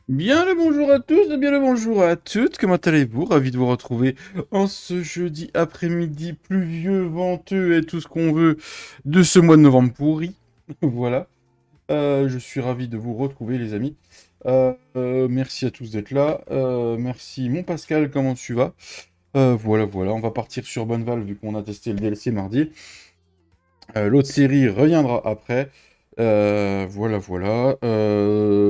Bien le bonjour à tous, bien le bonjour à toutes, comment allez-vous? Ravi de vous retrouver en ce jeudi après-midi pluvieux, venteux et tout ce qu'on veut de ce mois de novembre pourri. Voilà. Je suis ravi de vous retrouver les amis. Merci à tous d'être là. Merci mon Pascal, comment tu vas? Voilà, on va partir sur Bonneval vu qu'on a testé le DLC mardi. L'autre série reviendra après. Voilà.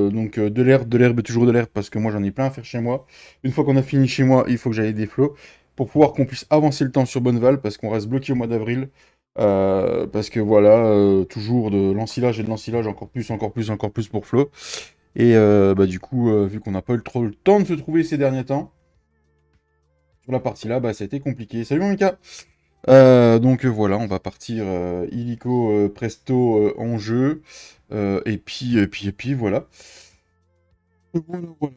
Donc de l'herbe, toujours de l'herbe, parce que moi j'en ai plein à faire chez moi. Une fois qu'on a fini chez moi, il faut que j'aille des flots pour pouvoir qu'on puisse avancer le temps sur Bonneval, parce qu'on reste bloqué au mois d'avril. Parce que voilà, toujours de l'ensilage et de l'ensilage, encore plus pour Flo. Et bah, du coup, vu qu'on n'a pas eu trop le temps de se trouver ces derniers temps, sur la partie là, bah, ça a été compliqué. Salut mon Mika! Donc voilà, on va partir illico presto en jeu. Et puis voilà.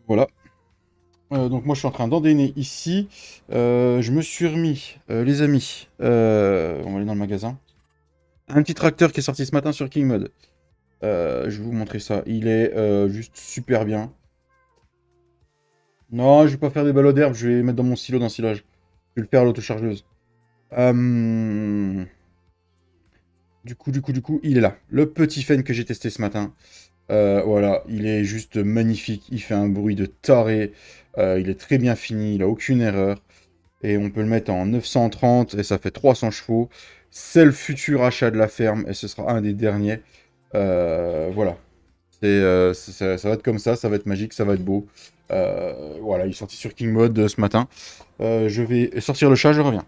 Voilà. Donc moi je suis en train d'endainer ici. Je me suis remis, les amis, on va aller dans le magasin. Un petit tracteur qui est sorti ce matin sur King Mode. Je vais vous montrer ça. Il est juste super bien. Non, je vais pas faire des ballots d'herbe, je vais mettre dans mon silo d'ensilage. Je vais le faire à l'autochargeuse. Euh, du coup, il est là. Le petit Fen que j'ai testé ce matin. Voilà, il est juste magnifique. Il fait un bruit de taré. Il est très bien fini, il a aucune erreur. Et on peut le mettre en 930 et ça fait 300 chevaux. C'est le futur achat de la ferme et ce sera un des derniers. Voilà. Ça va être comme ça va être magique, ça va être beau. Voilà, il est sorti sur King Mode ce matin. Je vais sortir le chat, je reviens.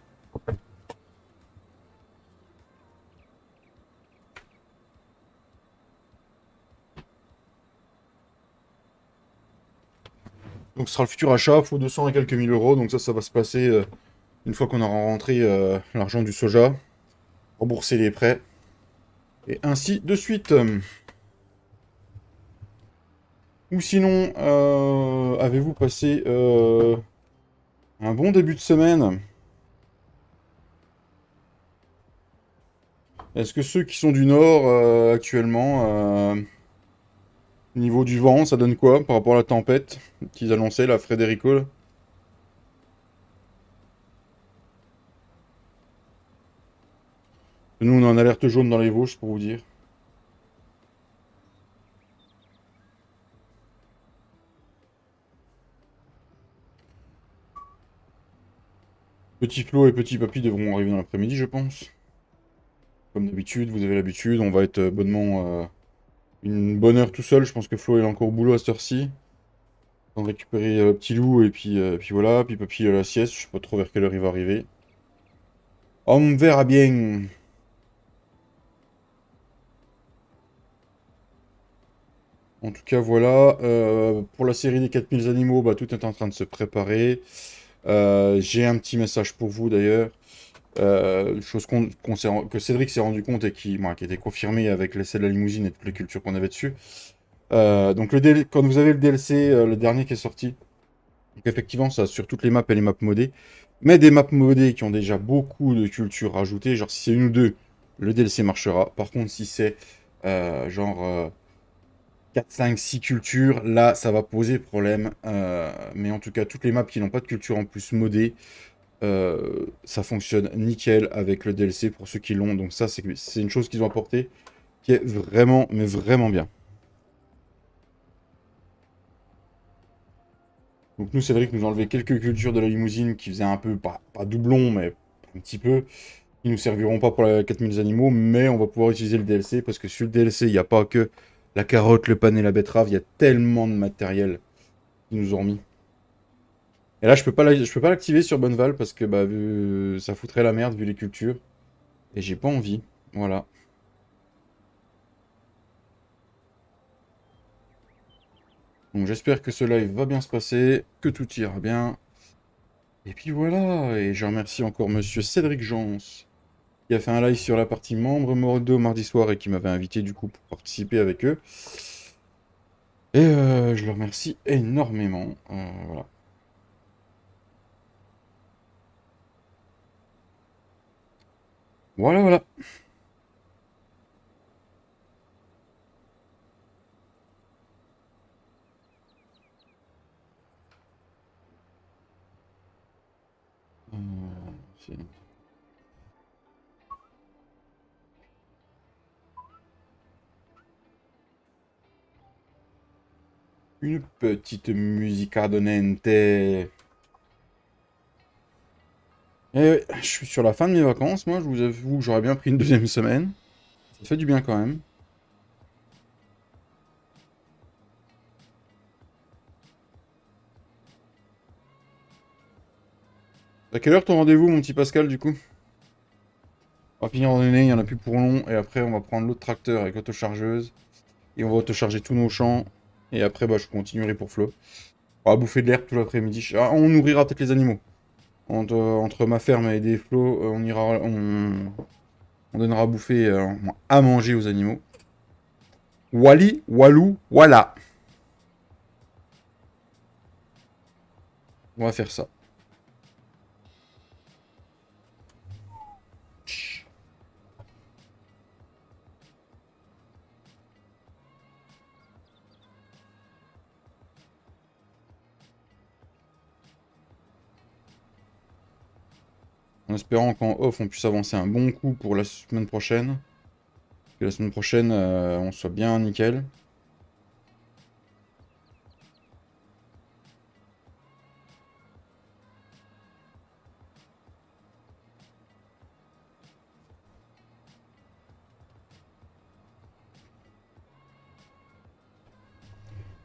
Donc ce sera le futur achat, faut 200 et quelques mille euros. Donc ça va se passer une fois qu'on aura rentré l'argent du soja, rembourser les prêts, et ainsi de suite. Ou sinon, avez-vous passé un bon début de semaine? Est-ce que ceux qui sont du nord actuellement, niveau du vent, ça donne quoi par rapport à la tempête qu'ils annonçaient, la Frederico là. Nous, on est en alerte jaune dans les Vosges, pour vous dire. Petit Flo et Petit Papy devront arriver dans l'après-midi, je pense. Comme d'habitude, vous avez l'habitude, on va être bonnement une bonne heure tout seul. Je pense que Flo est encore au boulot à cette heure-ci. On va récupérer Petit Loup et puis voilà. Puis Papy à la sieste, je sais pas trop vers quelle heure il va arriver. On verra bien. En tout cas, voilà. Pour la série des 4000 animaux, bah, tout est en train de se préparer. J'ai un petit message pour vous d'ailleurs. Chose que Cédric s'est rendu compte et qui était confirmé avec l'essai de la limousine et toutes les cultures qu'on avait dessus. Donc quand vous avez le DLC, le dernier qui est sorti, donc effectivement, ça sur toutes les maps et les maps modées, mais des maps modées qui ont déjà beaucoup de cultures rajoutées, genre si c'est une ou deux, le DLC marchera. Par contre, si c'est genre 4, 5, 6 cultures, là, ça va poser problème. Mais en tout cas, toutes les maps qui n'ont pas de culture en plus modée, ça fonctionne nickel avec le DLC pour ceux qui l'ont. Donc ça, c'est une chose qu'ils ont apporté qui est vraiment, mais vraiment bien. Donc nous, c'est vrai que nous enlever quelques cultures de la limousine qui faisaient un peu, pas doublon, mais un petit peu, qui nous serviront pas pour la 4000 animaux, mais on va pouvoir utiliser le DLC parce que sur le DLC, il n'y a pas que la carotte, le pan et la betterave, il y a tellement de matériel qu'ils nous ont mis. Et là, je peux pas l'activer sur Bonneval parce que bah, ça foutrait la merde vu les cultures. Et j'ai pas envie. Voilà. Donc j'espère que ce live va bien se passer, que tout ira bien. Et puis voilà. Et je remercie encore monsieur Cédric Jans qui a fait un live sur la partie membre Mordo mardi soir et qui m'avait invité du coup pour participer avec eux. Et je le remercie énormément. Voilà. Voilà. Une petite musica donente. Et ouais, je suis sur la fin de mes vacances, moi, je vous avoue que j'aurais bien pris une deuxième semaine. Ça fait du bien quand même. À quelle heure ton rendez-vous, mon petit Pascal, du coup? On va finir en année, il n'y en a plus pour long, et après on va prendre l'autre tracteur avec l'autochargeuse, et on va autocharger tous nos champs, et après bah, je continuerai pour Flo. On va bouffer de l'herbe tout l'après-midi. Ah, on nourrira peut-être les animaux. Entre ma ferme et des flots, on donnera à bouffer, à manger aux animaux. Wally, Walou, voilà. On va faire ça. En espérant qu'en off, on puisse avancer un bon coup pour la semaine prochaine. Que la semaine prochaine, on soit bien nickel.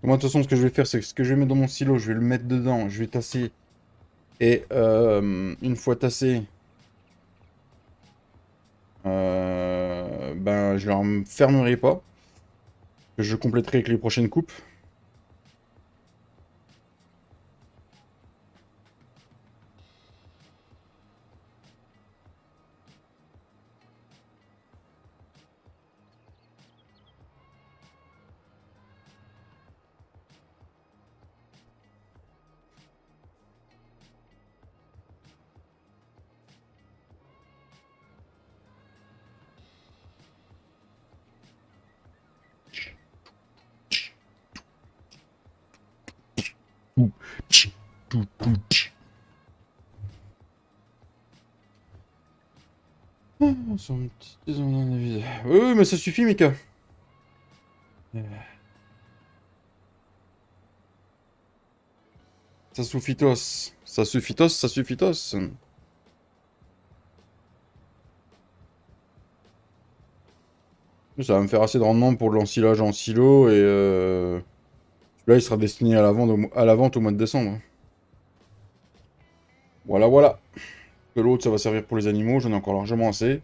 Moi, de toute façon, ce que je vais faire, c'est que ce que je vais mettre dans mon silo, je vais le mettre dedans, je vais tasser. Et une fois tassé, ben, je ne la fermerai pas. Je compléterai avec les prochaines coupes. Oui, oui, mais ça suffit, Mika. Ça suffitos. Ça suffitos, ça suffitos. Ça va me faire assez de rendement pour de l'ensilage en silo et celui-là il sera destiné à la vente au mois de décembre. Voilà, voilà. Que l'autre ça va servir pour les animaux, j'en ai encore largement assez.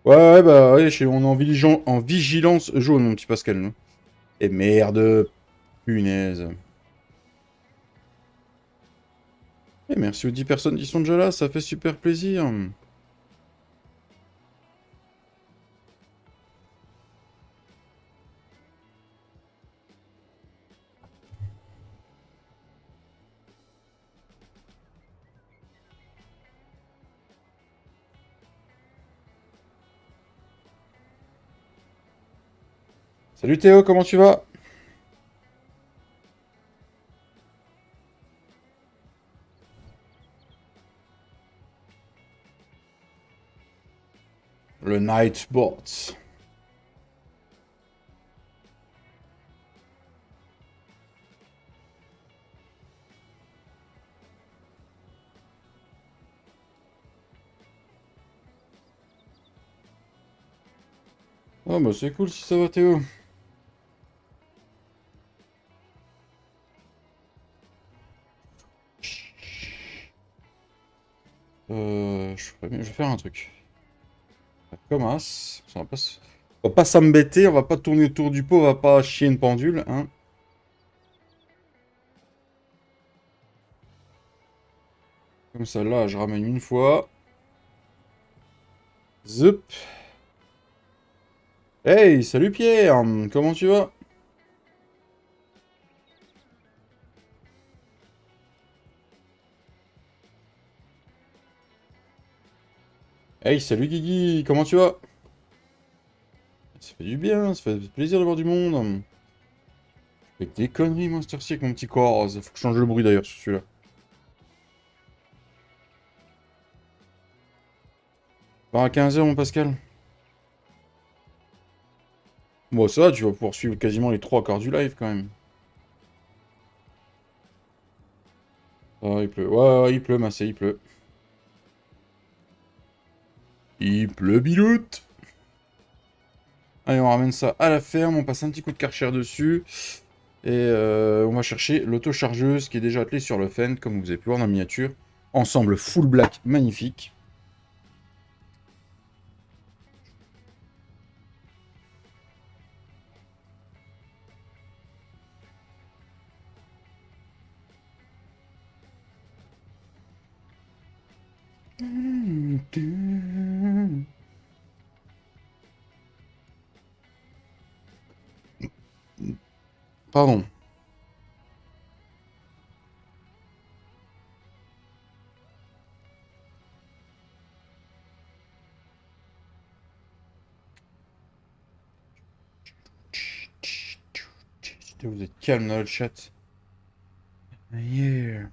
Ouais, ouais, bah ouais, on est en vigilance jaune, mon petit Pascal. Nous. Et merde, punaise. Et merci aux 10 personnes qui sont déjà là, ça fait super plaisir. Salut Théo, comment tu vas? Le Nightbot. Oh bah c'est cool si ça va Théo. Je vais faire un truc. Commence. On va pas s'embêter, on va pas tourner autour du pot, on va pas chier une pendule, hein. Comme ça, là, je ramène une fois. Zup. Hey, salut Pierre, comment tu vas? Hey, salut Guigui, comment tu vas? Ça fait du bien, ça fait plaisir de voir du monde. Avec des conneries, moi, cette heure-ci, avec mon petit corps. Oh, faut que je change le bruit d'ailleurs sur celui-là. Par à 15h, mon Pascal. Bon, ça, tu vas pouvoir suivre quasiment les 3 quarts du live quand même. Ah, il pleut. Ouais, ouais, il pleut, Massé, il pleut. Il pleut, biloute. Allez, on ramène ça à la ferme, on passe un petit coup de Karcher dessus. Et on va chercher l'auto-chargeuse qui est déjà attelée sur le Fend, comme vous avez pu voir dans la miniature. Ensemble full black, magnifique. Pardon. Vous êtes calme dans le chat. Yeah.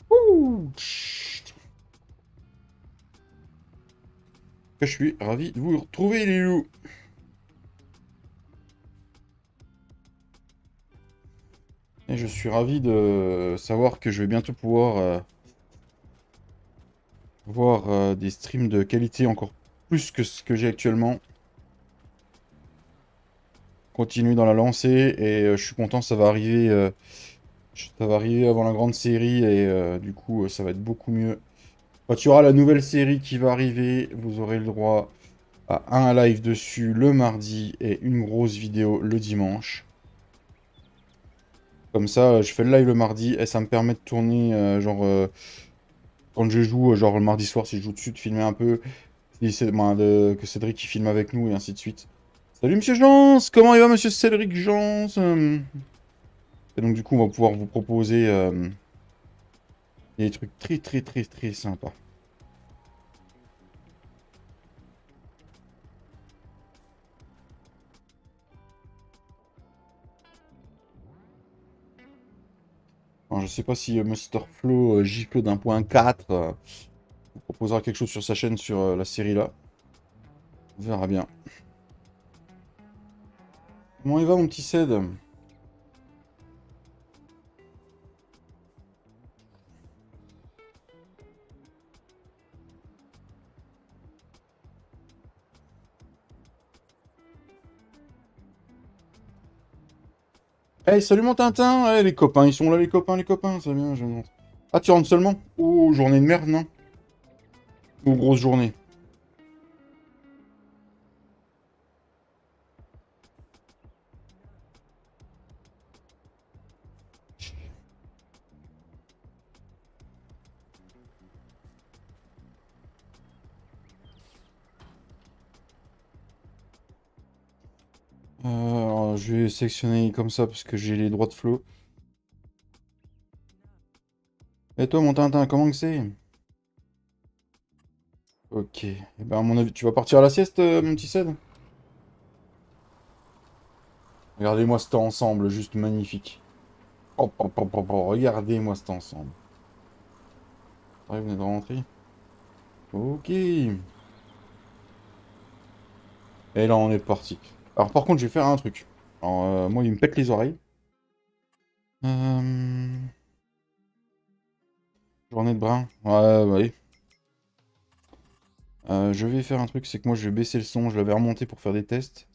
Ouh. Je suis ravi de vous retrouver, les loups. Et je suis ravi de savoir que je vais bientôt pouvoir voir des streams de qualité encore plus que ce que j'ai actuellement. Continuer dans la lancée et je suis content, ça va arriver avant la grande série et du coup ça va être beaucoup mieux. Quand il y aura la nouvelle série qui va arriver, vous aurez le droit à un live dessus le mardi et une grosse vidéo le dimanche. Comme ça, je fais le live le mardi et ça me permet de tourner, quand je joue, genre le mardi soir, si je joue dessus, de filmer un peu, que Cédric il filme avec nous et ainsi de suite. Salut Monsieur Jans, comment il va Monsieur Cédric Jans? Et donc du coup, on va pouvoir vous proposer des trucs très très très très sympas. Alors, je sais pas si Mr. Flo, JFlo d'1.4 vous proposera quelque chose sur sa chaîne sur la série là. On verra bien. Comment il va mon petit Ced? Hey, salut mon Tintin! Ouais, les copains, ils sont là les copains, c'est bien, je rentre. Ah, tu rentres seulement? Ouh, journée de merde, non? Ou grosse journée? Alors, je vais sélectionner comme ça parce que j'ai les droits de flow. Et toi, mon Tintin, comment que c'est? Ok. Eh ben, à mon avis, tu vas partir à la sieste, mon petit Ced? Regardez-moi cet ensemble, juste magnifique. Oh, oh, oh, oh, oh, regardez-moi cet ensemble. Ah, vous venez de rentrer? Ok. Et là, on est parti. Alors, par contre, je vais faire un truc. Alors, moi, il me pète les oreilles. Euh... Journée de brin. Ouais, ouais. Je vais faire un truc, c'est que moi, je vais baisser le son. Je l'avais remonté pour faire des tests.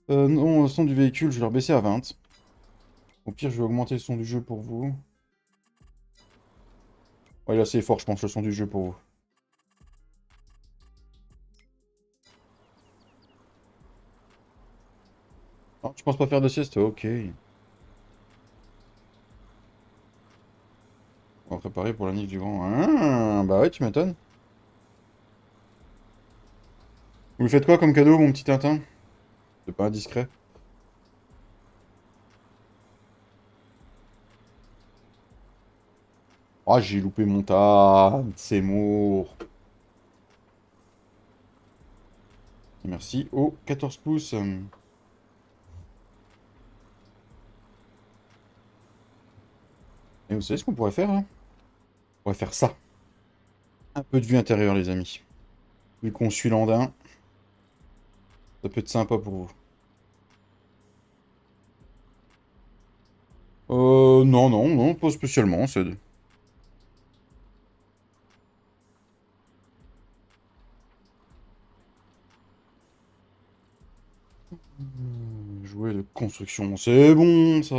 Non, le son du véhicule, je vais le baisser à 20. Au pire, je vais augmenter le son du jeu pour vous. Ouais, là, c'est fort, je pense, le son du jeu pour vous. Non, tu penses pas faire de sieste? Ok. On va préparer pour la nif du grand. Ah, bah ouais, tu m'étonnes. Vous lui faites quoi comme cadeau, mon petit Tintin? C'est pas indiscret. Ah, j'ai loupé mon tas, c'est mort. Merci. Oh, 14 pouces. Et vous savez ce qu'on pourrait faire, hein? On pourrait faire ça. Un peu de vue intérieure, les amis. Vu qu'on suit l'andin, ça peut être sympa pour vous. Non, non, non, pas spécialement. C'est... Jouer de construction, c'est bon, ça.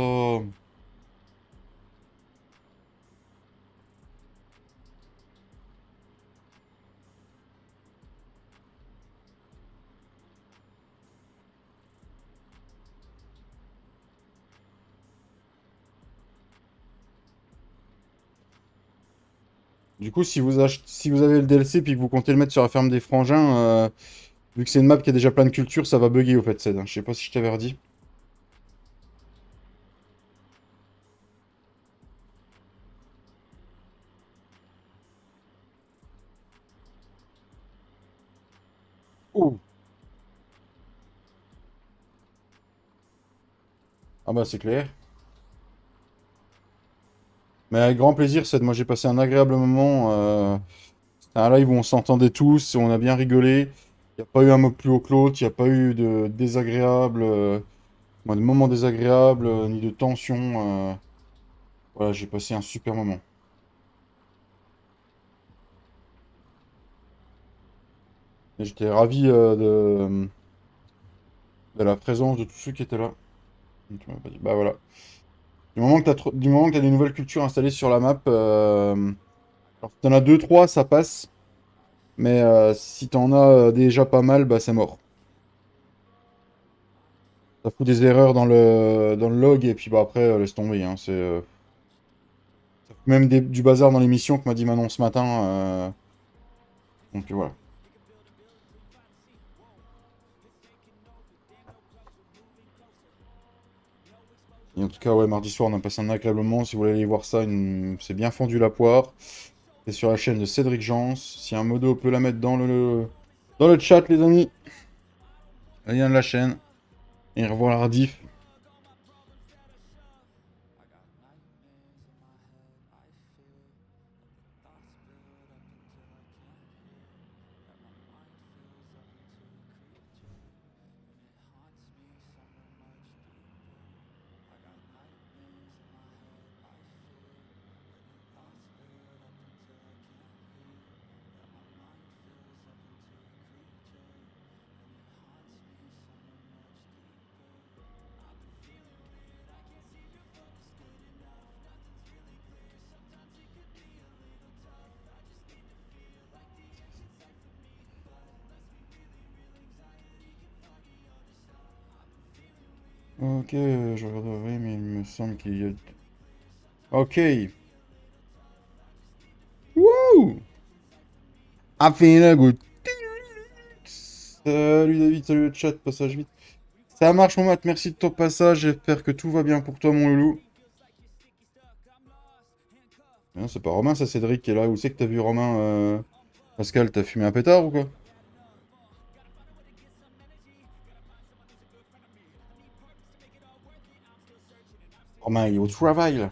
Du coup, si vous avez le DLC puis que vous comptez le mettre sur la ferme des frangins, vu que c'est une map qui a déjà plein de cultures, ça va bugger au fait, Ced, hein. Je sais pas si je t'avais redit. Oh. Ah bah c'est clair. Mais avec grand plaisir, Ced. Moi j'ai passé un agréable moment. C'était un live où on s'entendait tous, on a bien rigolé. Il n'y a pas eu un mot plus haut que l'autre, il n'y a pas eu de désagréable, de moments désagréables, ni de tension. Voilà, j'ai passé un super moment. Et j'étais ravi de la présence de tous ceux qui étaient là. Donc, bah voilà. Du moment que t'as des nouvelles cultures installées sur la map, alors si t'en as deux, trois, ça passe. Mais si t'en as déjà pas mal, bah c'est mort. Ça fout des erreurs dans le log et puis bah après, laisse tomber, hein, ça fout même du bazar dans l'émission que m'a dit Manon ce matin. Donc voilà. Et en tout cas, ouais, mardi soir, on a passé un agréable moment. Si vous voulez aller voir ça, c'est bien fendu la poire. C'est sur la chaîne de Cédric Jans. Si un modo peut la mettre dans le chat, les amis. Le lien de la chaîne. Et revoir la rediff. Ok, je regarderai, mais il me semble qu'il y a... Ok. Wouh! I'm feeling good. Salut David, salut le chat, passage vite. Ça marche mon mat, merci de ton passage, j'espère que tout va bien pour toi mon loulou. Non, c'est pas Romain, ça Cédric qui est là. Où c'est que t'as vu Romain Pascal, t'as fumé un pétard ou quoi? Romain, il est au travail là.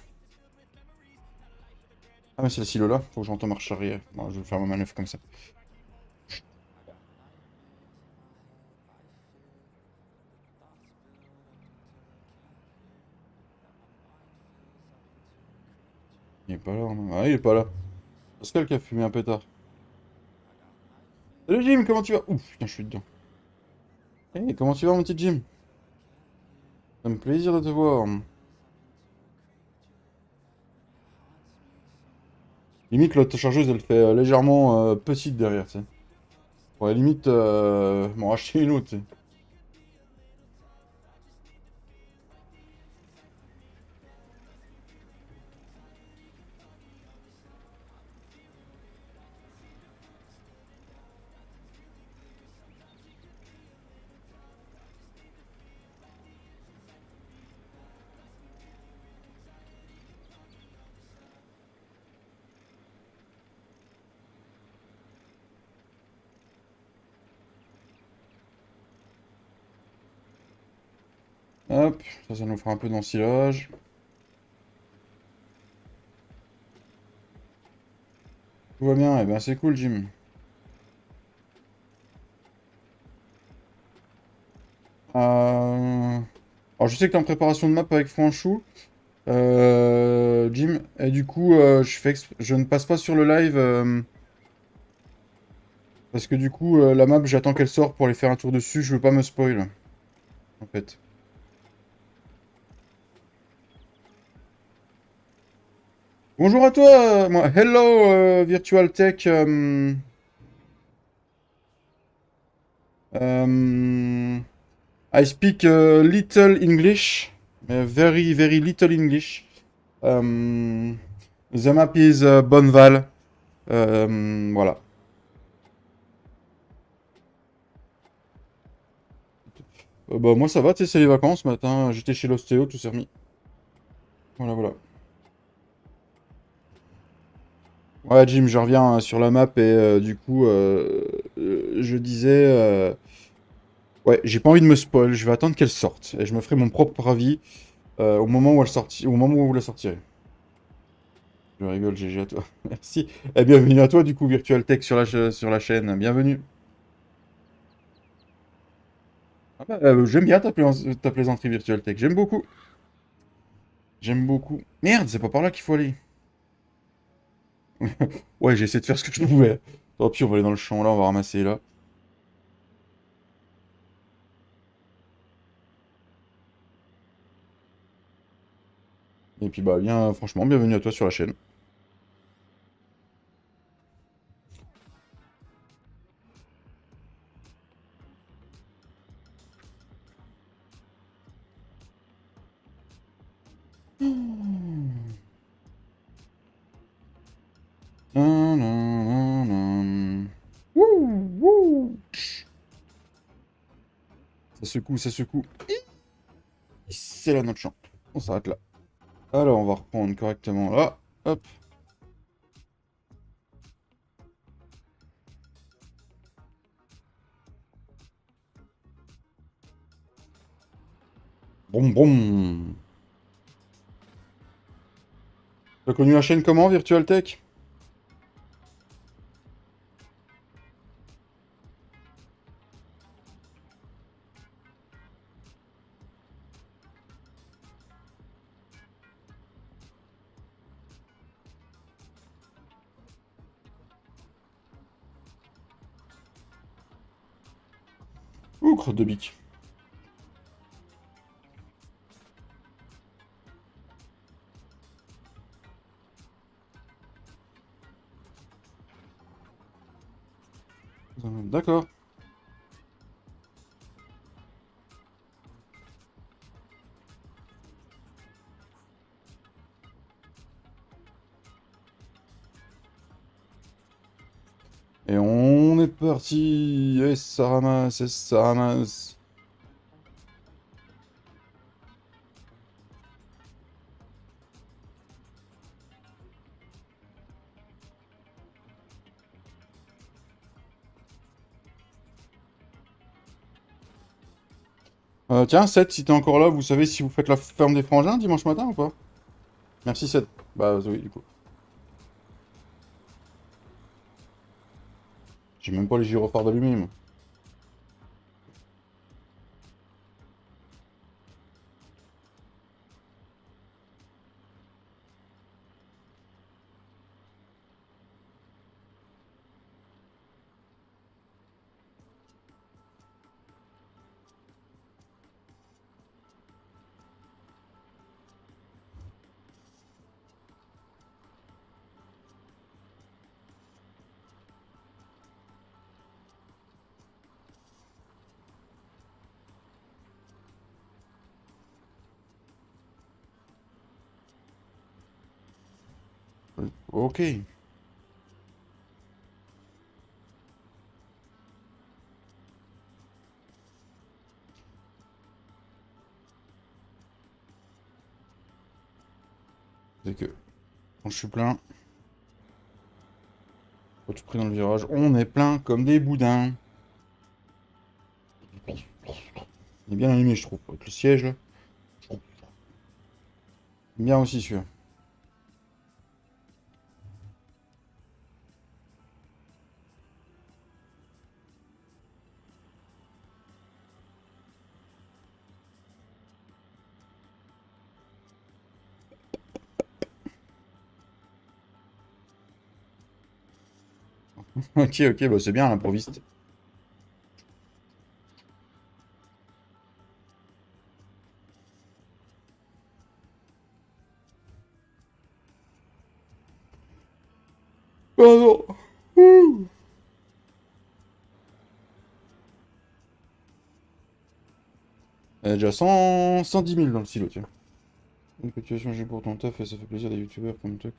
Ah mais c'est le silo là, faut que j'entende marche arrière. Bon, je vais faire ma manœuvre comme ça. Il est pas là, non? Ah il est pas là. Pascal qui a fumé un pétard. Salut Jim, comment tu vas? Ouf, putain, je suis dedans. Hey, comment tu vas mon petit Jim? Ça me fait plaisir de te voir. Limite, l'autochargeuse, elle fait légèrement petite derrière, tu sais. On pourrait limite m'en racheter une autre, tu sais. Hop, ça nous fera un peu d'ensilage. Tout va bien, et ben c'est cool, Jim. Alors je sais que t'es en préparation de map avec Franchou, Jim, et du coup je ne passe pas sur le live parce que du coup la map j'attends qu'elle sorte pour aller faire un tour dessus, je veux pas me spoil en fait. Bonjour à toi, hello Virtual Tech. I speak little English, very very little English. The map is Bonneval. Voilà. Bah moi ça va, tu sais, c'est les vacances ce matin, j'étais chez l'ostéo, tout s'est remis. Voilà, voilà. Ouais, Jim, je reviens sur la map et du coup, je disais, ouais, j'ai pas envie de me spoil, je vais attendre qu'elle sorte et je me ferai mon propre avis au moment où elle sorti, au moment où vous la sortirez. Je rigole, GG à toi. Merci. Et bienvenue à toi, du coup, Virtual Tech sur la chaîne. Bienvenue. Ah bah, j'aime bien ta plaisanterie Virtual Tech, j'aime beaucoup. J'aime beaucoup. Merde, c'est pas par là qu'il faut aller. Ouais, j'ai essayé de faire ce que je pouvais. Tant pis, on va aller dans le champ là, on va ramasser là. Et puis bah bien, franchement, bienvenue à toi sur la chaîne. Nan, nan, nan, nan. Wouh, wouh. Ça secoue, ça secoue. C'est là notre champ. On s'arrête là. Alors, on va reprendre correctement là. Hop. Brom brom. T'as connu la chaîne comment, Virtual Tech? Ouh, crotte de bique. D'accord. Et on est parti. Et ça ramasse, et ça ramasse. Tiens, Seth, si t'es encore là, vous savez si vous faites la ferme des frangins dimanche matin ou pas? Merci, Seth. Bah oui, du coup. J'ai même pas les gyrophares d'allumés, moi. Ok. C'est que quand je suis plein, pas tout pris dans le virage, on est plein comme des boudins. Il est bien allumé, je trouve, avec le siège là. Bien aussi celui-là. Ok, ok, bah c'est bien l'improviste. Oh non. Ouh. Elle a déjà 110 000 dans le silo, tiens. Une que tu as changé pour ton taf et ça fait plaisir des youtubeurs comme toi.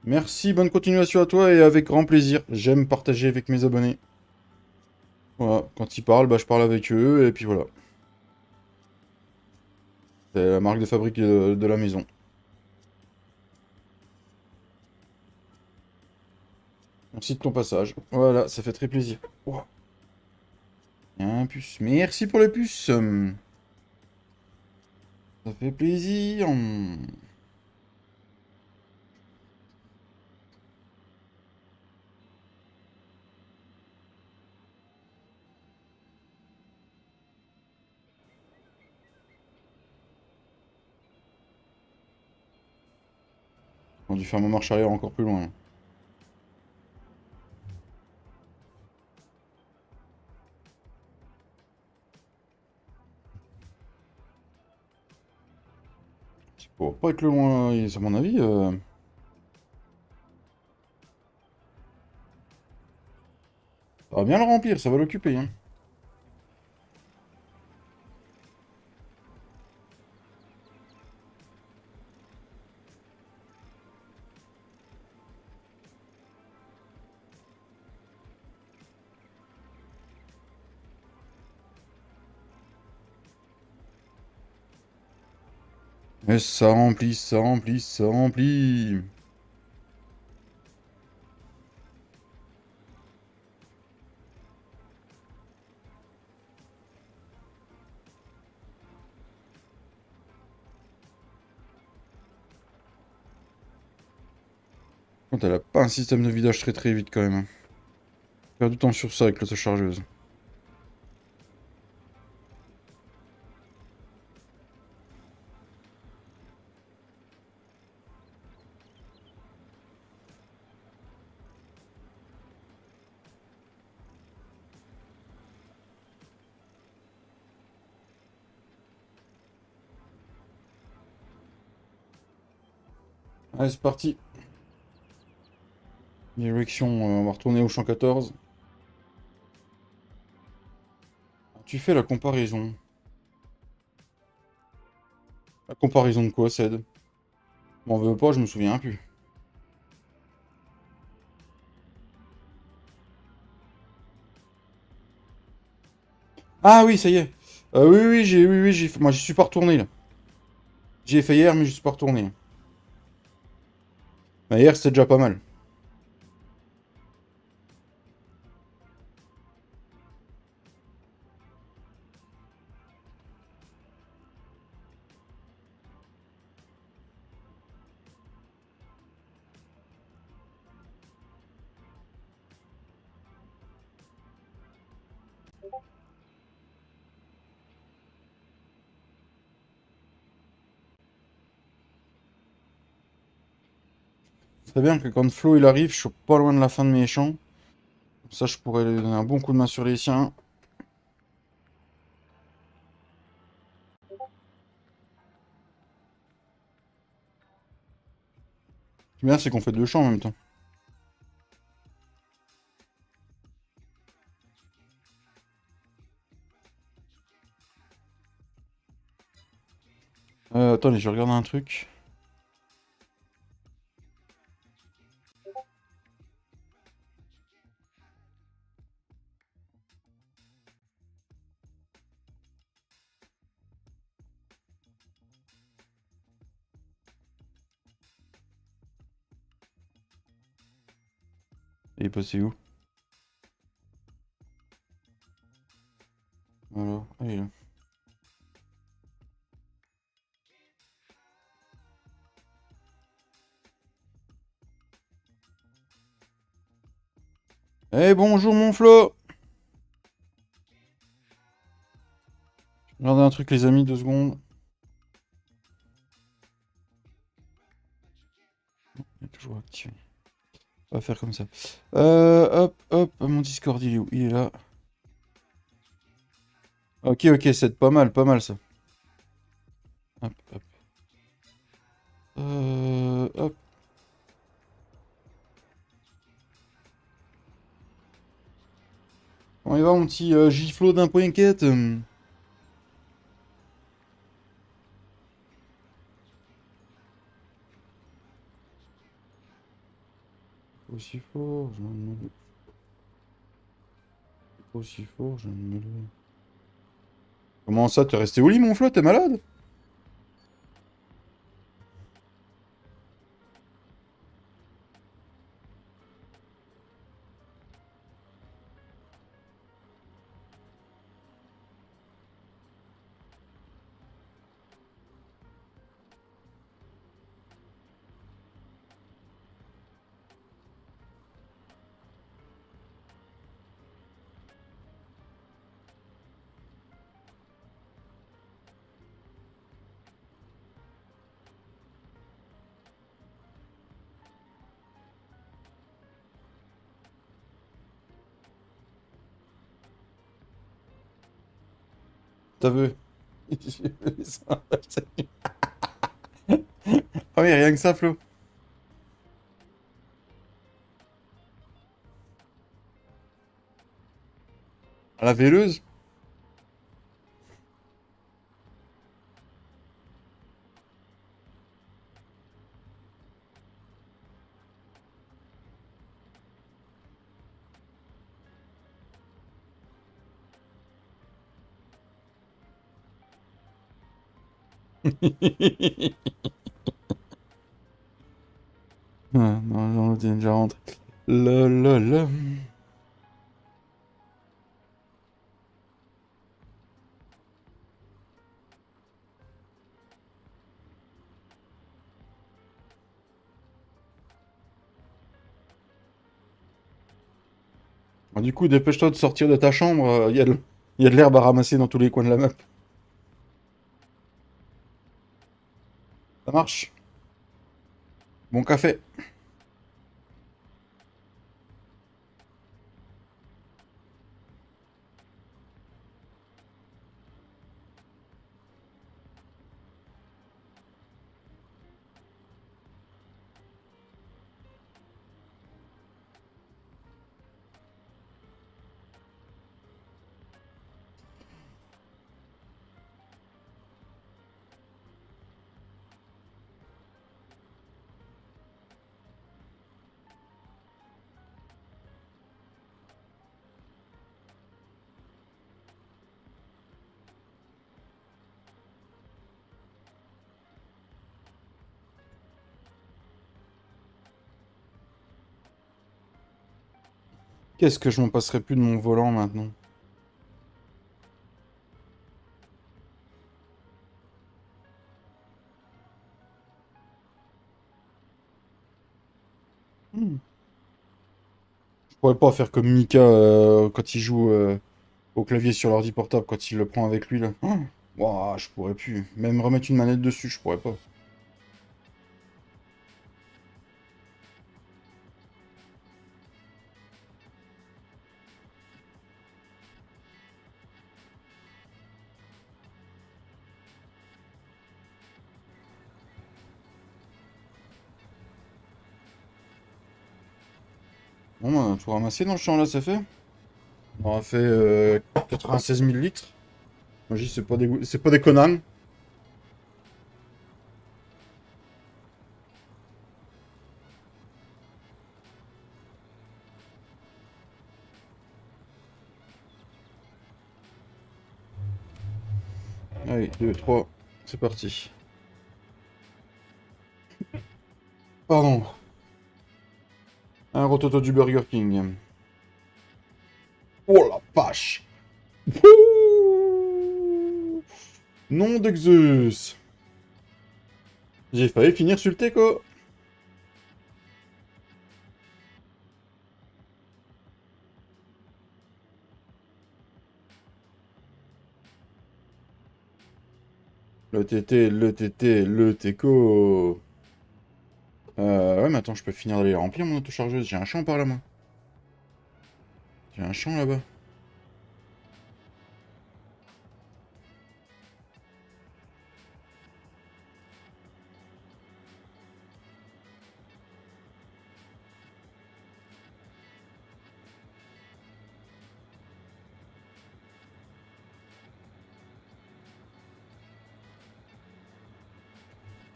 Merci, bonne continuation à toi et avec grand plaisir. J'aime partager avec mes abonnés. Voilà, quand ils parlent, bah, je parle avec eux et puis voilà. C'est la marque de fabrique de la maison. Merci de ton passage. Voilà, ça fait très plaisir. Ouah. Un puce. Merci pour les puces. Ça fait plaisir. On a dû faire ma marche arrière encore plus loin. Ça pourra pas être le loin, à mon avis. Ça va bien le remplir, ça va l'occuper. Hein. Et ça remplit, ça remplit, ça remplit. Quand elle a pas un système de vidage très très vite quand même. Hein. Perds du temps sur ça avec l'autochargeuse. Allez, c'est parti. Direction, on va retourner au champ 14. Tu fais la comparaison. La comparaison de quoi, Ced? M'en veux pas, je me souviens plus. Ah oui, ça y est. Moi, j'y suis pas retourné, là. J'y ai fait hier, mais je suis pas retourné. Mais hier, c'était déjà pas mal. Très bien que quand Flo il arrive, je suis pas loin de la fin de mes champs. Comme ça, je pourrais lui donner un bon coup de main sur les siens. Ce qui est bien, c'est qu'on fait deux champs en même temps. Attendez, je regarde un truc. Il est passé où? Voilà. Ah, il est là. Eh bonjour mon Flo! Regardez un truc les amis, 2 secondes. Il est toujours activé. On va faire comme ça. Hop, hop, mon Discord il est où? Il est là. Ok, ok, c'est pas mal ça. Hop, hop. Hop. Comment il va mon petit Giflo d'un point quête? Aussi fort, je viens de me lever. Aussi fort, je viens de me lever. Comment ça, t'es resté au lit mon Flo? T'es malade? T'as vu? Ah oui, rien que ça, Flo. À la véleuse? Ah, non, non, t'es déjà rentré. La la la. Bon, du coup, dépêche-toi de sortir de ta chambre. Il y a de l'herbe à ramasser dans tous les coins de la map. Ça marche. Bon café. Qu'est-ce que je m'en passerai plus de mon volant maintenant? Hmm. Je pourrais pas faire comme Mika quand il joue au clavier sur l'ordi portable, quand il le prend avec lui là. Oh. Ouah, je pourrais plus. Même remettre une manette dessus, je pourrais pas. Bon, bah, tout ramasser dans le champ là, c'est fait. On aura fait 96 000 litres. Moi, je dis, c'est pas des connards. Allez, 2, 3, c'est parti. Pardon. Un rototo du Burger King. Oh la vache! Ouh. Nom de Zeus! J'ai failli finir sur le teco! Le TT, le TT, le TECO. Ouais, mais attends, je peux finir d'aller remplir mon autochargeuse. J'ai un champ par là, moi. J'ai un champ là-bas.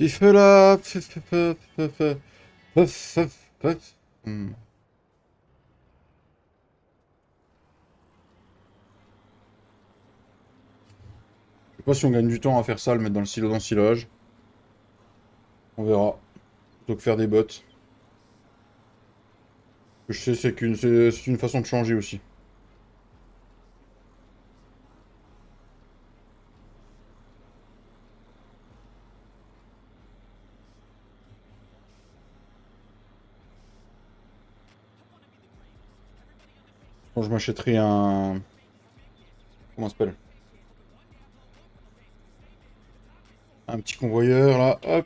Il fait là. Hmm. Je sais pas si on gagne du temps à faire ça, le mettre dans le silo d'ensilage. On verra. Plutôt que faire des bots. Ce que je sais, c'est une façon de changer aussi. Quand je m'achèterai un... Comment ça s'appelle? Un petit convoyeur, là. Hop.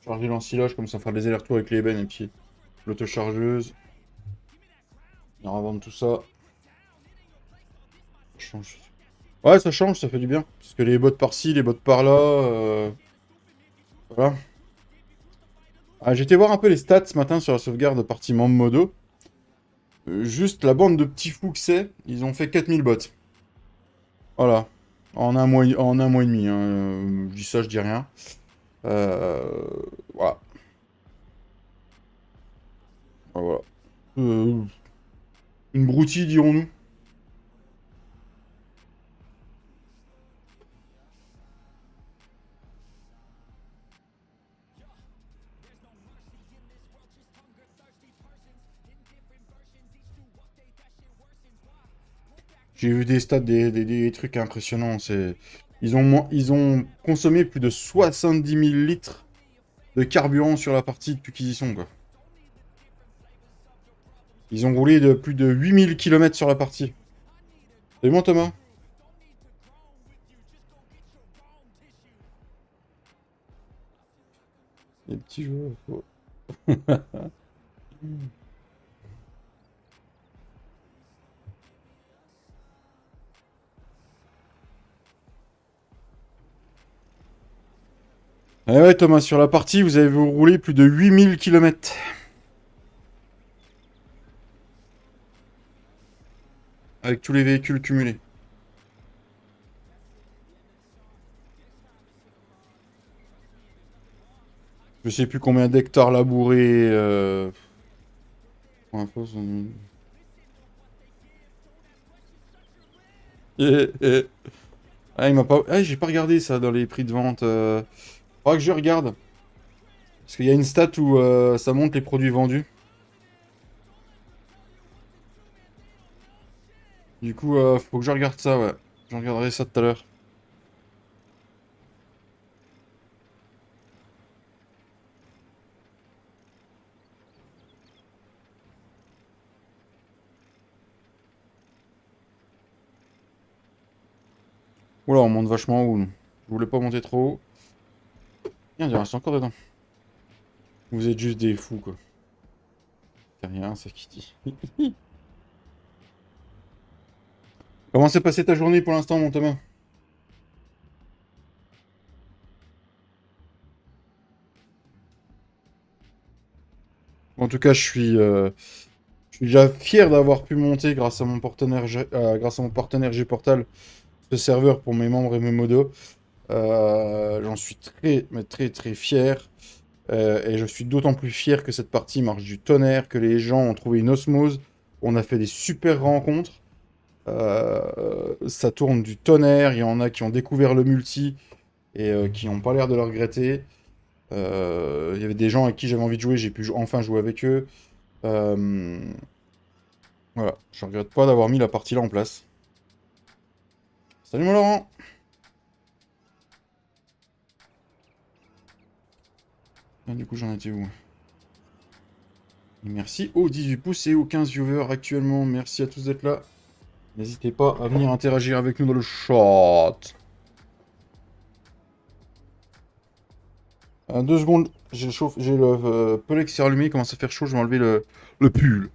Charger l'ensilage, comme ça, faire des allers-retours avec les bennes et puis l'autochargeuse. On va vendre tout ça. Ça change. Ouais, ça change, ça fait du bien. Parce que les bots par-ci, les bots par-là... Voilà. Ah, j'ai été voir un peu les stats ce matin sur la sauvegarde partie membre modo. Juste la bande de petits fous que c'est, ils ont fait 4000 bots. Voilà. En un mois et demi. Hein. Je dis ça, je dis rien. Voilà. Voilà. Euh, une broutille, dirons-nous. J'ai vu des stats, des trucs impressionnants. Ils ont consommé plus de 70 000 litres de carburant sur la partie depuis qu'ils y sont, quoi. Ils ont roulé de plus de 8000 km sur la partie. C'est bon, Thomas? Les petits joueurs. Oh. Eh ouais, Thomas, sur la partie, vous avez roulé plus de 8000 km. Avec tous les véhicules cumulés. Je sais plus combien d'hectares labourés. Pour info, Ah, il m'a pas... Ah, j'ai pas regardé ça dans les prix de vente. Faudra que je regarde. Parce qu'il y a une stat où ça montre les produits vendus. Du coup, faut que je regarde ça, ouais. Je regarderai ça tout à l'heure. Oula, on monte vachement haut, nous. Je voulais pas monter trop haut. Il reste encore dedans. Vous êtes juste des fous, quoi. C'est rien, c'est Kitty. Comment s'est passée ta journée pour l'instant, mon Thomas? En tout cas, je suis déjà fier d'avoir pu monter grâce à mon partenaire, grâce à mon partenaire Gportal ce serveur pour mes membres et mes modos. J'en suis très, mais très, très fier. Et je suis d'autant plus fier que cette partie marche du tonnerre, que les gens ont trouvé une osmose. On a fait des super rencontres. Ça tourne du tonnerre. Il y en a qui ont découvert le multi et qui n'ont pas l'air de le regretter. Il y avait des gens avec qui j'avais envie de jouer, j'ai pu enfin jouer avec eux. Euh, voilà, je regrette pas d'avoir mis la partie là en place. Salut mon Laurent! Ah, du coup, j'en étais où? Et merci aux 18 pouces et aux 15 viewers actuellement. Merci à tous d'être là. N'hésitez pas à venir interagir avec nous dans le chat. 2 secondes, j'ai le pellet qui s'est rallumé, il commence à faire chaud, je vais enlever le pull.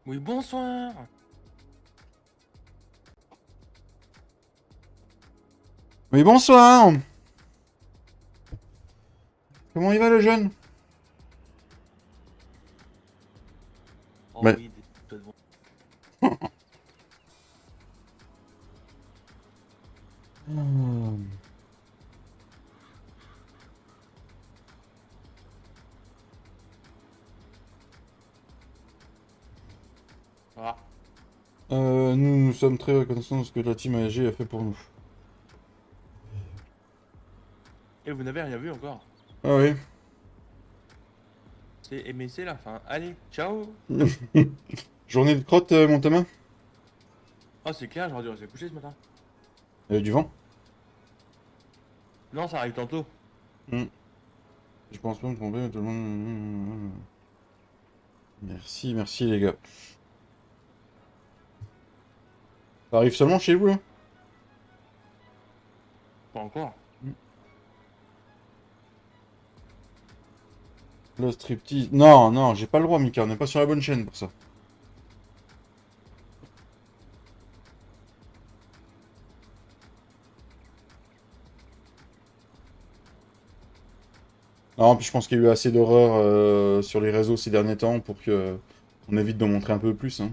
Oui, bonsoir. Oui, bonsoir. Comment il va le jeune? Oh Bah, oui, des bon. Ah. nous sommes très reconnaissants de ce que la team ASG a fait pour nous. Et vous n'avez rien vu encore. Ah oui. Mais c'est la fin. Allez, ciao. Journée de crotte, mon Thomas? Oh, c'est clair, j'aurais dû rester couché ce matin. Il y a du vent? Non, ça arrive tantôt. Hmm. Je pense pas me tromper, tout le monde... Merci, merci les gars. Ça arrive seulement chez vous là? Pas encore. Le striptease. Non, non, j'ai pas le droit, Mika, on n'est pas sur la bonne chaîne pour ça. Non, puis je pense qu'il y a eu assez d'horreur sur les réseaux ces derniers temps pour que on évite d'en montrer un peu plus. Hein.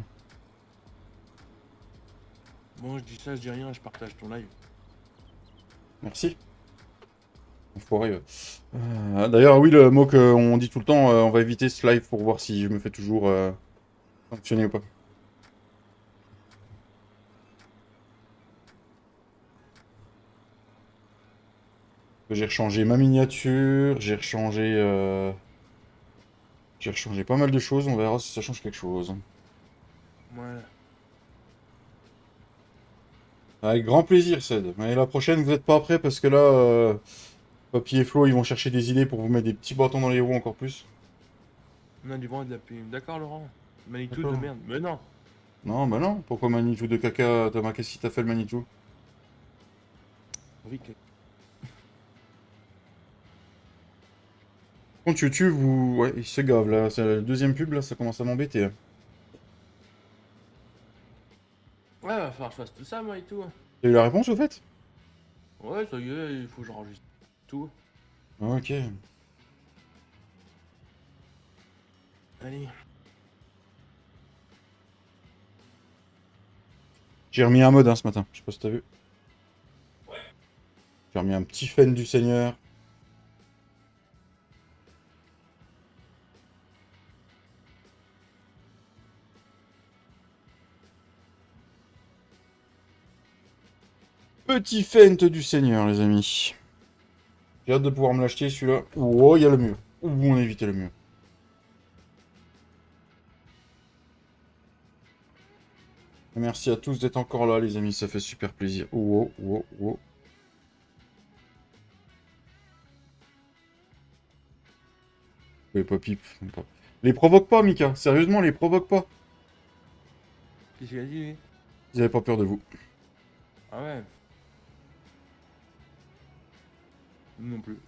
Bon, je dis ça, je dis rien, je partage ton live. Merci. Enfoiré. D'ailleurs, oui, le mot qu'on dit tout le temps, on va éviter ce live pour voir si je me fais toujours sanctionner ou pas. J'ai rechangé ma miniature, j'ai rechangé pas mal de choses, on verra si ça change quelque chose. Voilà. Avec grand plaisir, Ced. Mais la prochaine, vous n'êtes pas prêts parce que là, Papy et Flo, ils vont chercher des idées pour vous mettre des petits bâtons dans les roues encore plus. On a du vent et de la pluie. D'accord, Laurent. Manitou de D'accord. merde. Mais non. Non, bah non. Pourquoi Manitou de caca, Thomas? Qu'est-ce qui t'a fait le Manitou? Oui, que... Contre YouTube, vous... Ouais, il se gave, là. C'est la deuxième pub, là, ça commence à m'embêter. Hein. Ouais, va falloir que je fasse tout ça, moi et tout. T'as eu la réponse, au fait? Ouais, ça y est, il faut que j'enregistre tout. Ok. Allez. J'ai remis un mode, hein, ce matin. Je sais pas si t'as vu. J'ai remis un petit fan du Seigneur. Petit feint du Seigneur, les amis. J'ai hâte de pouvoir me l'acheter, celui-là. Oh, il y a le mur. Ouh, on a évité le mur. Merci à tous d'être encore là, les amis. Ça fait super plaisir. Oh, oh, oh, oh. Les Poppy. Les provoque pas, Mika. Sérieusement, les provoque pas. Qu'est-ce qu'il a dit, lui? Ils avaient pas peur de vous. Ah ouais. Non plus.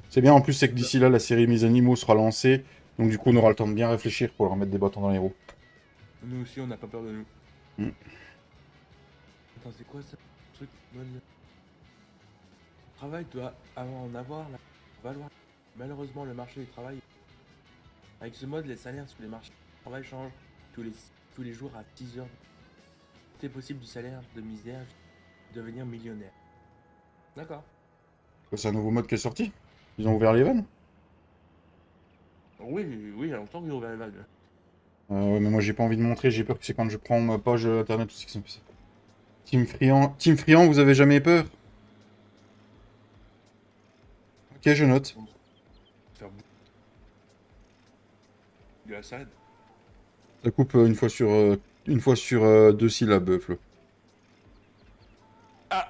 C'est bien, en plus, c'est que d'ici là, la série Mes Animaux sera lancée. Donc, du coup, on aura le temps de bien réfléchir pour leur mettre des bâtons dans les roues. Nous aussi, on n'a pas peur de nous. Mm. Attends, c'est quoi ça? Truc bonne. Le travail doit avant en avoir la valoir. Malheureusement, le marché du travail. Avec ce mode, les salaires sur les marchés du travail changent tous les jours à 10 heures. C'est possible du salaire de misère devenir millionnaire. D'accord. C'est un nouveau mode qui est sorti. Ils ont ouvert les vannes. Oui, oui, il y a longtemps qu'ils ont ouvert les vannes. Ouais, mais moi, j'ai pas envie de montrer. J'ai peur que c'est quand je prends ma page internet tout ce qui sont ça. Team Friand, vous avez jamais peur? Ok, je note. Faire beaucoup de la salade. Ça coupe une fois sur 2 syllabes, Flo. Ah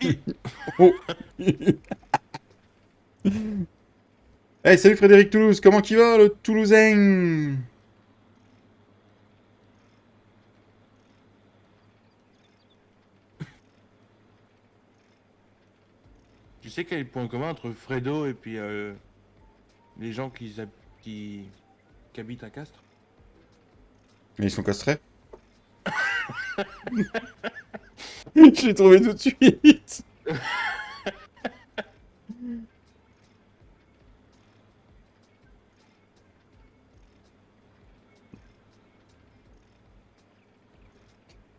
I Oh. Hey, salut Frédéric Toulouse, comment qu'il va le Toulousain? Tu sais quel est le point commun entre Fredo et puis les gens qui, qui habitent à Castres? Mais ils sont castrés. Je l'ai trouvé tout de suite.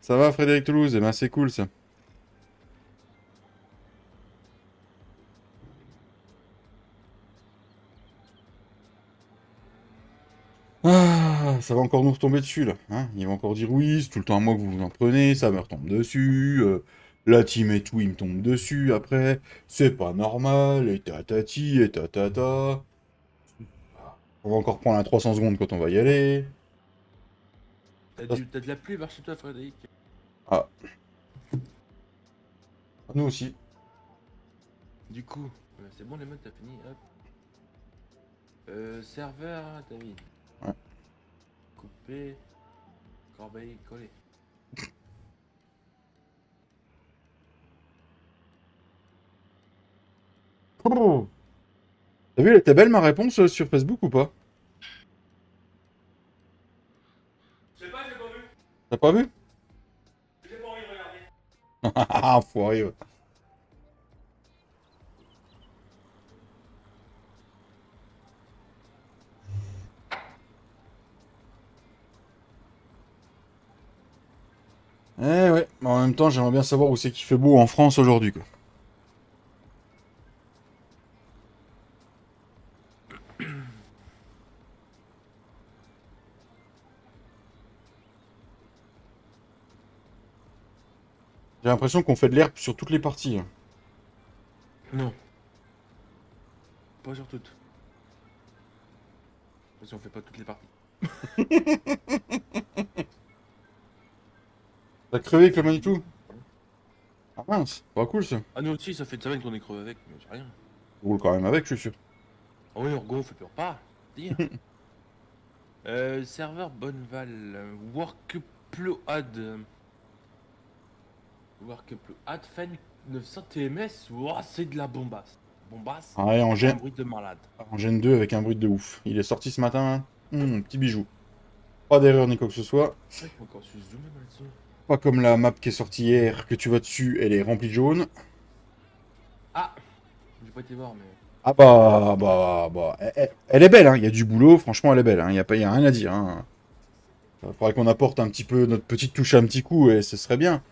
Ça va, Frédéric Toulouse? Eh ben, c'est cool, ça. Ah, ça va encore nous retomber dessus, là. Hein, il va encore dire oui, c'est tout le temps à moi que vous vous en prenez, ça me retombe dessus. La team et tout, il me tombe dessus après. C'est pas normal, et tatati, et tatata. On va encore prendre un 300 secondes quand on va y aller. T'as de la pluie par chez toi, Frédéric? Ah, nous aussi. Du coup, c'est bon les modes, t'as fini, hop. Serveur, hein, t'as mis. Ouais. Coupé. Corbeille, collé. Oh. T'as vu, elle était belle ma réponse sur Facebook ou pas? Je sais pas, j'ai pas vu. T'as pas vu? J'ai pas envie de regarder. Ah, enfoiré, ouais. Eh ouais, mais en même temps, j'aimerais bien savoir où c'est qu'il fait beau en France aujourd'hui, quoi. J'ai l'impression qu'on fait de l'herbe sur toutes les parties, hein. Non. Pas sur toutes. Si on fait pas toutes les parties. T'as crevé avec le Manitou? Ah mince, pas cool ça. Ah, nous aussi, ça fait une semaine qu'on est crevé avec, mais j'ai rien. On roule quand même avec, je suis sûr. Ah oui, on gonfle, puis on repart. Dire. Serveur Bonneval. Workpload. Workpload. Fan 900 TMS. Ouah, c'est de la bombasse. Bombasse. Ah ouais, Un bruit de malade. En Gen 2 avec un bruit de ouf. Il est sorti ce matin, hein. Petit bijou. Pas d'erreur ni quoi que ce soit. C'est vrai qu'on peut encore se zoomer là-dessus. Pas comme la map qui est sortie hier, que tu vas dessus, elle est remplie de jaune. Ah, j'ai pas été voir, mais. Ah bah. Elle est belle, hein. Il y a du boulot, franchement, elle est belle, hein. Il y a rien à dire, hein. Faudrait qu'on apporte un petit peu notre petite touche à un petit coup et ce serait bien.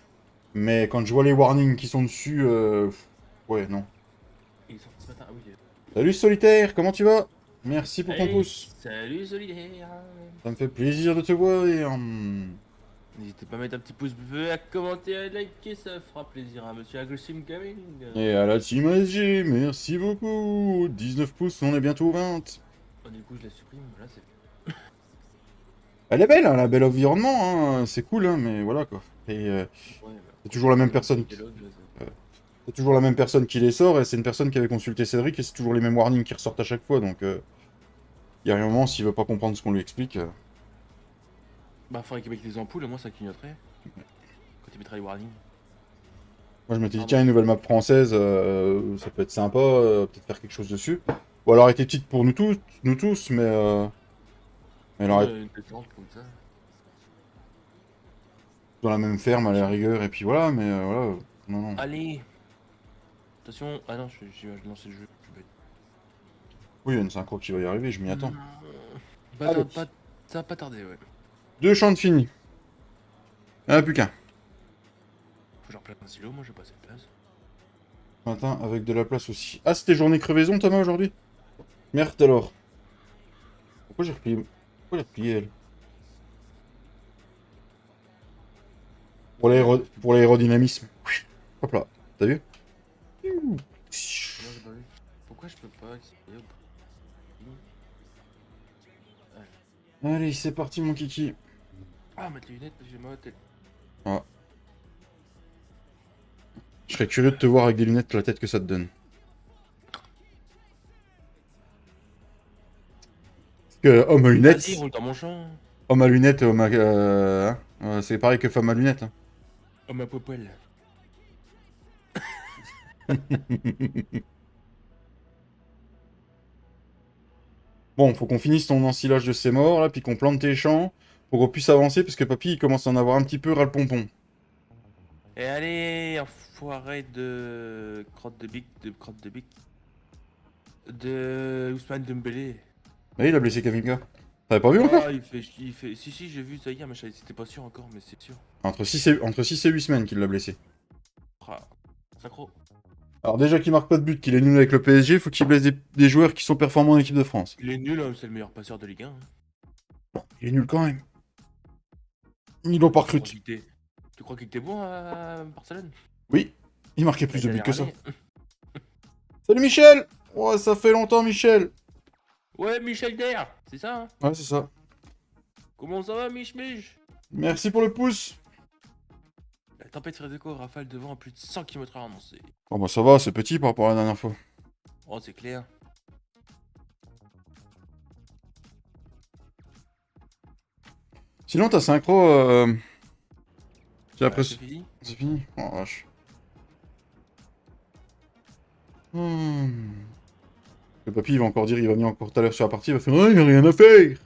Mais quand je vois les warnings qui sont dessus, ouais, non. Il est sorti ce matin. Ah oui. Salut Solitaire, comment tu vas? Merci pour ton Hey, pouce. salut solidaire. Ça me fait plaisir de te voir. N'hésitez pas à mettre un petit pouce bleu, à commenter, à liker, ça fera plaisir à Monsieur Aggressive Gaming. Et à la team ASG, merci beaucoup. 19 pouces, on est bientôt 20. Oh, du coup, je la supprime. Là, c'est. Elle est belle, hein, la belle environnement, hein. C'est cool, hein, mais voilà quoi. Et Ouais, c'est toujours la même personne. dialogue, C'est toujours la même personne qui les sort et c'est une personne qui avait consulté Cédric et c'est toujours les mêmes warnings qui ressortent à chaque fois. Donc il y a un moment s'il veut pas comprendre ce qu'on lui explique. Bah, faudrait qu'il mette les ampoules, au moins ça clignoterait. Quand il mettra les warnings. Moi je m'étais dit Pardon. tiens une nouvelle map française, ça peut être sympa, peut-être faire quelque chose dessus. Ou alors elle était petite pour nous tous, mais elle aurait été Une préférence pour ça. dans la même ferme à la rigueur et puis voilà, mais voilà, non non. Allez. Attention. Ah non, je vais lancer le jeu. Je suis bête. Oui, il y a une synchro qui va y arriver, je m'y attends. Bah, Allez. ça va pas tarder, ouais. 2 champs de finis. Il n'y en a plus qu'un. Faut que je replace un silo, moi j'ai pas assez de place. Ce matin avec de la place aussi. Ah, c'était journée crevaison Thomas aujourd'hui? Merde alors. Pourquoi j'ai replié? Pourquoi elle a replié elle? Pour l'aérodynamisme. Hop là, t'as vu? Non, j'ai pas vu. Pourquoi je peux pas accéder au... Allez, c'est parti mon kiki. Ah, mettre les lunettes parce que j'ai ma tête. Ah. Je serais curieux de te voir avec des lunettes la tête que ça te donne. Parce que homme à lunettes, Vas-y, roule dans mon champ. homme à lunettes, homme à... hein, c'est pareil que femme à lunettes, hein. Oh ma popoelle. Bon, faut qu'on finisse ton ensilage de ces morts, là, puis qu'on plante tes champs, pour qu'on puisse avancer, parce que papy, il commence à en avoir un petit peu ras-le-pompon. Et allez, enfoiré de crotte de bique, de Ousmane Dembélé. Ah, il a blessé Kavinga. T'avais pas vu encore? Ah, si, j'ai vu ça hier, mais c'était pas sûr encore, mais c'est sûr. Entre 6 et 8 semaines qu'il l'a blessé. Ah, Sacro. Alors déjà qu'il marque pas de but, qu'il est nul avec le PSG, faut qu'il blesse des joueurs qui sont performants en équipe de France. Il est nul, hein, c'est le meilleur passeur de Ligue 1. Il est nul quand même. Ils l'ont pas recruté. Tu crois qu'il était bon à Barcelone? Oui, il marquait La plus de buts dernière que ça. année. Salut Michel! Ouais, ça fait longtemps Michel! Ouais, Michel Der, c'est ça, hein? Ouais, c'est ça. Comment ça va, Mich? Merci pour le pouce! La tempête ferait d'écho, rafale de vent à plus de 100 km/h annoncée. Bon bah ça va, c'est petit par rapport à la dernière fois. Oh, c'est clair. Sinon, ta synchro, j'ai Ouais, c'est l'impression... fini. C'est fini? Oh vache. Hmm. Le papy, il va encore dire, il va venir encore tout à l'heure sur la partie, il va faire «Ouais, il y a rien à faire!»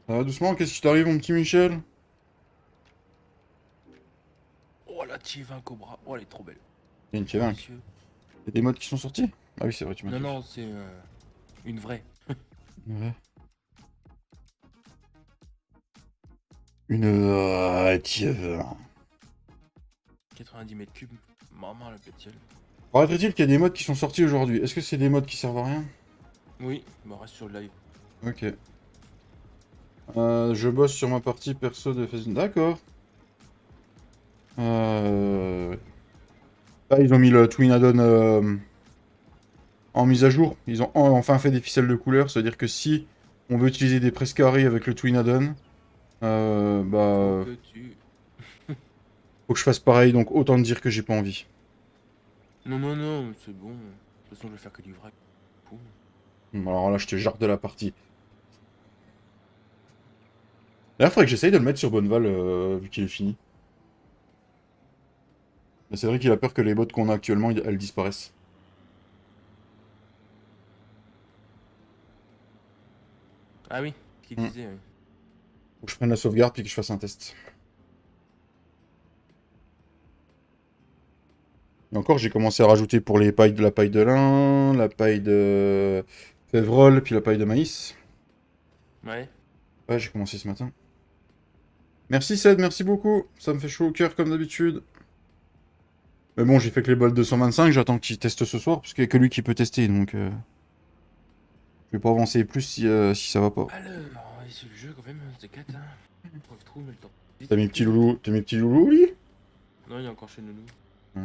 Ça va doucement, qu'est-ce qui t'arrive, mon petit Michel? Oh, la Tivin Cobra. Oh, elle est trop belle. Il y a une Trop T20. précieux. Il y a des modes qui sont sortis? Ah oui, c'est vrai, tu m'as Non, dit. non, c'est une vraie. Ouais. Une... T20. 90 mètres cubes. Maman, la pétiole. Paraîtrait-il qu'il y a des modes qui sont sortis aujourd'hui. Est-ce que c'est des modes qui servent à rien? Oui, bah reste sur le live. Ok. Je bosse sur ma partie perso de Facebook. D'accord. Ouais. Ah, ils ont mis le Twin Add-on en mise à jour. Ils ont enfin fait des ficelles de couleur. C'est-à-dire que si on veut utiliser des presse carrés avec le Twin Add-on, Faut bah, que tu... faut que je fasse pareil. Donc autant dire que j'ai pas envie. Non, non, non, c'est bon. De toute façon, je vais faire que du vrai. Fou. Bon, alors là, je te jarre de la partie. D'ailleurs, faudrait que j'essaye de le mettre sur Bonneval, vu qu'il est fini. Mais c'est vrai qu'il a peur que les bots qu'on a actuellement, elles disparaissent. Ah oui, ce qu'il Hmm. disait, oui. Faut que je prenne la sauvegarde puis que je fasse un test. Et encore, j'ai commencé à rajouter pour les pailles de la paille de lin, la paille de févrole, puis la paille de maïs. Ouais. Ouais, j'ai commencé ce matin. Merci Ced, merci beaucoup. Ça me fait chaud au cœur comme d'habitude. Mais bon, j'ai fait que les bols 225, j'attends qu'il teste ce soir, parce qu'il n'y a que lui qui peut tester, donc je vais pas avancer plus si ça va pas. Alors, on va sur le jeu quand même, c'est 4, hein. Trouve trop, mais le temps. T'as mes petits loulous, lui? Non, il est encore chez Nounou. Ah,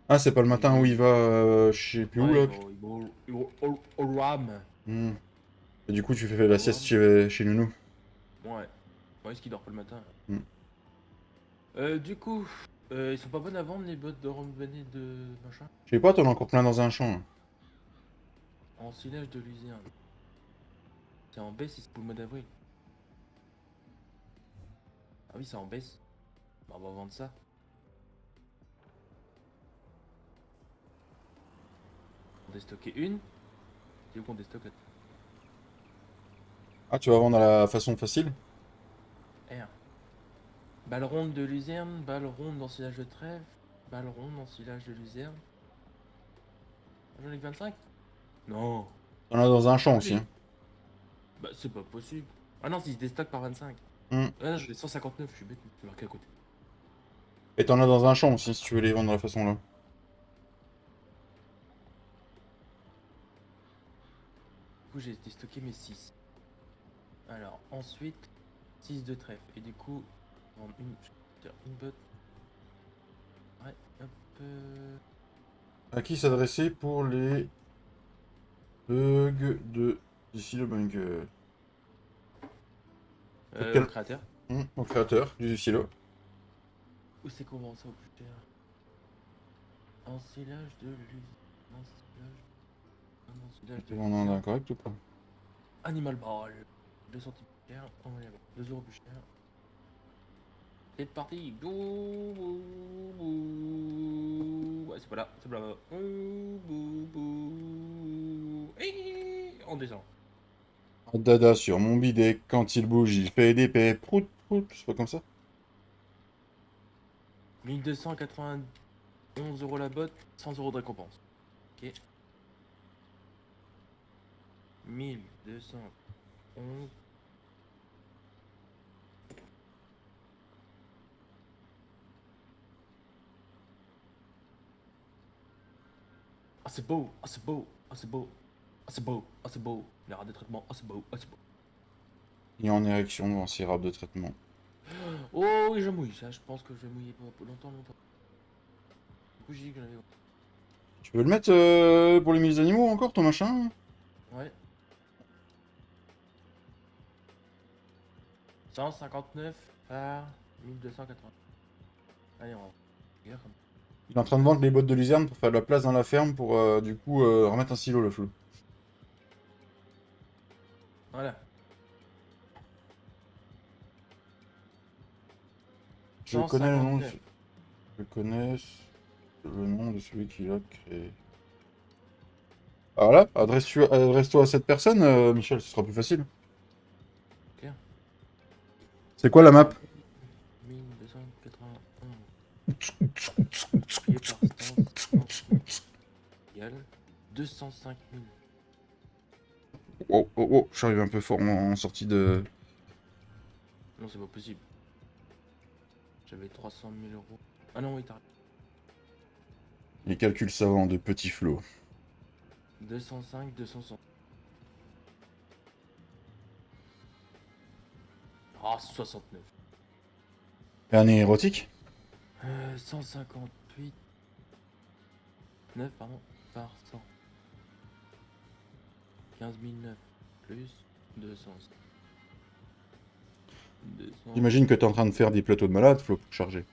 ah, c'est pas le matin où il va, je sais plus où Ouais, là. il va au RAM. Hmm. Et du coup, tu fais la sieste chez Nounou. Ouais. Ouais, est-ce qu'il dort pas le matin? Hmm. Du coup, ils sont pas bonnes à vendre les bottes de randonnée de machin? Je sais pas, t'en as encore plein dans un champ, là. En silage de luzerne. C'est en baisse, c'est pour le mois d'avril. Ah oui, c'est en baisse. Bah, on va vendre ça. On déstocker une. C'est où qu'on déstocke là? Ah, tu vas vendre à la façon facile? R. Balle ronde de luzerne, balle ronde d'ensilage de trèfle, balle ronde d'ensilage de luzerne. J'en ai que 25? Non. T'en as dans un champ aussi, Allez. hein. Bah, c'est pas possible. Ah non, si je déstocke par 25. Hmm. Ah non, j'en ai 159, je suis bête, c'est marqué à côté. Et t'en as dans un champ aussi, si tu veux les vendre de la façon là. Du coup, j'ai déstocké mes 6. Alors, ensuite, 6 de trèfle. Et du coup, vendre une botte. Ouais, hop. À qui s'adresser pour les bugs de d'ici le bunker? Au créateur. Au créateur du silo. Où c'est qu'on vend ça au plus cher? Ensilage de l'usine. Ensilage. Un ensilage de On en a l'usine. correct ou pas? Animal Ball. 2 centimes. cher. On va y avoir 2 euros plus cher. C'est parti. Bouh, bouh, bouh. Ouais, c'est pas là, c'est pas là. Bouh, bouh, bouh. Et on descend. Dada sur mon bidet, quand il bouge, il fait des paix. Prout, prout, c'est pas comme ça? 1291 euros la botte, 100 euros de récompense. Ok. 1211. Ah, c'est beau, ah, c'est beau, ah, c'est beau, ah, c'est beau, ah, c'est beau. Les rats de traitement, ah, c'est beau, ah, c'est beau. Il est en érection devant ses rables de traitement. Oh oui, je mouille, ça, je pense que je vais mouiller pour longtemps, longtemps. Du coup, j'ai dit que j'en avais. Tu veux le mettre pour les 1000 animaux encore, ton machin? Ouais. 159 par 1280. Allez, on va. Regarde comme. Il est en train de vendre les bottes de luzerne pour faire de la place dans la ferme pour du coup remettre un silo le flou. Voilà. Je connais le nom de, 159. je connais le nom de celui qui l'a créé. Alors là, adresse-toi à cette personne, Michel, ce sera plus facile. Ok. C'est quoi la map? 1281. Multiplié par 150 égale 205 000. Oh, oh, oh, je suis arrivé un peu fort en sortie de... Non, c'est pas possible. J'avais 300 000 euros. Ah non, oui, t'as. Les calculs savants de Petit Flo. 205, 260. Ah, 69. Année érotique? 158. 9, pardon, par 100. 15 009 plus 200. 200. J'imagine que t'es en train de faire des plateaux de malade, Flo, pour charger.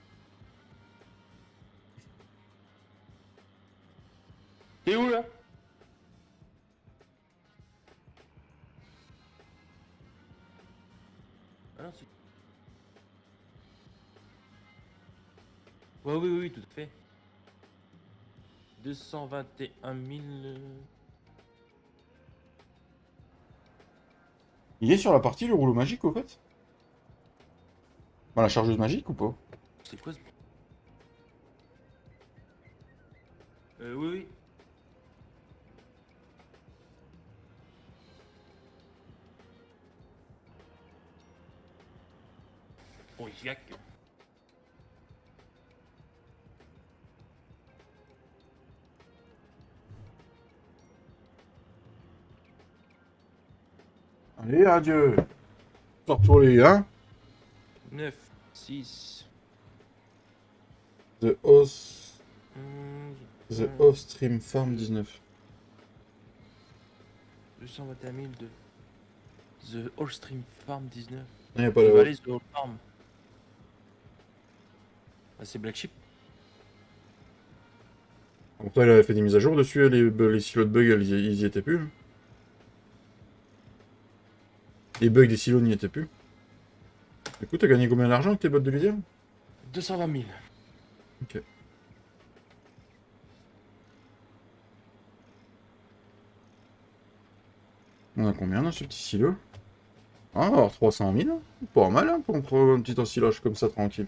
T'es où là? Ah non, si. Ouais, oui, oui, tout à fait. 221 000. Il est sur la partie le rouleau magique au fait? Bah, la chargeuse magique ou pas? C'est quoi ce. Oui, oui. Oh, Jack. Allez, adieu. Sors-toi les, hein? 9, 6, The Host... 11, The Offstream Farm 19. 221 000 de The Allstream Farm 19. Il n'y a pas Tu la vas vache. aller sur The Farm. Ah, c'est Black Sheep. Après, il avait fait des mises à jour dessus, les silos de bugs, ils y étaient plus. Hein. Les bugs des silos n'y étaient plus. Écoute, t'as gagné combien d'argent avec tes bottes de lisière? 220 000. Ok. On a combien dans ce petit silo? Ah, alors 300 000. Hein. Pas mal hein, pour prendre un petit ensilage comme ça, tranquille.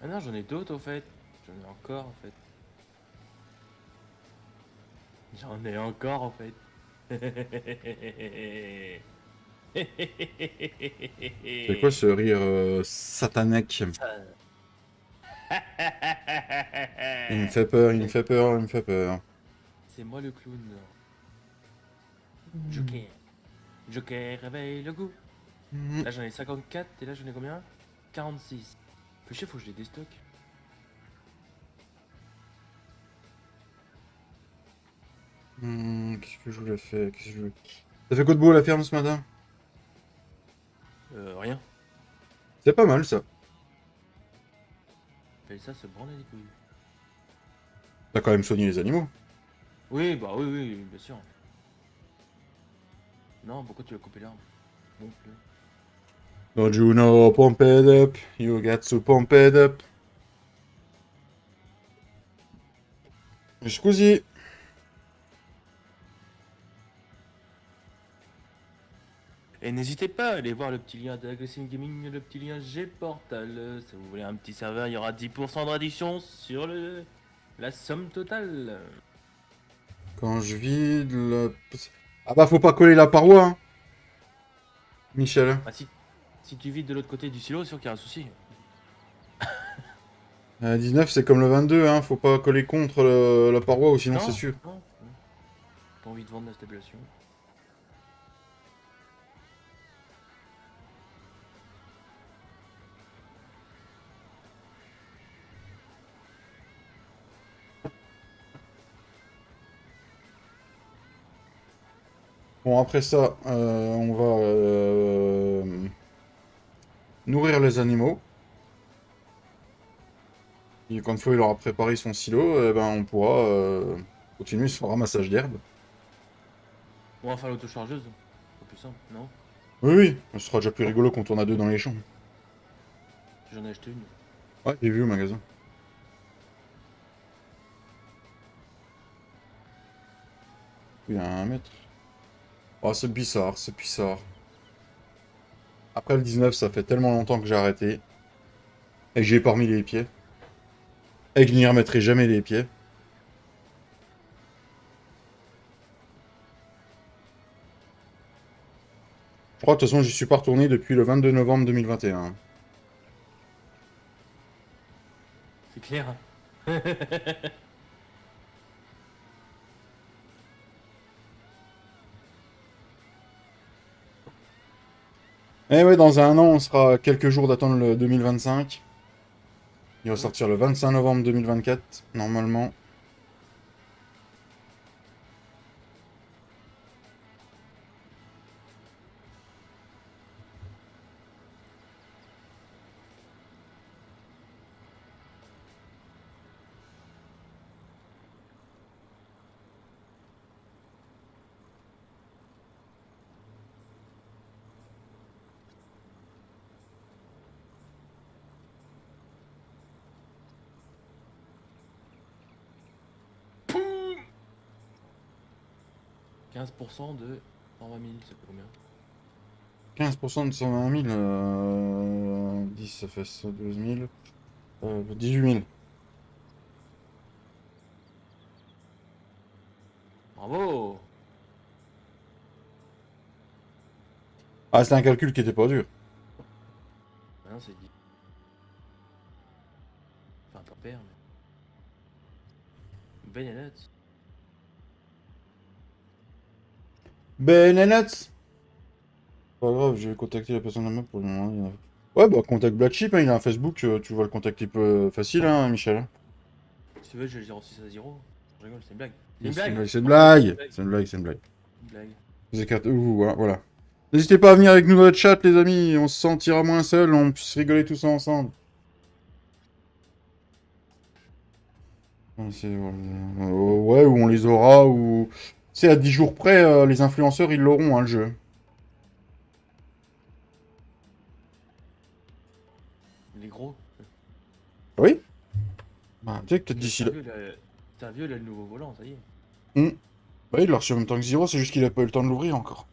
Ah non, j'en ai d'autres au fait. J'en ai encore en fait. J'en ai encore en fait. C'est quoi ce rire satanique? Il me fait peur, il me fait peur, il me fait peur. C'est moi le clown. Joker. Joker, réveille le goût. Là j'en ai 54 et là j'en ai combien? 46. Fait chier, faut que je les déstocke. Qu'est-ce que je voulais faire? Qu'est-ce que je voulais... T'as fait quoi de beau à la ferme ce matin? Rien. C'est pas mal ça. appelle ça se branler les couilles. T'as quand même soigné les animaux. Oui, bah oui, bien sûr. Non, pourquoi tu as coupé l'arbre? Non plus. Don't you know, pump it up, you got to pump it up. Scusi. Et n'hésitez pas à aller voir le petit lien de Aggressive Gaming, le petit lien G-Portal. Si vous voulez un petit serveur, il y aura 10% de réduction sur la somme totale. Quand je vide le... Ah bah faut pas coller la paroi, hein, Michel. Bah, si tu vides de l'autre côté du silo, c'est sûr qu'il y a un souci. 19 c'est comme le 22, hein, faut pas coller contre la paroi ou sinon c'est Non, sûr. non. Pas envie de vendre la stabilisation. Bon après ça, on va nourrir les animaux. Et quand il aura préparé son silo, eh ben, on pourra continuer son ramassage d'herbe. On va faire l'autochargeuse. C'est plus simple, non? Oui, oui, ce sera déjà plus rigolo quand on a deux dans les champs. J'en ai acheté une. Ouais, j'ai vu au magasin. Il y a 1 mètre. Oh, c'est bizarre, c'est bizarre. Après le 19, ça fait tellement longtemps que j'ai arrêté. Et que j'y ai pas remis les pieds. Et que je n'y remettrai jamais les pieds. Je crois de toute façon, j'y suis pas retourné depuis le 22 novembre 2021. C'est clair. Eh ouais, dans un an, on sera à quelques jours d'attendre le 2025. Il va sortir le 25 novembre 2024, normalement. Poum 15% de 120 000, c'est combien? 15% de 120 000, 10, ça fait ça, 12 000, 18 000. Bravo! Ah, c'était un calcul qui était pas dur. Ah non, c'est dit. Enfin, ton père, mais. Benelux. Benelux. Pas grave, j'ai contacté la personne en main pour lui demander. Ouais, bah, contacte Black Sheep, hein, il a un Facebook, tu vas le contacter peu facile, hein, Michel. Si tu veux, j'ai le 06 à 0. Je rigole, c'est une blague. C'est Mais une c'est une blague! blague, c'est une Oh, c'est une blague. blague. C'est une blague, c'est une blague. Une blague. Vous écartez, voilà, voilà. N'hésitez pas à venir avec nous dans le chat, les amis, on se sentira moins seul, on puisse rigoler tous ensemble. Ouais, ou on les aura, ou... C'est à 10 jours près, les influenceurs, ils l'auront, hein, le jeu. Il est gros. Oui. Bah, tu sais que peut-être d'ici là. C'est un vieux, là, le nouveau volant, ça y est. Bah, il l'a reçu en même temps que Zero, c'est juste qu'il a pas eu le temps de l'ouvrir encore.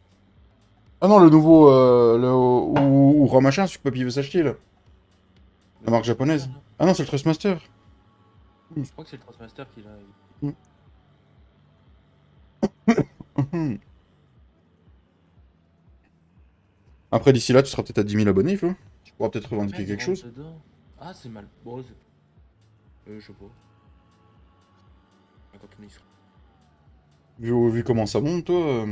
Ah non, le nouveau, ou Ramachin, celui que Papy veut s'acheter, là. La marque japonaise. Ah non, c'est le Trustmaster. Je crois que c'est le Transmaster qui l'a. Après, d'ici là, tu seras peut-être à 10 000 abonnés, Flo. Tu pourras peut-être revendiquer Merde, il quelque rentre chose. dedans. Ah, c'est mal. Bon, je sais pas. Quand on y sera. Vu comment ça monte, toi.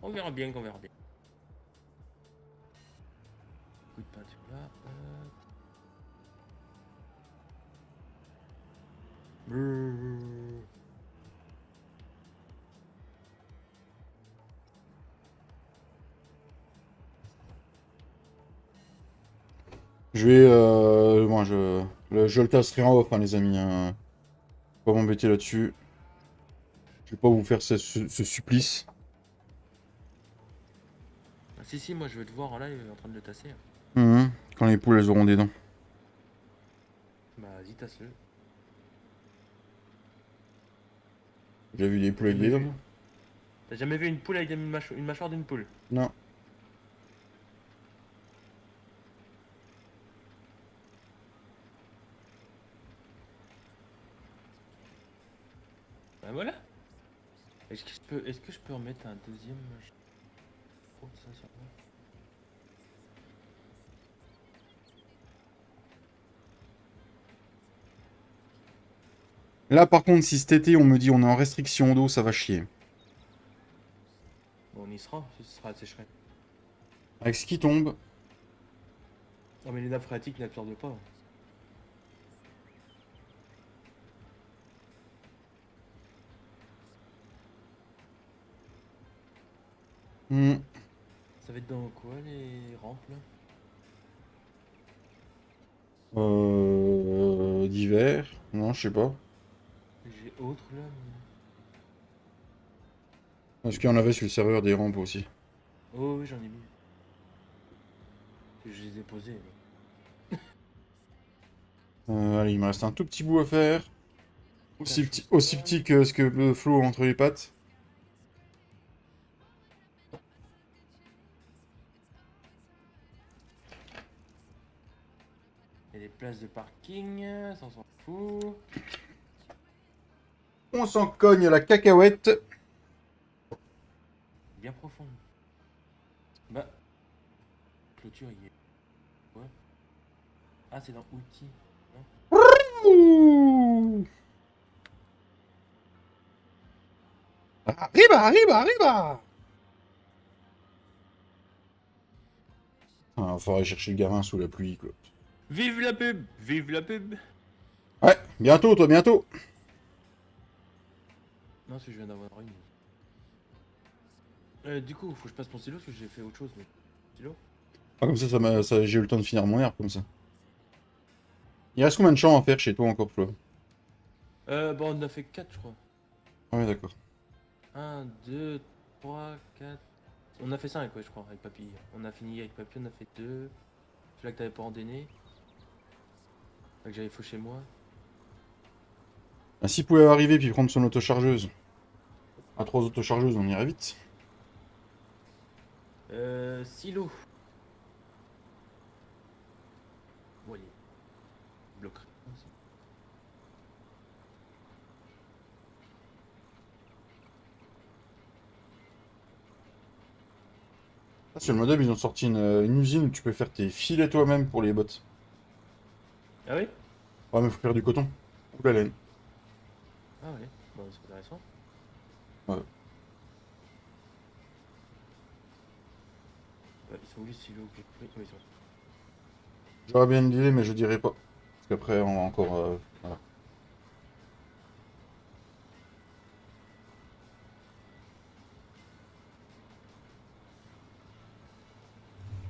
On verra bien, qu'on verra bien. Coup de peinture là. Brrr. Je vais... moi, je le tasserai en off, hein, les amis. Hein. Faut pas m'embêter là-dessus. Je vais pas vous faire ce supplice. Ah, si, moi je vais te voir en live en train de le tasser. Quand les poules, elles auront des dents. Bah, vas-y, tasse-le. J'ai vu des T'as poules avec jamais des vu? dents? T'as jamais vu une poule avec une mâchoire d'une poule? Non. Bah voilà. Est-ce que je peux remettre un deuxième oh, ça va. Là, par contre, si cet été, on me dit on est en restriction d'eau, ça va chier. Bon, on y sera, ce sera assez chouette. Avec ce qui tombe, Oh, mais les nappes phréatiques n'absorbent pas. hmm, Ça va être dans quoi les rampes là? d'hiver. Non, je sais pas. J'ai autre là. Est-ce qu'il y en avait sur le serveur des rampes aussi? Oh oui, j'en ai mis. Je les ai posés. Allez, il me reste un tout petit bout à faire. Ta Aussi chaussette. petit que ce que Flo a entre les pattes. Et les places de parking, ça on s'en fout. On s'en cogne la cacahuète. Bien profonde. Bah, clôture, il est. Ouais. Ah, c'est dans outils. Non. Ouh. Arriba, arriba, arriba! Ah, faudrait chercher le gamin sous la pluie, quoi. Vive la pub! Vive la pub! Ouais, bientôt, toi, bientôt. Non, si je viens d'avoir une. Du coup, faut que je passe mon stylo parce que j'ai fait autre chose. Mais... Stylo? Ah, comme j'ai eu le temps de finir mon herbe, comme ça. Il reste combien de champs à faire chez toi encore, Flo? Bon, on en a fait 4 je crois. Ah ouais, d'accord. Un 2 3 4. On a fait 5 ouais, je crois, avec papy. On a fini avec papy, on a fait 2. Celui-là que t'avais pas ordonné. Que j'avais faux chez moi. Ah, s'il pouvait arriver puis prendre son autochargeuse. À 3 autochargeuses, on irait vite. Silo. Bon, il est bloqué. Ah, sur le modem, ils ont sorti une usine où tu peux faire tes filets toi-même pour les bottes. Ah oui? Ouais, mais faut faire du coton. Ou la laine. Ah ouais, bon, c'est intéressant. Ouais. Ils sont où les silos que j'ai pris? Ouais, ils sont. J'aurais bien une idée, mais je dirais pas. Parce qu'après, on va encore. Voilà.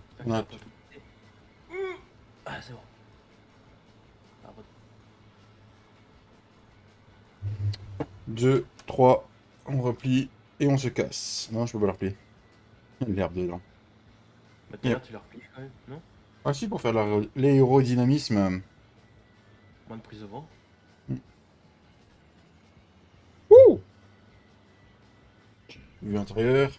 J'espère que On ça a va pas tout péter. Ah, c'est bon. Ah, 2, 3, on replie et on se casse. Non, je peux pas la replier. Il y a de l'herbe dedans. bah tout à Yep. l'heure, tu l'as replié quand même, non? Ah si, pour faire l'aérodynamisme. Moins de prise au vent. Ouh! Vue intérieure.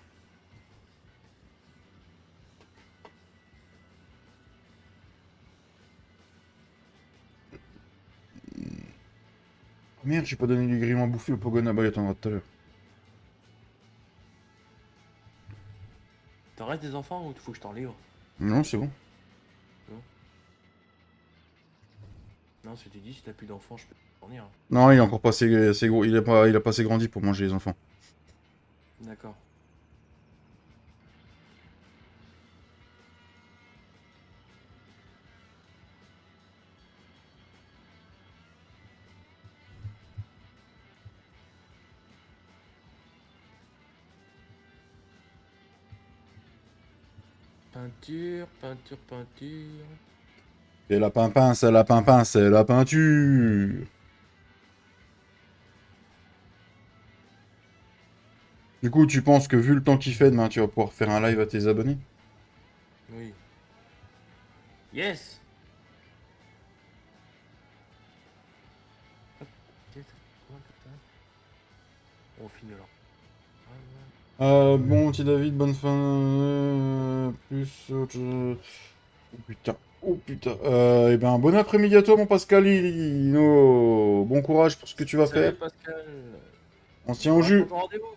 Merde, j'ai pas donné du grillon à bouffer au Pogon. Ah bah, il attendra tout à l'heure. T'en restes des enfants ou faut que je t'en livre? Non, c'est bon. Non. Non, si tu dis, si t'as plus d'enfants, je peux t'en fournir. Non, il est encore pas assez gros. Il a pas assez grandi pour manger les enfants. D'accord. Peinture, peinture, peinture. Et la pimpin, c'est la pimpin, c'est la peinture. Du coup, tu penses que vu le temps qu'il fait demain, tu vas pouvoir faire un live à tes abonnés? Oui. Yes! Hop, ok, ça fait combien de temps? On finit alors. Bon, petit David, bonne fin. Plus autre. Oh putain. Oh putain. Eh ben, bon après-midi à toi, mon Pascalino. Bon courage pour ce que tu vas faire. Salut Pascal! On se tient au On reste pour jus. ton rendez-vous!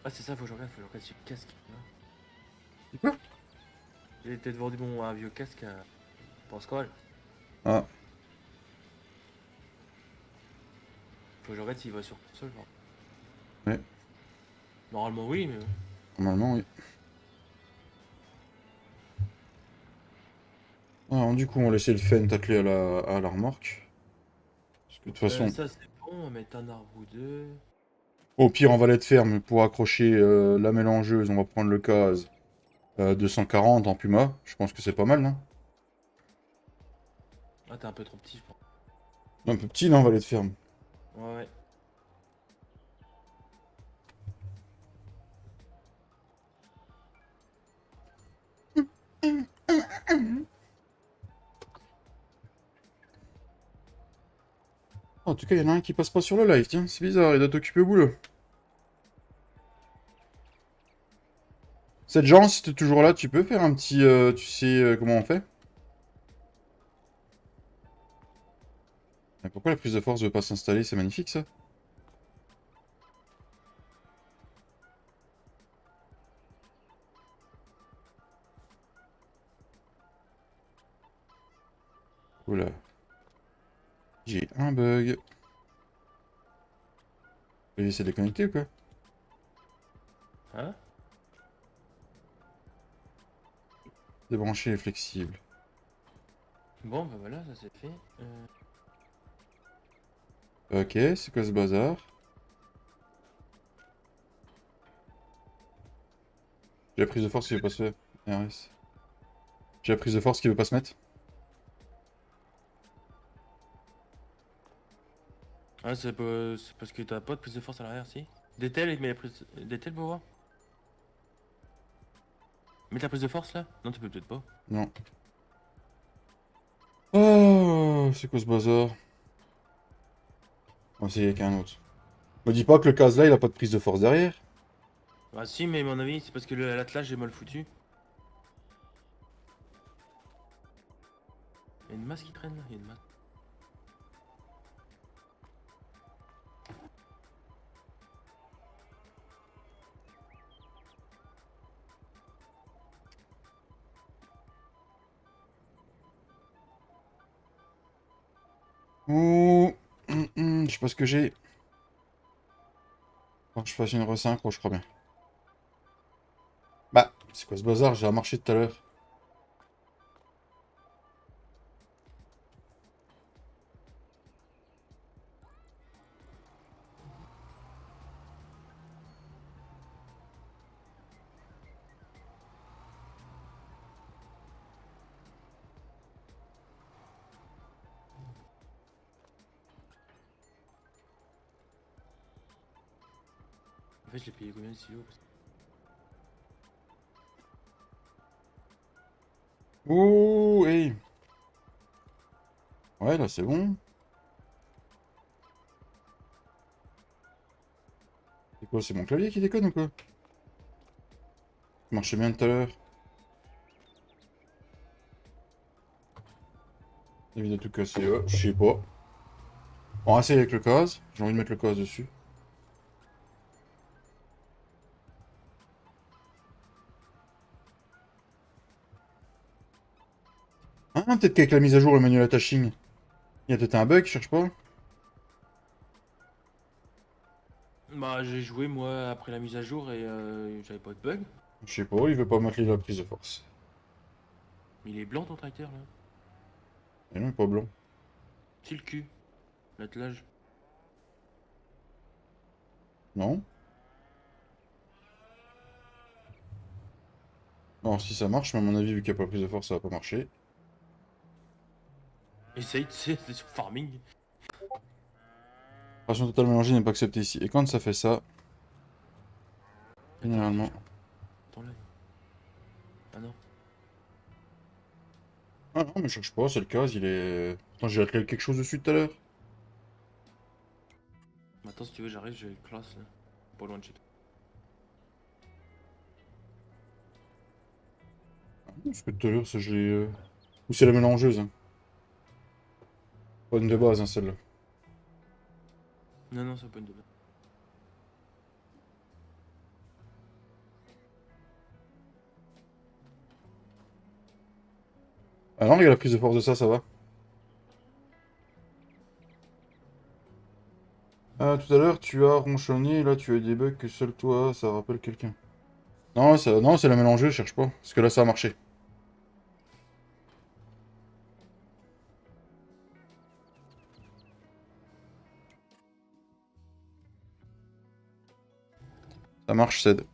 Ah, c'est ça, faut que je regarde sur le casque. Hein. Quoi? J'ai peut-être vendu un vieux casque à Pascal. Ah, Faut que je regarde s'il va sur console. Genre. ouais. Normalement, oui, mais. Normalement, oui. Alors, du coup, on va laisser le Fen t'atteler à la remorque. Parce que de toute façon, Ça, c'est bon, on va mettre un arbre ou deux. au pire, on va l'être ferme pour accrocher la mélangeuse. On va prendre le case 240 en Puma. Je pense que c'est pas mal, non? Ah, t'es un peu trop petit, je pense. Un peu petit, non, on va l'être ferme. Ouais, ouais. En tout cas, il y en a un qui passe pas sur le live, tiens, c'est bizarre, il doit t'occuper au boulot. Cette genre, si t'es toujours là, tu peux faire un petit... tu sais comment on fait? Mais pourquoi la prise de force veut pas s'installer? C'est magnifique, ça. Oula. J'ai un bug. Je vais essayer de les connecter ou quoi? Hein? Débrancher les flexibles. Bon, bah voilà, ça c'est fait. Ok, c'est quoi ce bazar? J'ai la prise de force qui veut pas se... RS. J'ai la prise de force qui veut pas se mettre? Ah, c'est parce que t'as pas de prise de force à l'arrière, si? Détel, mais la prise. Détel, pour voir? Mets ta prise de force là? Non, tu peux peut-être pas. Non. Oh, c'est quoi ce bazar? On va essayer avec un autre. Me dis pas que le case là, il a pas de prise de force derrière. Ah, si, mais à mon avis, c'est parce que l'attelage est mal foutu. Il y a une masse qui traîne là, il y a une masse. Ouh. Je sais pas ce que j'ai. Faut que je fasse une resynchro, je crois bien. Bah, c'est quoi ce bazar? J'ai marché tout à l'heure. En fait, je l'ai payé combien le silo? Ouh, hey. Ouais, là, c'est bon. C'est quoi, c'est mon clavier qui déconne ou quoi? Ça marchait bien tout à l'heure. Évite de tout casser, ouais, je sais pas. On va essayer avec le case. J'ai envie de mettre le case dessus. Ah, peut-être qu'avec la mise à jour, le manuel attaching, il y a peut-être un bug, je cherche pas. Bah, j'ai joué moi après la mise à jour et j'avais pas de bug. Je sais pas, il veut pas mettre la prise de force. Il est blanc ton tracteur là. Et non, il est pas blanc. C'est le cul, l'attelage. Non? Alors si ça marche, mais à mon avis, vu qu'il n'y a pas plus de force, ça va pas marcher. Essaye, tu sais, c'est sur farming. Opération totale mélangée n'est pas acceptée ici. Et quand ça fait ça, Attends, généralement... attends là. Ah non. Ah non, mais je cherche pas, c'est le cas, il est... Attends, j'ai attelé quelque chose dessus tout à l'heure. Attends, si tu veux, j'arrive, j'ai une classe là. Pas loin de chez toi. Ah, parce que tout à l'heure, ça je l'ai... Ou c'est la mélangeuse, hein. Pas une de base, hein, celle-là. Non, non, c'est pas une double. Ah non, regarde la prise de force de ça, ça va. Ah, tout à l'heure, tu as ronchonné, et là, tu as des bugs que seul toi, ça rappelle quelqu'un. Non, ça... non, c'est la mélangeuse, je cherche pas. Parce que là, ça a marché. Ça marche, Ced.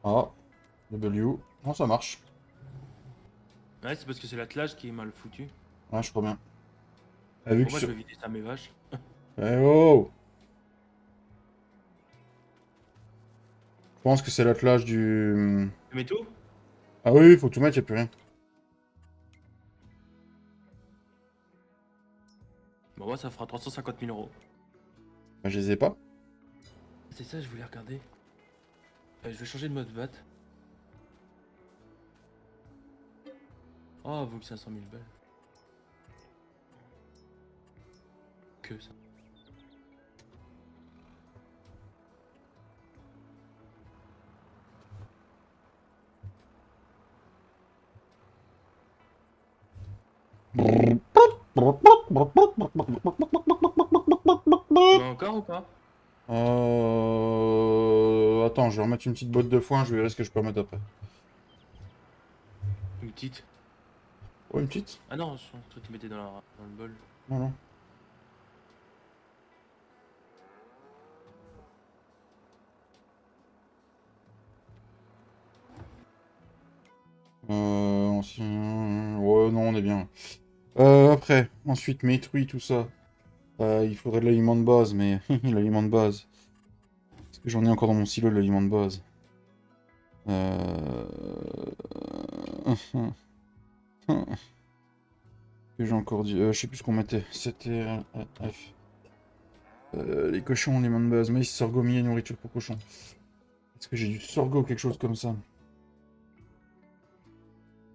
Ah, W. Non, ça marche. Ouais, c'est parce que c'est l'attelage qui est mal foutu. Ouais, je crois bien. Ah, vu Bon, que moi, je sur... vais vider ça à mes vaches. Eh oh! Je pense que c'est l'attelage du... Tu mets tout? Ah oui, faut tout mettre, y'a plus rien. Bon, moi, ça fera 350 000 euros. Bah, je les ai pas. C'est ça, je voulais regarder. Je vais changer de mode VAT. Oh, vaut que 500 000 balles. Que ça. Tu vas encore ou pas? Attends, je vais remettre une petite botte de foin, je verrai ce que je peux remettre après. Une petite. Oh, une petite? Ah non, je crois que tu mettais dans le bol. Non, non. Ancien... Ouais, non, on est bien. Après, ensuite, métruit, tout ça. Il faudrait de l'aliment de base, mais... l'aliment de base. Est-ce que j'en ai encore dans mon silo, de l'aliment de base? Que j'ai encore dit... je sais plus ce qu'on mettait. C'était... F. Les cochons, aliment de base. Maïs, sorgho, millet, nourriture pour cochons. Est-ce que j'ai du sorgho, quelque chose comme ça?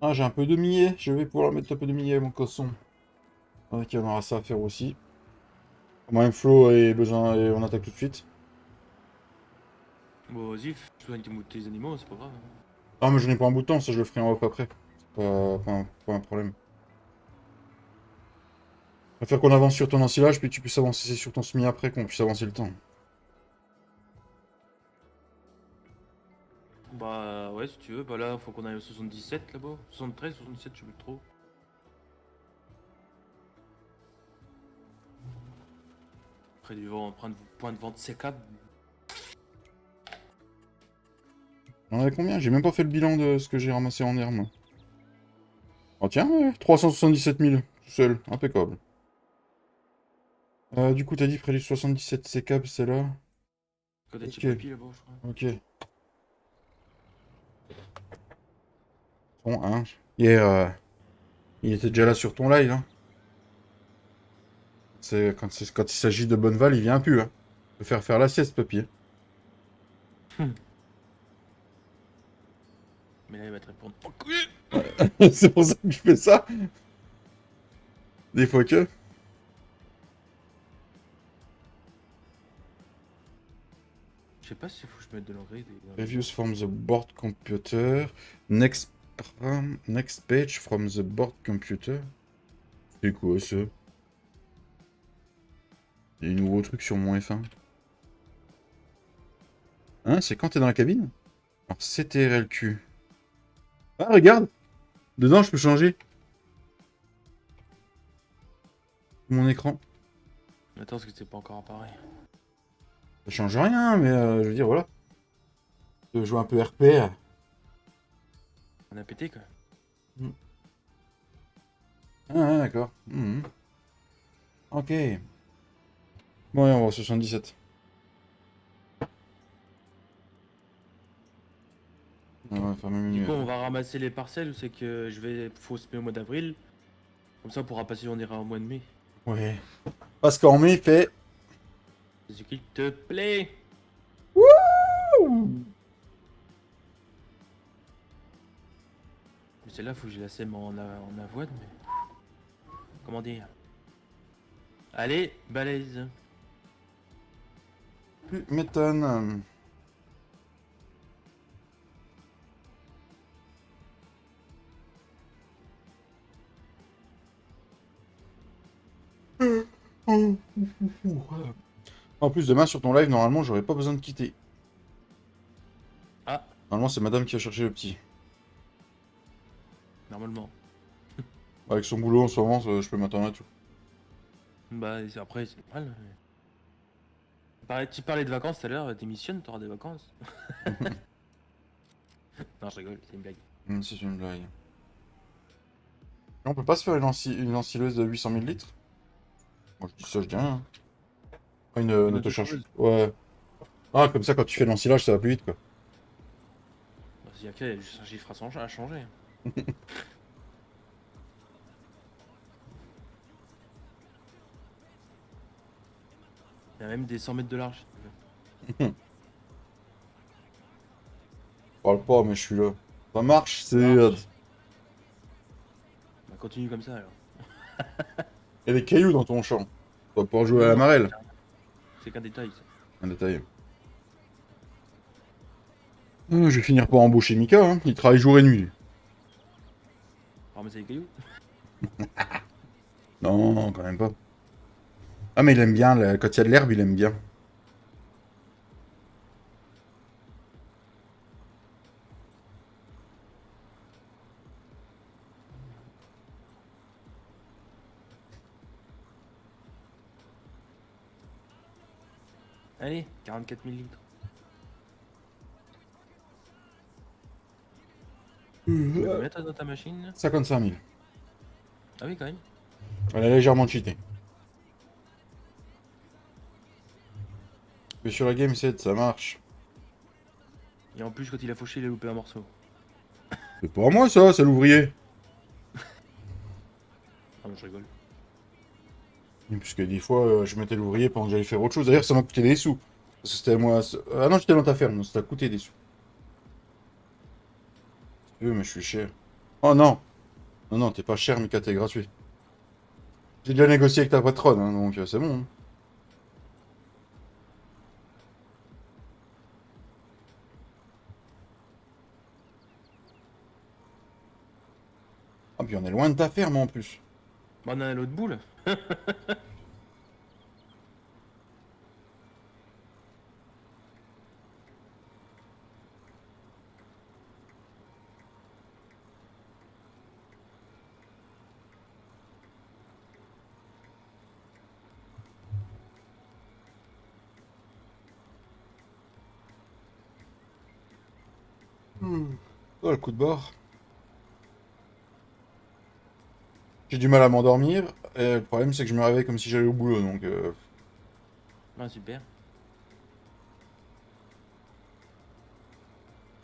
Ah, j'ai un peu de millet. Je vais pouvoir mettre un peu de millet, mon cochon. Ok, on aura ça à faire aussi. Moi, Flo a besoin et on attaque tout de suite. Bon, vas-y, je soigne tes animaux, c'est pas grave. Ah, mais j'en ai pas un bout de temps, ça je le ferai en off après. C'est pas un problème. Je préfère qu'on avance sur ton ensilage, puis tu puisses avancer sur ton semis après, qu'on puisse avancer le temps. Bah ouais, si tu veux, bah là, faut qu'on aille au 77 là-bas. 73, 77, je sais plus trop. Après du vent, point de vente C4. On en a combien? J'ai même pas fait le bilan de ce que j'ai ramassé en herbe, moi. Oh tiens, ouais, 377 000, tout seul, impeccable. Du coup, t'as dit près du 77 C câble, c'est là. Côté de chez Ok, Papy là-bas, je crois. ok. Bon, hein. Hier, il était déjà là sur ton live, hein. Quand il s'agit de Bonneval, il vient plus, hein. Il peut faire la sieste, papy. Mais là, il va te répondre. Oh, C'est pour ça que je fais ça. Des fois que. Je sais pas s'il faut que je mette de l'engrais. Reviews from the board computer. Next page from the board computer. C'est quoi ça? Il y a des nouveaux trucs sur mon F1. Hein, c'est quand t'es dans la cabine? Alors, CTRLQ. Ah, regarde! Dedans, je peux changer mon écran. Attends, parce que c'est pas encore appareil. Ça change rien, mais je veux dire, voilà. De jouer un peu RP. On a pété, quoi. Ah, ouais, d'accord. Ok. Bon, ouais, on va au 77. On va faire même Du minuit. coup, on va ramasser les parcelles où c'est que je vais faut semer au mois d'avril. Comme ça, on pourra passer, on ira au mois de mai. Ouais. Parce qu'en mai, il fait. C'est ce qui te plaît. Wouh. Mais celle-là, faut que je la sème en avoine, mais... Comment dire? Allez, balèze. Tu m'étonnes. En plus, demain sur ton live, normalement, j'aurais pas besoin de quitter. Ah, Normalement, c'est madame qui a cherché le petit. normalement. Avec son boulot en ce moment, je peux m'attendre à tout. Bah, après, c'est normal. Tu parlais de vacances tout à l'heure, démissionne, t'auras des vacances. Non, je rigole, c'est une blague. C'est une blague. On peut pas se faire une ensileuse de 800 000 litres? Moi, je dis ça, je dis rien, hein. Une Une autocharge. autochargeuse. Ouais. Ah, comme ça, quand tu fais l'ensilage, ça va plus vite, quoi. Bah, s'il y a que ça, il y a juste un chiffre à changer. Il y a même des 100 mètres de large. Parle pas, mais je suis là. Ça marche, c'est. Marche. Bah, continue comme ça alors. Il y a des cailloux dans ton champ. Tu vas pouvoir jouer à Non, la non, marelle. c'est qu'un détail ça. Un détail. Je vais finir par embaucher Mika, hein. Il travaille jour et nuit, lui. Ramasser les cailloux. Non, quand même pas. Ah, mais il aime bien, quand il y a de l'herbe, il aime bien. Allez, 44 000 litres. Tu mets combien toi dans ta machine là? 55 000. Ah oui, quand même. Elle a légèrement cheaté. Mais sur la game set, ça marche. Et en plus, quand il a fauché, il a loupé un morceau. C'est pas moi, ça, c'est l'ouvrier. Ah, non, je rigole. Puisque des fois, je mettais l'ouvrier pendant que j'allais faire autre chose. D'ailleurs, ça m'a coûté des sous. Parce que c'était moi. Ah non, j'étais dans ta ferme, donc ça t'a coûté des sous. Mais je suis cher. Oh non! Non, non, t'es pas cher, Mika, t'es gratuit. J'ai déjà négocié avec ta patronne, hein, donc c'est bon, hein. Ah, puis on est loin de ta ferme en plus. Bah, on a l'autre boule. Oh, le coup de barre. J'ai du mal à m'endormir. Et le problème, c'est que je me réveille comme si j'allais au boulot, donc Ah, super.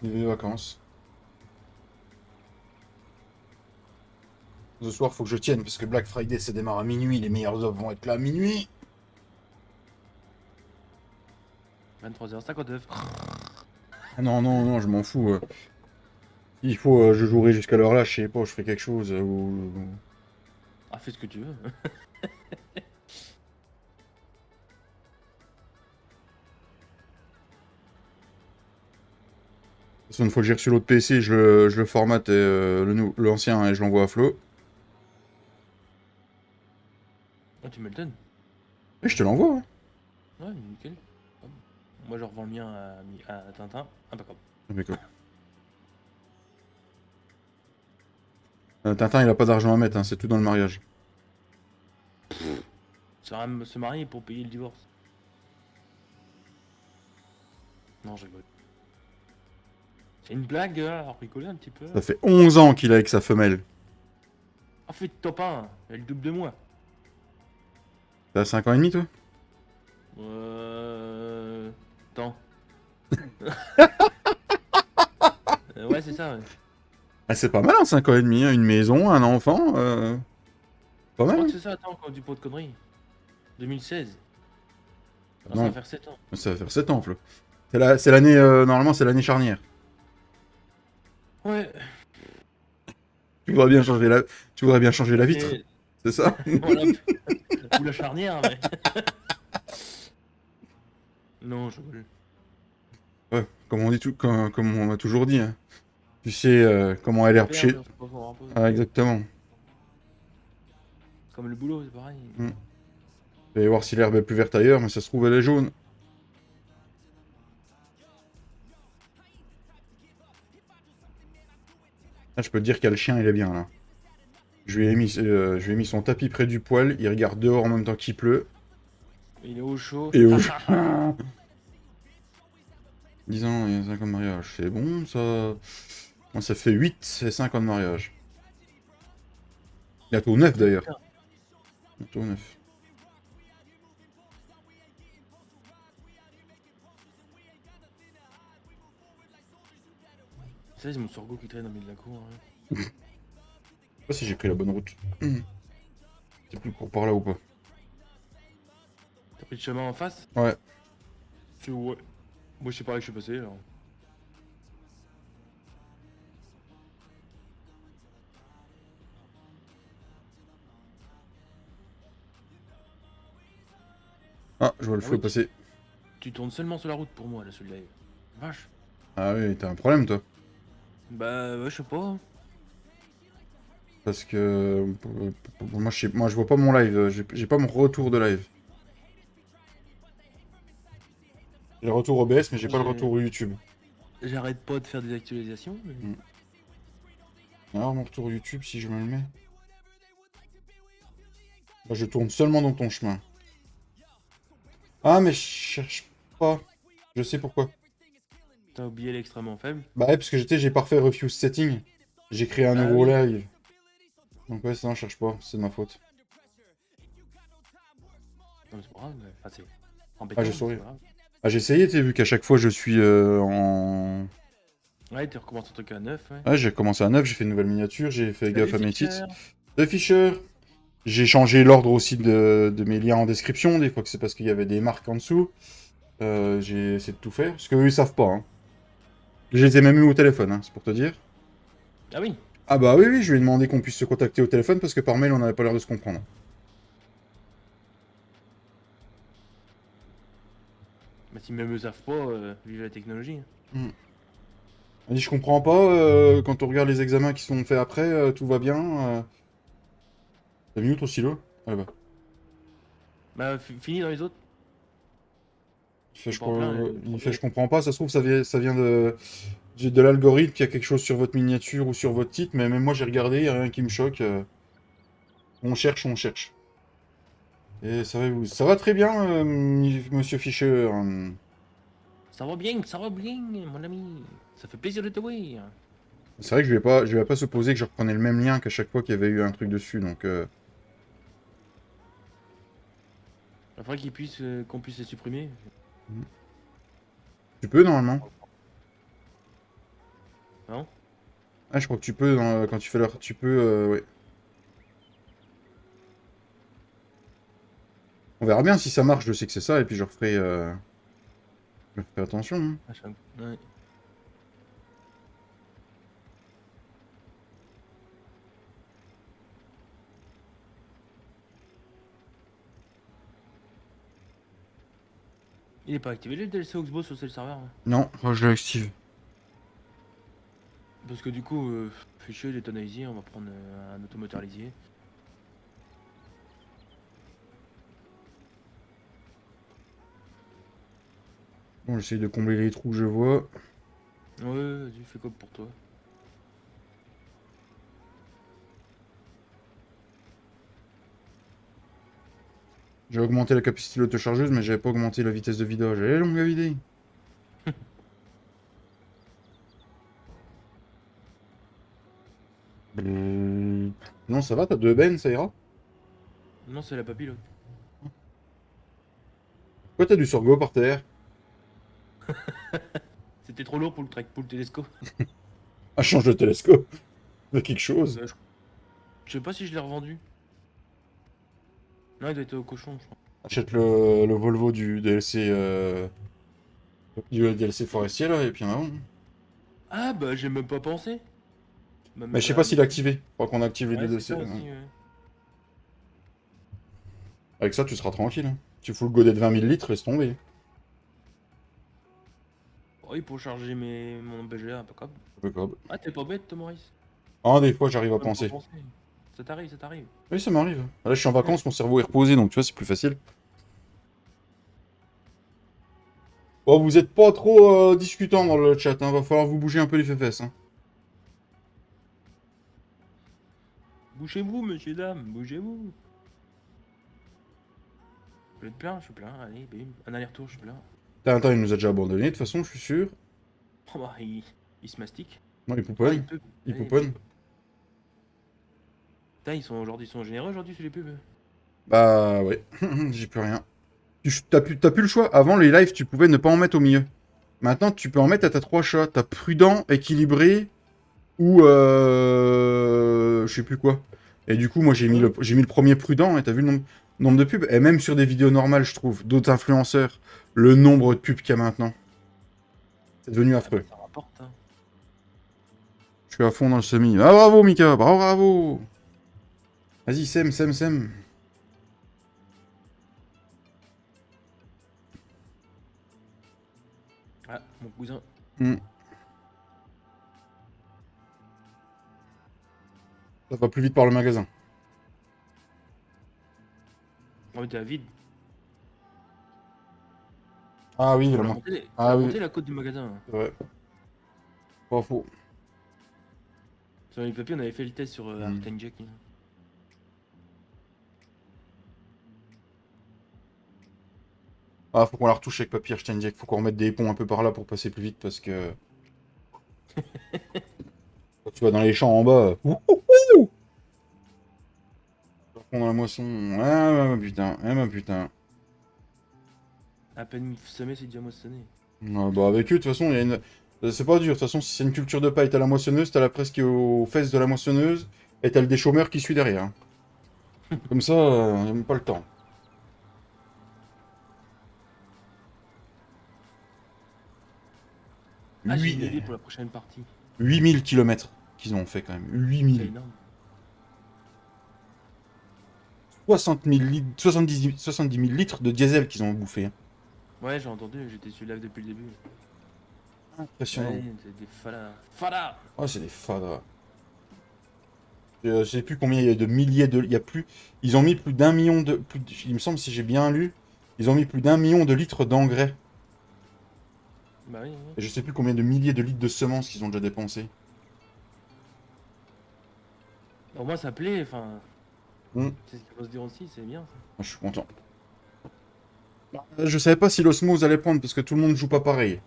les vacances. Ce soir, faut que je tienne, parce que Black Friday, ça démarre à minuit. Les meilleures offres vont être là à minuit. 23h59. Ah non, non, non, je m'en fous. Il faut, je jouerai jusqu'à l'heure là, je sais pas, je ferai quelque chose. Ah, fais ce que tu veux. De toute façon, une fois que j'ai reçu l'autre PC, je le formate, l'ancien, et je l'envoie à Flo. Ah, tu me le donnes. Et je te l'envoie, hein. Ouais, nickel. Hop. Moi, je revends le mien à Tintin. Impeccable. Impeccable. Tintin, il a pas d'argent à mettre, hein, c'est tout dans le mariage. Ça va se marier pour payer le divorce. Non, je rigole. C'est une blague, alors rigoler un petit peu. Ça fait 11 ans qu'il est avec sa femelle. Ah, fais top 1, elle double de moi. T'as 5 ans et demi, toi? Attends. Ouais, c'est ça, ouais. Ah, c'est pas mal, hein, 5 ans et demi, hein, une maison, un enfant, pas Je mal. crois Hein. que c'est ça, attends, quand du pot de conneries. 2016. Non, ça Non, va faire 7 ans. ça va faire 7 ans, Flo. C'est l'année, normalement, c'est l'année charnière. Ouais, Tu voudrais bien changer tu voudrais bien changer la vitre, et... c'est ça? voilà. Ou la charnière, mais... Non, je rigole. Ouais, comme on dit comme on m'a toujours dit, hein. Tu sais comment elle Faut est faire, chez... mais faut pas s'en reposer. Ah, exactement. Comme le boulot, c'est pareil. Mm. Vous allez voir si l'herbe est plus verte ailleurs, mais ça se trouve, elle est jaune. Là, je peux te dire qu'il le chien, il est bien, là. Je lui ai mis son tapis près du poêle, il regarde dehors en même temps qu'il pleut. Il est au chaud. Et au... 10 ans et 5 ans de mariage, c'est bon, ça... Moi, ça fait 8 et 5 ans de mariage. Bientôt 9, d'ailleurs. Bientôt 9. Ça, c'est mon sorgho qui traîne au milieu de la cour. Hein. Je sais pas si j'ai pris la bonne route. C'est plus court par là ou pas. T'as pris le chemin en face? Ouais. Ouais. Moi, je sais pas où je suis passé, alors. Ah, je vois le Ah feu oui, passer. tu tournes seulement sur la route pour moi, là, celui-là. Vache. Ah oui, t'as un problème, toi. Bah, ouais, je sais pas. Parce que... moi, moi, je vois pas mon live. J'ai pas mon retour de live. J'ai le retour OBS, mais j'ai pas le retour YouTube. J'arrête pas de faire des actualisations. Mais... Alors, mon retour YouTube, si je me le mets... Là, je tourne seulement dans ton chemin. Ah, mais je cherche pas. Je sais pourquoi. T'as oublié l'extrêmement faible. Bah ouais, parce que j'ai pas fait refuse setting. J'ai créé un Ah nouveau oui. live. Donc ouais, ça, non, je cherche pas. C'est de ma faute. Non, mais c'est pas grave. Mais... Enfin, c'est Ah, embêtant. j'ai Mais c'est souri. pas grave. Ah, j'ai essayé, t'as vu qu'à chaque fois, je suis en... Ouais, tu recommences un truc à 9, ouais. Ouais, j'ai commencé à 9, j'ai fait une nouvelle miniature, j'ai fait gaffe à mes titres. Fisher. De Fisher. J'ai changé l'ordre aussi de mes liens en description, des fois que c'est parce qu'il y avait des marques en dessous. J'ai essayé de tout faire, parce qu'eux, ils savent pas, hein. Je les ai même eu au téléphone, hein, c'est pour te dire. Ah oui. Ah bah oui, oui, je lui ai demandé qu'on puisse se contacter au téléphone, parce que par mail, on n'avait pas l'air de se comprendre. Bah, si même eux savent pas, vive la technologie. Hmm. Elle dit, je comprends pas, quand on regarde les examens qui sont faits après, tout va bien. T'as mis où ton stylo? Ah bah. Bah, fini dans les autres. Il fait, C'est pas en plein. il fait, je comprends pas, ça se trouve, ça vient de l'algorithme, qu'il y a quelque chose sur votre miniature ou sur votre titre, mais même moi j'ai regardé, il n'y a rien qui me choque. On cherche, on cherche. Et ça va très bien, monsieur Fischer. Ça va bien, mon ami. Ça fait plaisir de te voir. C'est vrai que je vais pas supposer que je reprenais le même lien qu'à chaque fois qu'il y avait eu un truc dessus, donc... Il faudrait qu'on puisse les supprimer. Tu peux, normalement. Non? Ah, je crois que tu peux, quand tu fais leur... Tu peux, ouais. On verra bien si ça marche, je sais que c'est ça, et puis je referai... Je ferai attention, hein. Ouais. Il est pas activé le DLC Oxbow sur ce serveur. Hein. Non, je l'active. Parce que du coup, Fisher, les tonalisiers, on va prendre un automoteur lisier. Bon, j'essaye de combler les trous que je vois. Ouais, vas-y, fais comme pour toi. J'ai augmenté la capacité de l'autochargeuse, mais j'avais pas augmenté la vitesse de vidage. Elle est longue à vider. Non, ça va, t'as 2 bennes, ça ira? Non, c'est la papilote. Pourquoi t'as du surgo par terre? C'était trop lourd pour le trek, pour le télescope. Ah, change de télescope. Fais quelque chose. Je sais pas si je l'ai revendu. Non, il doit être au cochon, je crois. Achète le Volvo du DLC, du DLC forestier, là, et puis on a bon. Ah, bah, j'ai même pas pensé. Bah, Mais mais je sais ça va pas me s'il est faire. activé. Faudra qu'on active les deux Ouais, c'est DLC. ça Hein. aussi, ouais. Avec ça, tu seras tranquille. Hein. Tu fous le godet de 20 000 litres, laisse tomber. Oui, pour charger mon BGA, impeccable. Impeccable. Ah, t'es pas bête, toi, Maurice. Ah, des fois, j'arrive à Faut même pas penser. penser. Ça t'arrive, ça t'arrive. Oui, ça m'arrive. Là, je suis en Ouais. vacances, mon cerveau est reposé, donc tu vois, c'est plus facile. Bon, vous êtes pas trop discutant dans le chat, hein. Va falloir vous bouger un peu les fesses. Hein. Bougez-vous, monsieur, dame, bougez-vous. Vous êtes plein, je suis plein. Allez, bim. Un aller-retour, je suis plein. Tintin, il nous a déjà abandonné, de toute façon, je suis sûr. Oh, bah, il se mastique. Non, il Ah, il pouponne. peut. Il Allez, pouponne. bim. Putain, ils sont généreux aujourd'hui sur les pubs. Bah, ouais. J'ai plus rien. T'as plus le choix. Avant, les lives, tu pouvais ne pas en mettre au milieu. Maintenant, tu peux en mettre à ta 3 chats. T'as prudent, équilibré ou je sais plus quoi. Et du coup, moi, j'ai mis le premier prudent et t'as vu le nombre de pubs. Et même sur des vidéos normales, je trouve, d'autres influenceurs, le nombre de pubs qu'il y a maintenant. C'est devenu Ah, bah, affreux. ça rapporte, hein. Je suis à fond dans le semi. Ah, bravo, Mika. Bravo, bravo. Vas-y, sème. Ah, mon cousin. Hmm. Ça va plus vite par le magasin. On était à vide. Ah oui, vraiment. On Ah a oui, monté la côte du magasin, hein. c'est vrai. Pas faux. Sur les papiers, on avait fait le test sur Hmm. Arcane Jack, hein. Ah, faut qu'on la retouche avec papier Steinjack. Faut qu'on remette des ponts un peu par là pour passer plus vite parce que quand tu vas dans les champs en bas. Dans la moisson. Ah, ma putain. Ah, ma putain. À peine semé, c'est déjà moissonné. Ah, bah, avec eux, de toute façon, il y a une. C'est pas dur. De toute façon, si c'est une culture de paille, t'as la moissonneuse, t'as la presse qui est aux fesses de la moissonneuse et t'as le déchômeur qui suit derrière. Hein. Comme ça, on n'a même pas le temps. Ah, j'ai une 8... idée pour la prochaine partie. 8000 km qu'ils ont fait quand même. C'est 8000. énorme. 60 000 litres, 70 000 litres de diesel qu'ils ont bouffé. Hein. Ouais, j'ai entendu, j'étais sur live depuis le début. Impressionnant. Ouais, c'est des fadas. Fadas. Oh, c'est des fadas. Je sais plus combien il y a de milliers de. Il y a plus. Ils ont mis plus d'un million de. Il me semble, si j'ai bien lu, ils ont mis plus d'un million de litres d'engrais. Bah oui, oui. Et je sais plus combien de milliers de litres de semences qu'ils ont déjà dépensé. Au moins, ça plaît, enfin. Hmm. C'est ce qu'il faut se dire aussi, c'est bien ça. Ah, je suis content. Je savais pas si l'osmose allait prendre parce que tout le monde joue pas pareil.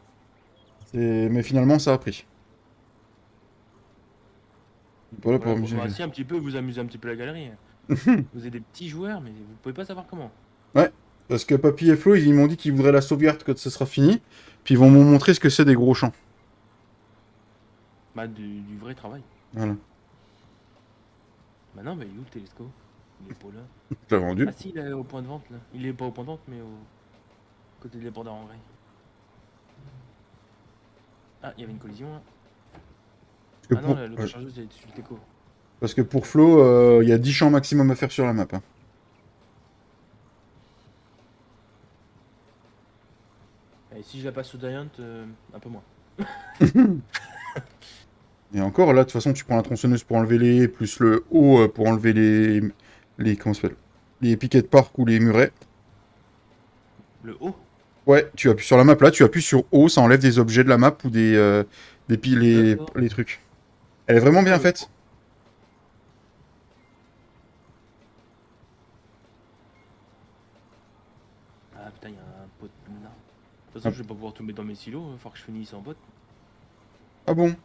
Mais finalement, ça a pris. Voilà pour Voilà, amuser. bah, si un petit peu, vous amusez un petit peu la galerie, hein. Vous êtes des petits joueurs, mais vous pouvez pas savoir comment. Ouais, parce que Papy et Flo, ils m'ont dit qu'ils voudraient la sauvegarde quand ce sera fini. Puis ils vont me montrer ce que c'est des gros champs. Bah, du vrai travail. Voilà. Bah non, mais il est où le télescope? Il est pas là. Je l'ai vendu. Ah si, il est au point de vente là. Il est pas au point de vente, mais au côté des bordards en vrai. Ah, il y avait une collision là. Parce que Ah non, pour, l'autre chargeuse elle est sur le teco. parce que pour Flo, il y a 10 champs maximum à faire sur la map. Hein. Et si je la passe sous Giant, un peu moins. Et encore, là, de toute façon, tu prends la tronçonneuse pour enlever les, plus le haut pour enlever comment ça s'appelle, les piquets de parc ou les murets. Le haut? Ouais, tu appuies sur la map, là, tu appuies sur haut, ça enlève des objets de la map ou D'accord. les trucs. Elle est vraiment Ah, bien faite. ah putain, il y a un pote là. De toute façon, je vais pas pouvoir tout mettre dans mes silos, il va falloir que je finisse en bot. Ah bon?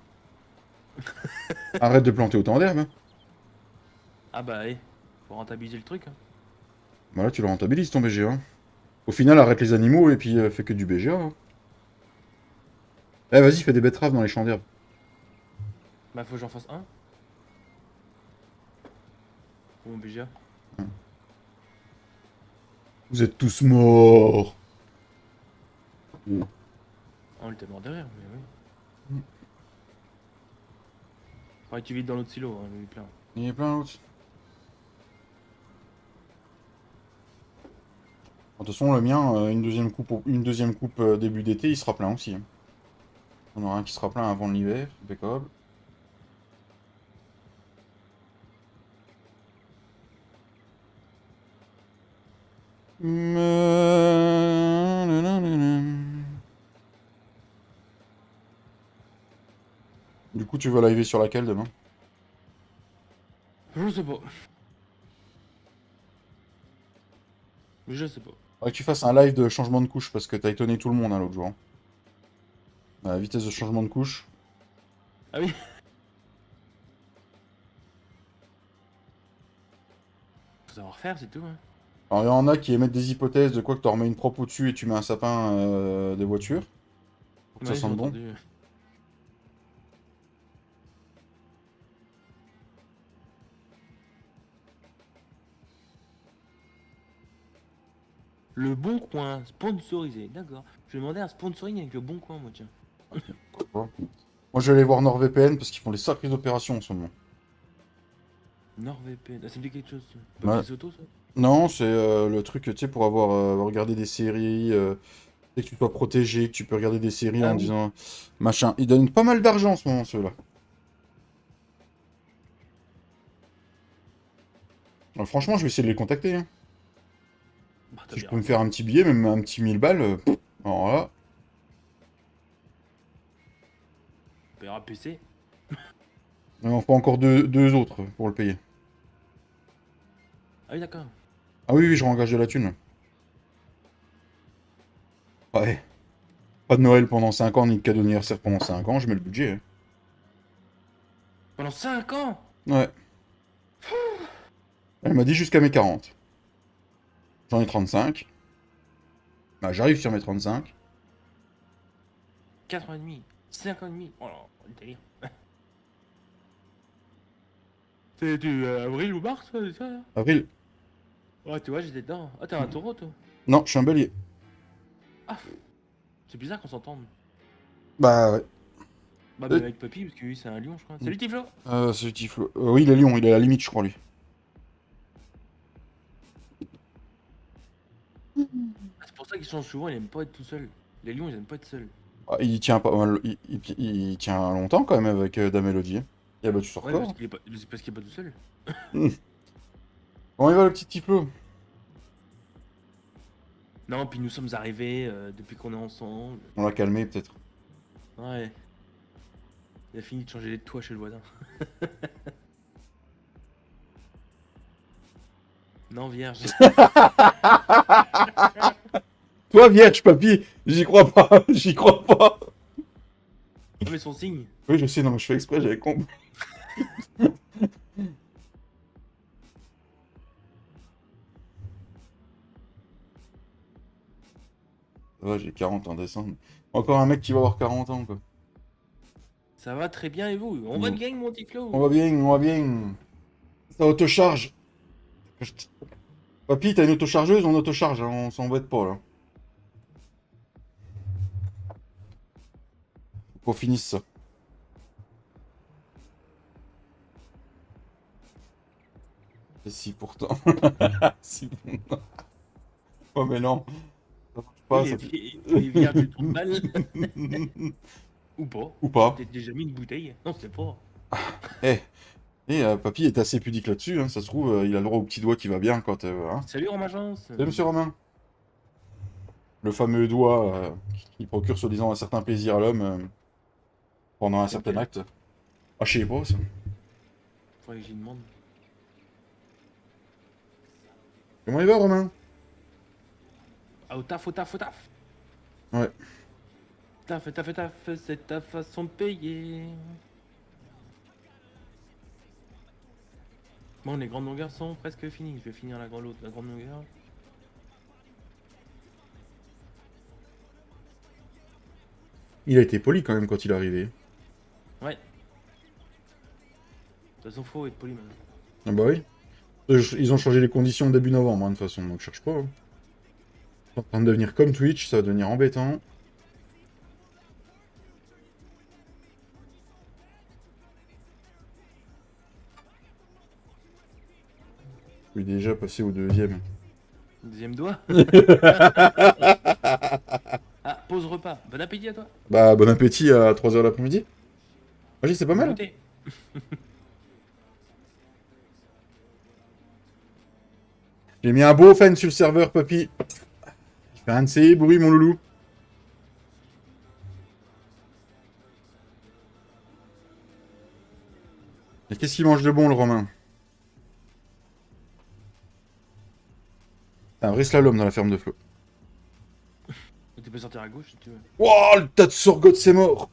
Arrête de planter autant d'herbes. Hein. Ah bah, faut rentabiliser le truc. Hein. Voilà, tu le rentabilises ton BGA. Au final, arrête les animaux et puis fais que du BGA. Hein. Eh, vas-y, fais des betteraves dans les champs d'herbe. Bah, faut que j'en fasse un. Pour mon BGA. Vous êtes tous morts. On était mort derrière, mais oui. Faudrait que tu vides dans l'autre silo, hein, j'en ai plein. Il y en a plein d'autres. De toute façon, le mien, une deuxième coupe début d'été, il sera plein aussi. Hein. On aura un qui sera plein avant l'hiver, impeccable. Du coup, tu veux liver sur laquelle demain? Je sais pas. Je sais pas. Faudrait que tu fasses un live de changement de couche parce que t'as étonné tout le monde hein, l'autre jour. Hein. La vitesse de changement de couche. Ah oui. Faut savoir faire, c'est tout. Hein. Alors, il y en a qui émettent des hypothèses de quoi que tu remets une propre au-dessus et tu mets un sapin des voitures. Pour que ça Ouais, j'ai sente bon. entendu. Le Bon Coin, sponsorisé, d'accord. Je vais demander un sponsoring avec le Bon Coin, moi, tiens. Pourquoi pas. Moi, je vais aller voir NordVPN parce qu'ils font des sacrées opérations en ce moment. NordVPN, ah, ça me dit quelque chose. Ouais. Papier Soto, ça. Non, c'est le truc, tu sais, pour avoir regardé des séries, et que tu sois protégé, que tu peux regarder des séries Ah en oui. disant machin. Ils donnent pas mal d'argent en ce moment, ceux-là. Alors, franchement, je vais essayer de les contacter. Hein. Bah, t'as Si je bien peux me raison. faire un petit billet, même un petit 1000 balles, alors là. On paiera PC. Il en faut encore deux autres pour le payer. Ah oui, d'accord. Ah oui, oui, je engage de la thune. Ouais. Pas de Noël pendant 5 ans, ni de cadeau d'anniversaire pendant 5 ans, je mets le budget. Hein. Pendant 5 ans. Ouais. Elle m'a dit jusqu'à mes 40. J'en ai 35. Bah, j'arrive sur mes 35. 4 ans et demi. 5 ans et demi. Oh là, le délire. C'est du avril ou mars, c'est ça? Avril. Ouais, tu vois, j'étais dedans. Ah, t'es un taureau, toi. Non, je suis un bélier. Ah, c'est bizarre qu'on s'entende. Bah ouais. Bah, Euh, même avec Papy, parce que lui, c'est un lion, je crois. Salut, Tiflo. c'est Tiflo. Oui, il est lion, il est à la limite, je crois, lui. Ah, c'est pour ça qu'il change souvent, il aime pas être tout seul. Les lions, ils aiment pas être seuls. Ah, il tient pas mal, il tient longtemps quand même avec Dame Mélodie. Hein. Il a battu son Ouais, mais record. parce qu'il est pas tout seul. Hmm. Comment il va le petit Tiflo? Non, puis nous sommes arrivés depuis qu'on est ensemble. On l'a calmé peut-être. Ouais. Il a fini de changer les toits chez le voisin. Non, vierge. Toi, vierge, papy, j'y crois pas, j'y crois pas. Ah, mais son signe. Oui, je sais, non, mais je fais exprès, j'avais compris. Ouais, j'ai 40 en décembre. Encore un mec qui va avoir 40 ans, quoi. Ça va très bien et vous? On va de gang, mon Tiflo. On va bien, on va bien. Ça autocharge. Papy, t'as une autochargeuse, on autocharge, hein, on s'embête pas, là. Faut qu'on finisse ça. Et si pourtant. Si pourtant. Oh, mais non. Ça marche pas, ça fait- Il est vierge du trou de balle. Ou pas. Ou J'ai pas. peut-être déjà mis une bouteille. Non, c'est pas. Eh, papy est assez pudique là-dessus, hein, ça se trouve, il a le droit au petit doigt qui va bien quand. Hein. Salut, Romain Chance. Salut, monsieur Romain. Le fameux doigt qui procure soi-disant un certain plaisir à l'homme pendant un certain Lequel? acte. Ah, je sais pas, ça. Faudrait que j'y demande. Comment il va, Romain? Ah, au taf, au taf, au taf. Ouais. Taf, taf, taf, c'est ta façon de payer. Bon, les grandes longueurs sont presque finies. Je vais finir la grande longueur. Il a été poli quand même quand il est arrivé. Ouais. De toute façon, faut être poli maintenant. Ah bah oui. Ils ont changé les conditions début novembre, hein, de toute façon, donc cherche pas. Hein. C'est en train de devenir comme Twitch, ça va devenir embêtant. Je suis déjà passé au deuxième. Deuxième doigt. Ah, pause repas. Bon appétit à toi. Bah, bon appétit à 3h l'après-midi. Vas-y, c'est pas Bon mal. goûter. J'ai mis un beau fan sur le serveur, papy. Je fais un de ces bruits, mon loulou. Et qu'est-ce qu'il mange de bon, le Romain? C'est un vrai slalom dans la ferme de Flo. Tu peux sortir à gauche si tu veux. Wouah, le tas de sorgho, c'est mort.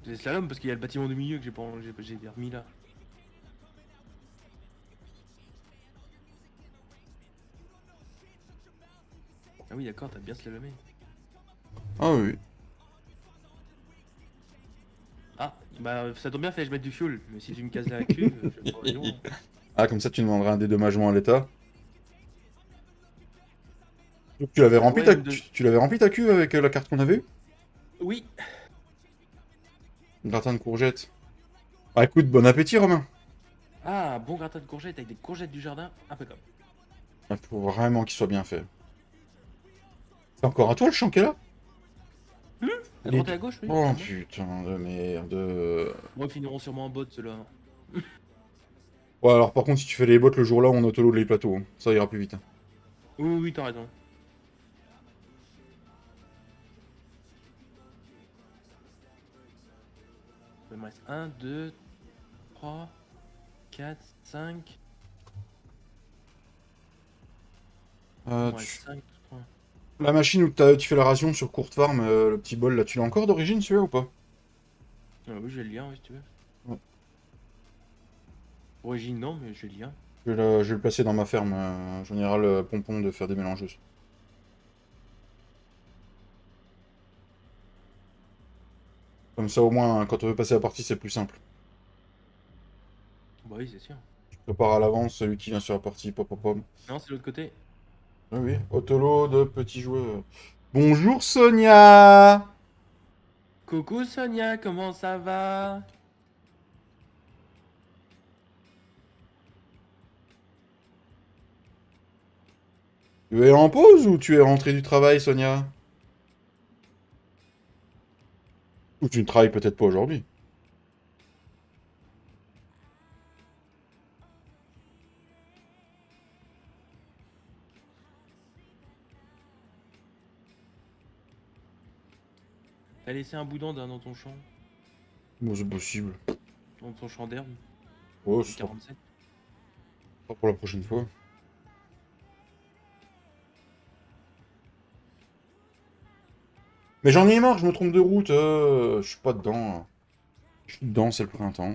C'est slalom parce qu'il y a le bâtiment du milieu que j'ai remis là. Ah oui, d'accord, t'as bien slalomé. Ah oui. Ah, bah ça tombe bien, fallait que je mette du fuel. Mais si tu me casses la cuve, je vais pas aller loin. Ah, comme ça, tu demanderas un dédommagement à l'État. Donc, tu l'avais rempli, Ouais, une de- tu l'avais rempli ta cuve avec la carte qu'on avait eue? Oui. Une gratin de courgettes. Ah, écoute, bon appétit, Romain. Ah, bon gratin de courgettes avec des courgettes du jardin, impeccable. Il faut vraiment qu'il soit bien fait. C'est encore à toi le champ qui est là? À Les droite et deux- à gauche, oui. Oh à moi. putain de merde. Moi, ils finiront sûrement en botte, ceux-là. Ouais, alors par contre, si tu fais les bottes le jour-là, on autoload les plateaux. Hein. Ça ira plus vite. Hein. Oui, oui, t'as raison. Il me reste 1, 2, 3, 4, 5. Il me Tu- reste 5, 3. La machine où tu fais la ration sur Courte Farm, le petit bol là, tu l'as encore d'origine celui-là ou pas? Ah oui, j'ai le lien, oui, si tu veux. Ouais. Origine, non, mais j'ai le lien. Je vais le placer dans ma ferme. En général, pompon de faire des mélangeuses. Comme ça, au moins, quand on veut passer la partie, c'est plus simple. Bah oui, c'est sûr. Je prépare à l'avance celui qui vient sur la partie. Pop, pop, pop. Non, c'est l'autre côté. Oui, oui. Autoload de petits joueurs. Bonjour Sonia! Coucou Sonia, comment ça va? Tu es en pause ou tu es rentré du travail, Sonia? Ou tu ne travailles peut-être pas aujourd'hui? T'as laissé un boudin dans ton champ? Bon, c'est possible. Dans ton champ d'herbe? Oh, Du ce sera 47? pour la prochaine fois. Mais j'en ai marre, je me trompe de route. Je suis pas dedans. Je suis dedans, c'est le printemps.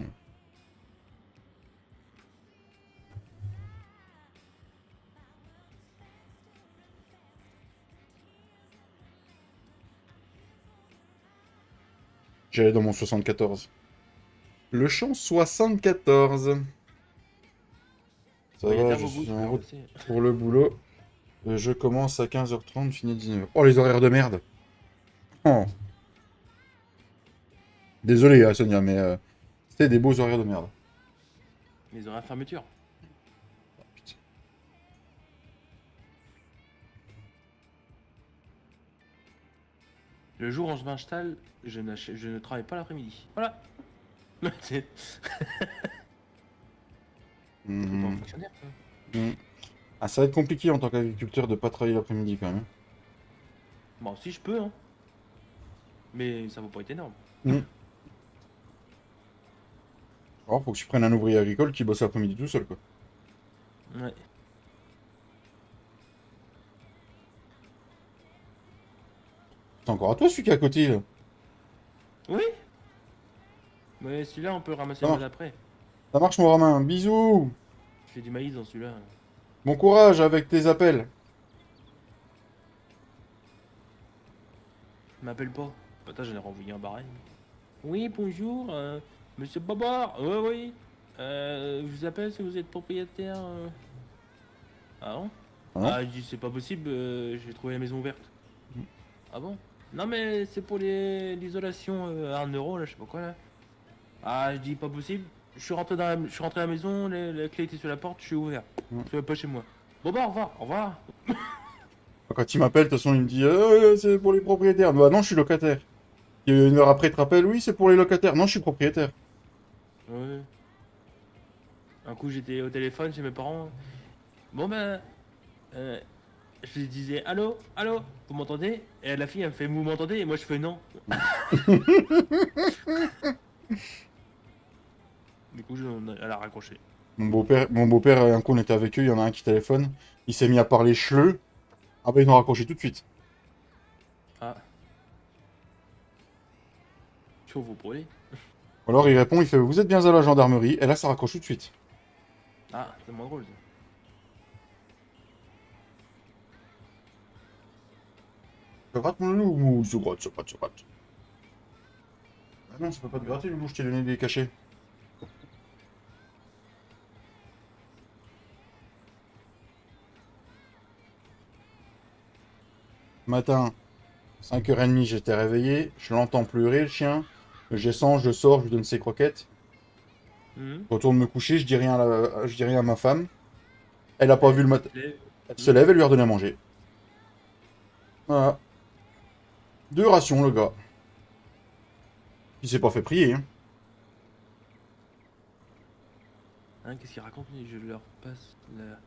J'allais dans mon 74. Le champ 74. Ça Bon, il y a va, de je l'herbe au bout, suis tu peux en route repasser. pour le boulot. Je commence à 15h30, finis à 19h. Oh, les horaires de merde. Oh. Désolé, Sonia, mais c'était des beaux horaires de merde. Les horaires de fermeture. Putain. Le jour où je m'installe, je ne travaille pas l'après-midi. Voilà. C'est pas un Mhm. fonctionnaire, ça. Mhm. Ah, ça va être compliqué en tant qu'agriculteur de pas travailler l'après-midi quand même. Bon, si je peux, hein. Mais ça va pas être énorme. Mhm. Alors, faut que tu prennes un ouvrier agricole qui bosse l'après-midi tout seul, quoi. Ouais. C'est encore à toi celui qui est à côté, là. Oui. Mais celui-là, on peut ramasser Ça le marche. mode après. Ça marche, mon Romain. Bisous. Je fais du maïs dans celui-là. Bon courage avec tes appels. M'appelle pas. Putain, j'en ai renvoyé un barré. Oui, bonjour, monsieur Babar. Oui, oui. Je vous appelle si vous êtes propriétaire. Ah bon? Ah non? Ah, je dis, c'est pas possible, j'ai trouvé la maison ouverte. Ah bon? Non, mais c'est pour l'isolation à 1 euro, là, je sais pas quoi, là. Ah, je dis, pas possible. Je suis rentré à la maison, la clé était sur la porte, je suis ouvert. Mm. Je suis pas chez moi. Bon, bah, au revoir, au revoir. Quand il m'appelle, de toute façon, il me dit c'est pour les propriétaires. Bah non, je suis locataire. Et 1 heure après, il te rappelle, oui, c'est pour les locataires. Non, je suis propriétaire. Ouais. Un coup, j'étais au téléphone chez mes parents. Bon, ben, euh, je lui disais, allô, allô, vous m'entendez? Et la fille, elle me fait, vous m'entendez? Et moi, je fais non. Du coup, elle a raccroché. Mon beau-père, un coup, on était avec eux, il y en a un qui téléphone. Il s'est mis à parler chleu. Ah bah, ils ont raccroché tout de suite. Ah, chaud, vous brûlez. Ou alors, il répond, il fait, vous êtes bien à la gendarmerie. Et là, ça raccroche tout de suite. Ah, c'est moins drôle, ça. Ça gratte, mon loulou, ou ça gratte, ça gratte, ça gratte. Ah non, ça peut pas te gratter, loulou, je t'ai donné des cachets. Matin, 5h30, j'étais réveillé. Je l'entends pleurer, le chien. Je descends, je sors, je lui donne ses croquettes. Mhm. Je retourne me coucher, je dis rien à ma femme. Elle a pas vu le matin. Tu te lèves. Elle se Mhm. lève et lui redonne à manger. Voilà. 2 rations, le gars. Il s'est pas fait prier, hein. Hein, qu'est-ce qu'il raconte? Je leur passe la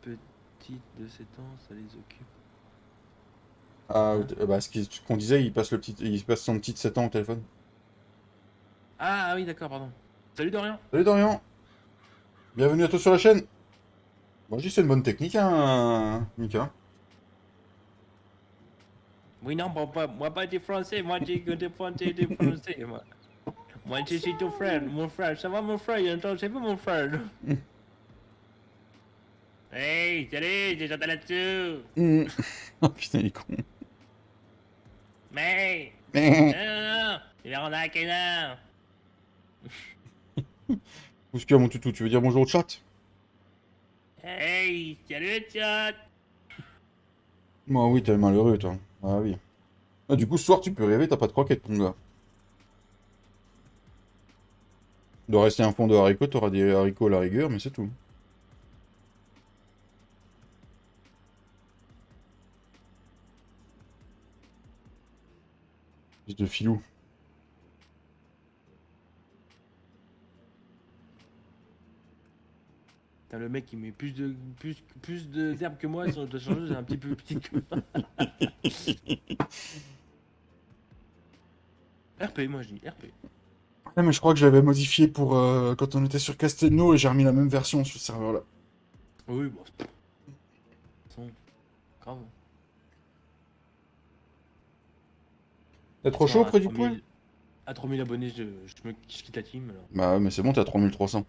petite de 7 ans, ça les occupe. Ah, Hein? bah, ce qu'on disait, il passe son petit de 7 ans au téléphone. Ah, oui, d'accord, pardon. Salut Dorian. Salut Dorian, bienvenue à toi sur la chaîne. Moi je dis c'est une bonne technique, hein, Mika. Oui, non, moi pas du français, moi j'ai que des français du français, moi. Moi, je suis ton frère, mon frère. Ça va, mon frère? Il entend, c'est pas mon frère. Hey, salut, j'ai chanté là-dessous. Mm. Oh putain, il est con. Mais, non, non, non, il est rendu à quelle heure? Qu'est-ce qu'il y a, mon toutou? Tu veux dire bonjour au chat? Hey, salut, chat. Moi oui, t'es malheureux, toi. Ah oui. Ah, du coup, ce soir, tu peux rêver, t'as pas de croquettes, mon gars. Il doit rester un fond de haricots, t'auras des haricots à la rigueur, mais c'est tout. Fils de filou. Putain, le mec, il met plus d'herbe que moi sur la changeuse, est un petit peu petite que moi. RP, moi je dis RP. Ouais, mais je crois que je l'avais modifié pour quand on était sur Castelnau et j'ai remis la même version sur ce serveur-là. Oui, bon, c'est son. Grave. T'es De trop toute chaud façon, près du poêle? à 3000 abonnés, je quitte la team alors. Bah ouais, mais c'est bon, t'es à 3300.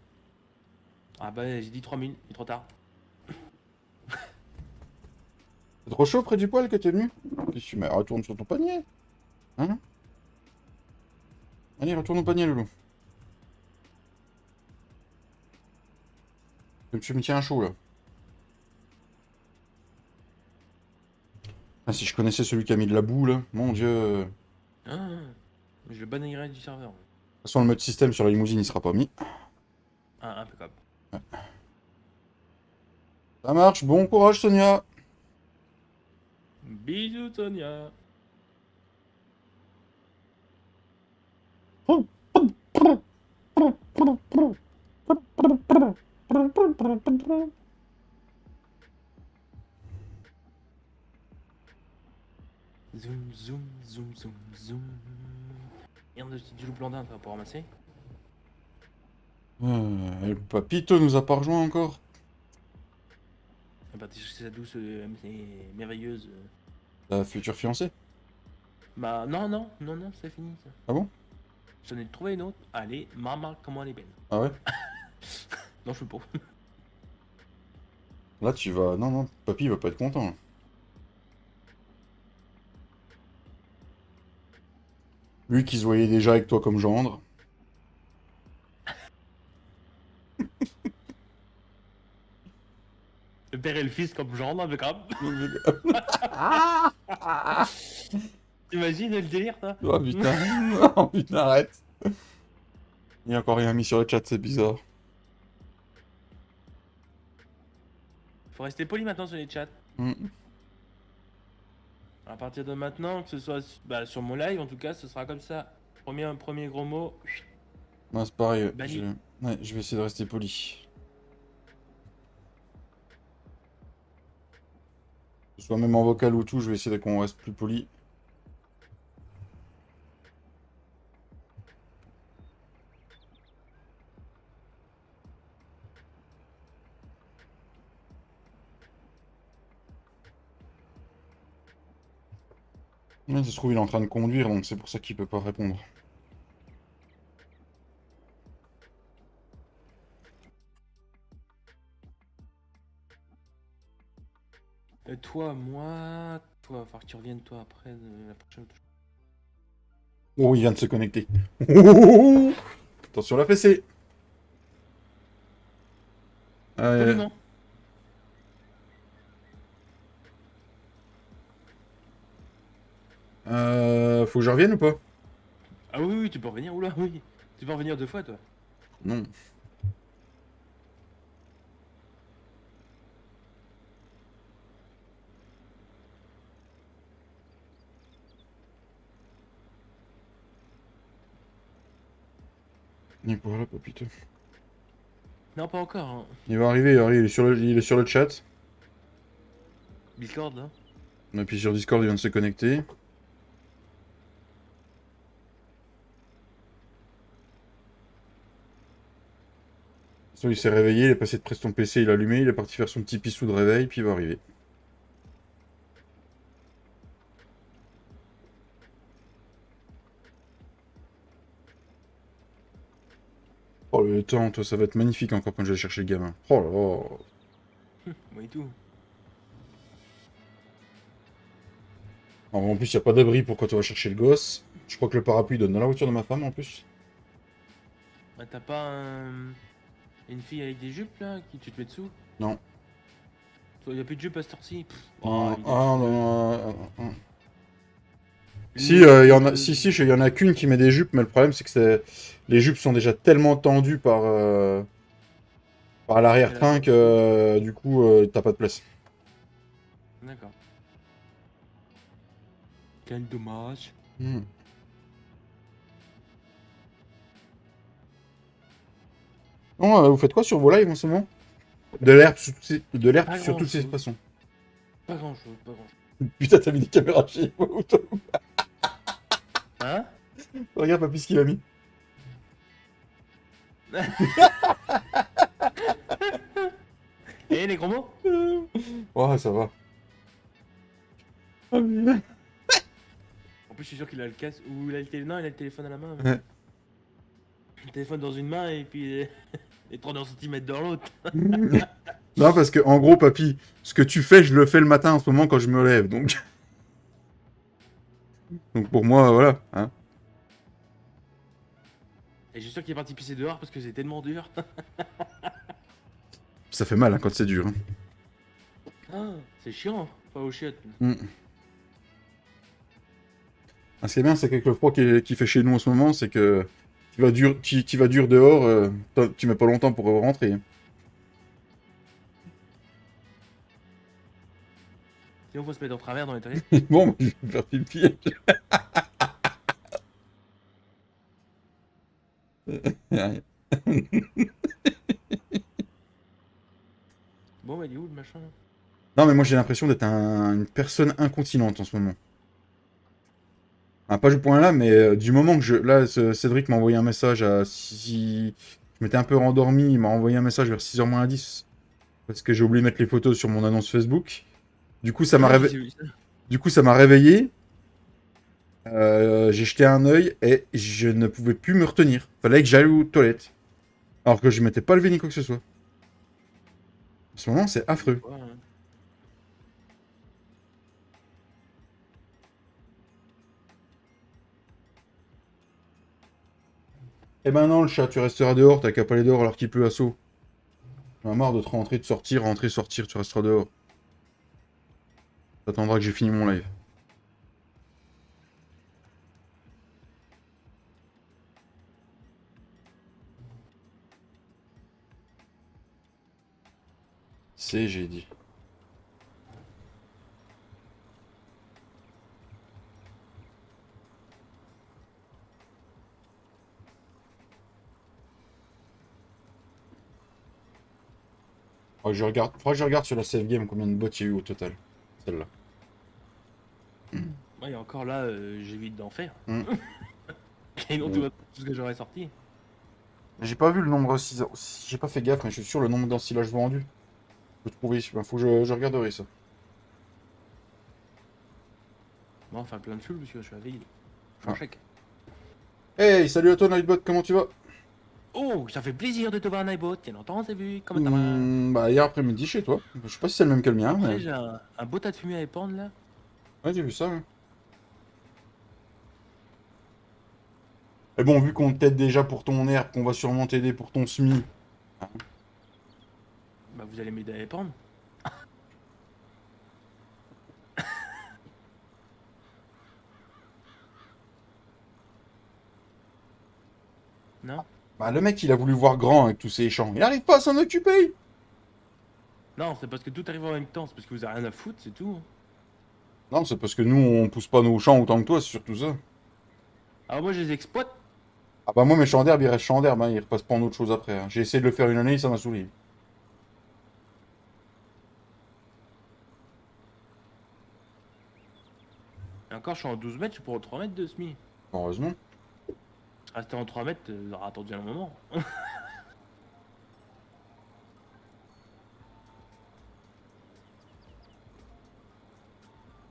Ah bah, j'ai dit 3000, il est trop tard. T'es trop chaud près du poêle que t'es venu? Qu'est-ce que tu mets? Retourne sur ton panier. Hein? Allez, retourne au panier, loulou. Tu me tiens à chaud, là. Ah, si je connaissais celui qui a mis de la boue, là, mon dieu. De toute Ah, je le bannirai du serveur. façon, le mode système sur la limousine, il sera pas mis. Ah, impeccable. Ça marche, bon courage, Sonia. Bisous, Sonia. Zoom, zoom, zoom, zoom, zoom. Merde, du loup blandin, toi, pour ramasser. Le papito nous a pas rejoint encore. Elle est partie chercher sa douce, merveilleuse. Ta future fiancée. Bah, non, c'est fini. Ça. Ah bon? J'en ai trouvé une autre. Allez, maman, comment elle est belle. Ah ouais? Non, je peux pas. Là, tu vas... Non, non, papy, il va pas être content. Là. Lui qui se voyait déjà avec toi comme gendre. Le père et le fils comme genre, non, mais grave. T'imagines le délire, toi? Oh putain. Oh putain, arrête. Il y a encore rien mis sur le chat, c'est bizarre. Faut rester poli maintenant sur les chats. Hmm. À partir de maintenant, que ce soit bah, sur mon live, en tout cas, ce sera comme ça. Premier gros mot. Ouais, c'est pareil. Banni. Ouais, je vais essayer de rester poli. Que ce soit même en vocal ou tout, je vais essayer qu'on reste plus poli. Ouais, ça se trouve, il est en train de conduire, donc c'est pour ça qu'il peut pas répondre. Toi, moi. Toi, va falloir que tu reviennes, toi, après la prochaine. Oh, il vient de se connecter. Oh, attention la PC. Poliment. Faut que je revienne ou pas? Ah oui, oui, tu peux revenir. Oula, oui. Tu peux revenir 2 fois, toi. Non. Et voilà, pas putain. Non, pas encore. Hein. Il va arriver, il est sur le chat. Discord, là. Et puis sur Discord, il vient de se connecter. So, il s'est réveillé, il est passé de près de son PC, il a allumé, il est parti faire son petit pissou de réveil, puis il va arriver. Oh le temps, toi, ça va être magnifique encore quand je vais chercher le gamin. Oh là là. Moi et tout. En plus, il n'y a pas d'abri pour quand on va chercher le gosse. Je crois que le parapluie donne dans la voiture de ma femme en plus. Bah, t'as pas une fille avec des jupes, là, qui tu te mets dessous? Non. Toi, y a plus de jupes à cette heure-ci. Ah, Il est ah, fou, non. Si, il y en a, si, il y en a qu'une qui met des jupes, mais le problème c'est que les jupes sont déjà tellement tendues par l'arrière-train que du coup, t'as pas de place. D'accord. Quel dommage. Hmm. Non, vous faites quoi sur vos lives en ce moment? De l'herbe de l'herbe Pas sur toutes ces grand-chose. façons. Pas grand-chose, pas grand-chose. Putain, t'as mis des caméras chez vous, toi. Hein? Regarde, papy, ce qu'il a mis. Eh, les gros mots? Ouais, ça va. Ah, putain. En plus, je suis sûr qu'il a le casque. Ou il a le téléphone. Non, il a le téléphone à la main. Ouais. Le téléphone dans une main et puis les 30 cm dans l'autre. Non, parce que, en gros, papy, ce que tu fais, je le fais le matin en ce moment quand je me lève, donc... Donc pour moi, voilà. Hein. Et je suis sûr qu'il est parti pisser dehors parce que c'est tellement dur. Ça fait mal hein, quand c'est dur. Hein. Ah, c'est chiant, pas au chiottes. Mm. Ah, ce qui est bien, c'est qu'avec le froid qui fait chez nous en ce moment, c'est que tu vas dur dehors, tu mets pas longtemps pour rentrer. Sinon, faut se mettre en travers dans les toilettes. Bon, bah, je vais me faire pipi. Bon, bah, il est où le machin? Non, mais moi j'ai l'impression d'être une personne incontinente en ce moment. Ah, pas du point là, mais du moment que je... Là, Cédric m'a envoyé un message à 6... Je m'étais un peu rendormi, il m'a envoyé un message vers 6h moins 10. Parce que j'ai oublié de mettre les photos sur mon annonce Facebook. Du coup, ça m'a Ah, j'ai vu ça. du coup, ça m'a réveillé. J'ai jeté un œil et je ne pouvais plus me retenir. Fallait que j'aille aux toilettes. Alors que je m'étais pas levé ni quoi que ce soit. En ce moment, c'est affreux. Ouais, hein. Eh ben non, le chat, tu resteras dehors, t'as qu'à pas aller dehors alors qu'il pleut à saut. J'en ai marre de te rentrer, de sortir, rentrer, sortir, tu resteras dehors. T'attendras que j'ai fini mon live. C'est, j'ai dit. Faudra que je regarde sur la save game combien de bots il y a eu au total. Celle-là. Ouais, et encore là, j'évite d'en faire. Hmm. Sinon, tu vois tout ce que j'aurais sorti. J'ai pas vu le nombre, j'ai pas fait gaffe, mais je suis sûr le nombre d'ensilages vendus. Je peux trouver, faut que je regarderai ça. Moi, enfin, plein de full parce que je suis à veille. Je suis en Ah. chèque. Hey, salut à toi Nightbot, comment tu vas? Oh, ça fait plaisir de te voir, Nightbot. Il y a longtemps, on s'est vu. Comment ça va? Bah hier après-midi chez toi. Je sais pas si c'est le même que le mien, Tu mais... sais, j'ai un beau tas de fumée à épandre là. Ouais, j'ai vu ça, ouais. Mais bon, vu qu'on t'aide déjà pour ton herbe, qu'on va sûrement t'aider pour ton SMI. Bah, vous allez m'aider à épandre. Non? Bah le mec, il a voulu voir grand avec tous ces champs. Il arrive pas à s'en occuper. Non, c'est parce que tout arrive en même temps. C'est parce que vous avez rien à foutre, c'est tout. Non, c'est parce que nous, on pousse pas nos champs autant que toi, c'est surtout ça. Alors, moi, je les exploite. Ah bah moi, mes champs d'herbe, ils restent champs d'herbe, hein, ils repassent pas en autre chose après, hein. J'ai essayé de le faire une année, ça m'a saoulé. Et encore, je suis en 12 mètres, je suis pour 3 mètres de semi. Heureusement. Je restais en 3 mètres, vous aurez attendu un moment.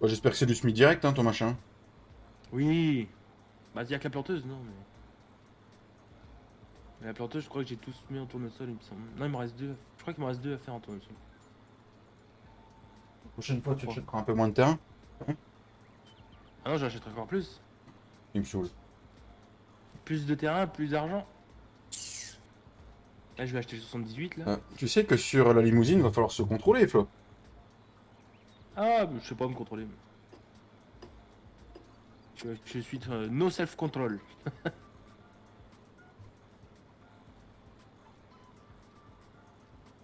Bah, j'espère que c'est du SMI direct, hein, ton machin. Oui. Bah, il y a que la planteuse, non, mais la planteuse, je crois que j'ai tous mis en tournesol, il me semble. Non, il me reste deux. Je crois qu'il me reste deux à faire en tournesol. La prochaine fois, tu Trois. achèteras un peu moins de terrain. Ah non, j'achèterai encore plus. Il me saoule. Plus de terrain, plus d'argent. Là, je vais acheter le 78 là. Tu sais que sur la limousine, va falloir se contrôler, Flo. Ah, je sais pas me contrôler. Je suis no self-control.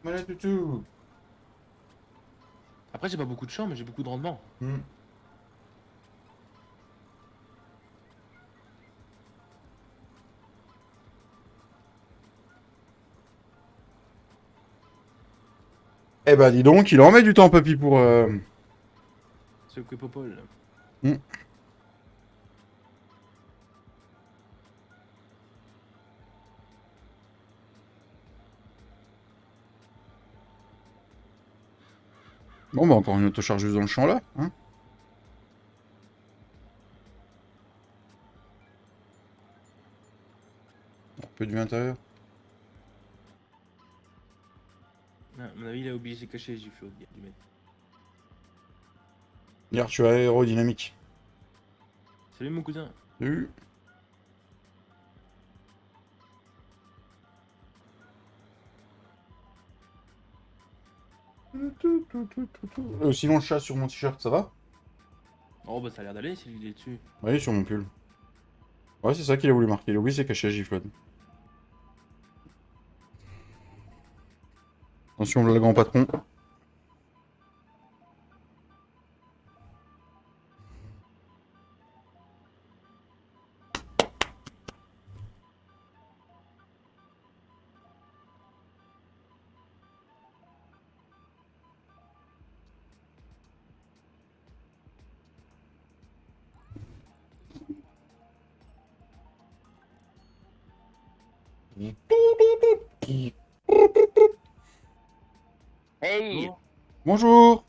Voilà, toutou. Après, j'ai pas beaucoup de champs, mais j'ai beaucoup de rendement. Hmm. Eh bah dis donc, il en met du temps, papy, pour... C'est que Popol. Hmm. Bon, bah encore une autochargeuse dans le champ, là. Hein, un peu du intérieur. Ah, à mon avis, il a oublié ses cachets, j'ai fait oublier du mettre. Hier, tu as aérodynamique. Salut mon cousin. Salut. Sinon, le chat sur mon t-shirt, ça va? Oh bah ça a l'air d'aller s'il est dessus. Oui, sur mon pull. Ouais, c'est ça qu'il a voulu marquer. Il a oublié ses cachets à Giflode. Attention, le grand patron. Hey, Bonjour.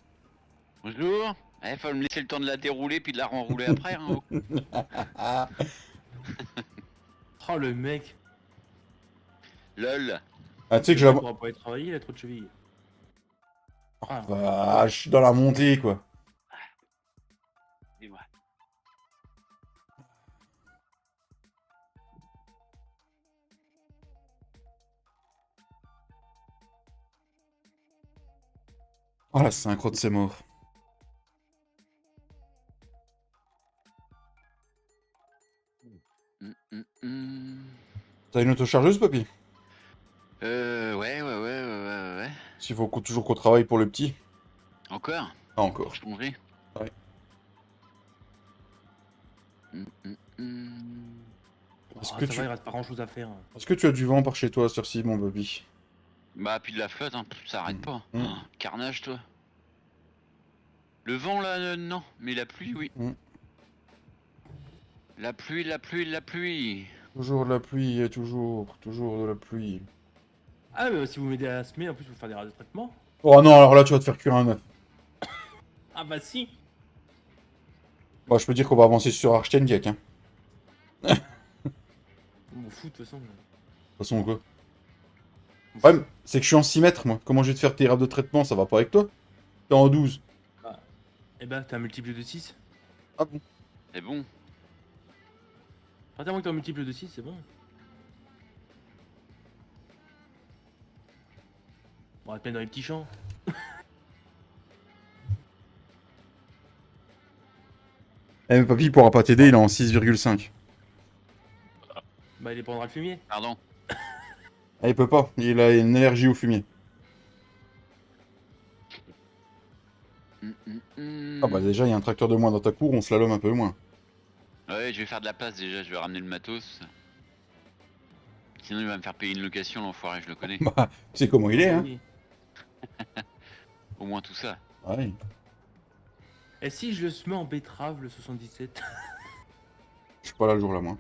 Bonjour. Bonjour. Faut me laisser le temps de la dérouler puis de la renrouler après. Hein. Oh le mec. Lol. Ah, tu sais que je Le la mec vois. pourra pas aller travailler, il a trop de chevilles. Ah, Vache, dans la montée, quoi. Dis-moi. Oh la synchro de ses morts. T'as une autochargeuse, papy? Ouais. S'il faut toujours qu'on travaille pour le petit. Encore? Ah, encore. Pour changer? Ouais. Est-ce oh, que ça tu... va, il reste pas grand chose à faire. Est-ce que tu as du vent par chez toi, sur-ci, mon papy? Bah, puis de la flotte, hein. Ça arrête pas. Mm. Oh, carnage, toi. Le vent, là, non. Mais la pluie, oui. Mm. La pluie. Toujours de la pluie, et toujours de la pluie. Ah, mais si vous m'aidez à semer, en plus, vous faire des radios de traitement. Oh non, alors là, tu vas te faire cuire un œuf. Ah, bah si. Bon, je peux dire qu'on va avancer sur Archtendiek, hein. On m'en fout de toute façon. De toute façon, quoi. On Le m'en problème, c'est que je suis en 6 mètres, moi. Comment je vais te faire tes raves de traitement? Ça va pas avec toi? T'es en 12. fout. Eh bah, t'as un multiple de 6. Ah bon? C'est bon. À partir du moment que t'as un multiple de 6, c'est bon. On va te mettre dans les petits champs. Eh, mais papy, il pourra pas t'aider, il est en 6,5. Bah, il prendra le fumier. Pardon. Ah, il peut pas, il a une allergie au fumier. Ah bah déjà, il y a un tracteur de moins dans ta cour, on slalom un peu moins. Ouais, je vais faire de la place déjà, je vais ramener le matos. Sinon, il va me faire payer une location, l'enfoiré, je le connais. Bah, tu sais comment il est, hein? Oui. Au moins tout ça. Ouais. Et si je le semais en betterave, le 77? Je suis pas là le jour là, moi.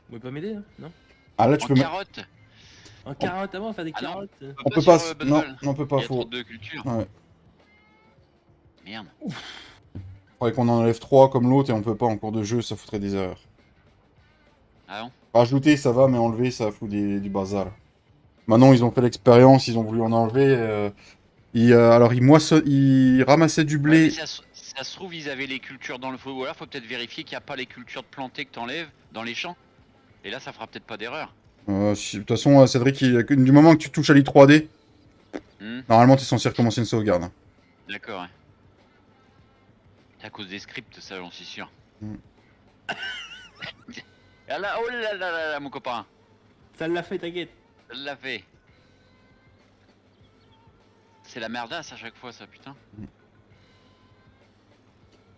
Vous pouvez pas m'aider, hein? Non? Ah là, tu En peux... carotte. En carotte avant, faire des Ah non. carottes. On peut pas... sur, Non, Bundle. on peut pas, Il y a trop faut... de cultures. Ouais. Merde. Faudrait qu'on en enlève 3 comme l'autre et on peut pas en cours de jeu, ça foutrait des erreurs. Ah bon? Rajouter, ça va, mais enlever, ça fout du bazar. Maintenant, ils ont fait l'expérience, ils ont voulu en enlever. Alors, ils ramassaient du Ouais, blé. mais ça se trouve, ils avaient les cultures dans le feu. Ou alors, faut peut-être vérifier qu'il n'y a pas les cultures de plantées que t'enlèves dans les champs. Et là, ça fera peut-être pas d'erreur. De toute façon, Cédric, du moment que tu touches à l'i3D, Hmm, normalement, t'es censé recommencer une sauvegarde. D'accord, ouais. C'est à cause des scripts, ça, j'en suis sûr. Hmm. Ah là, oh là, mon copain. Ça l'a fait, t'inquiète. Ça l'a fait. C'est la merdasse à chaque fois, ça, putain.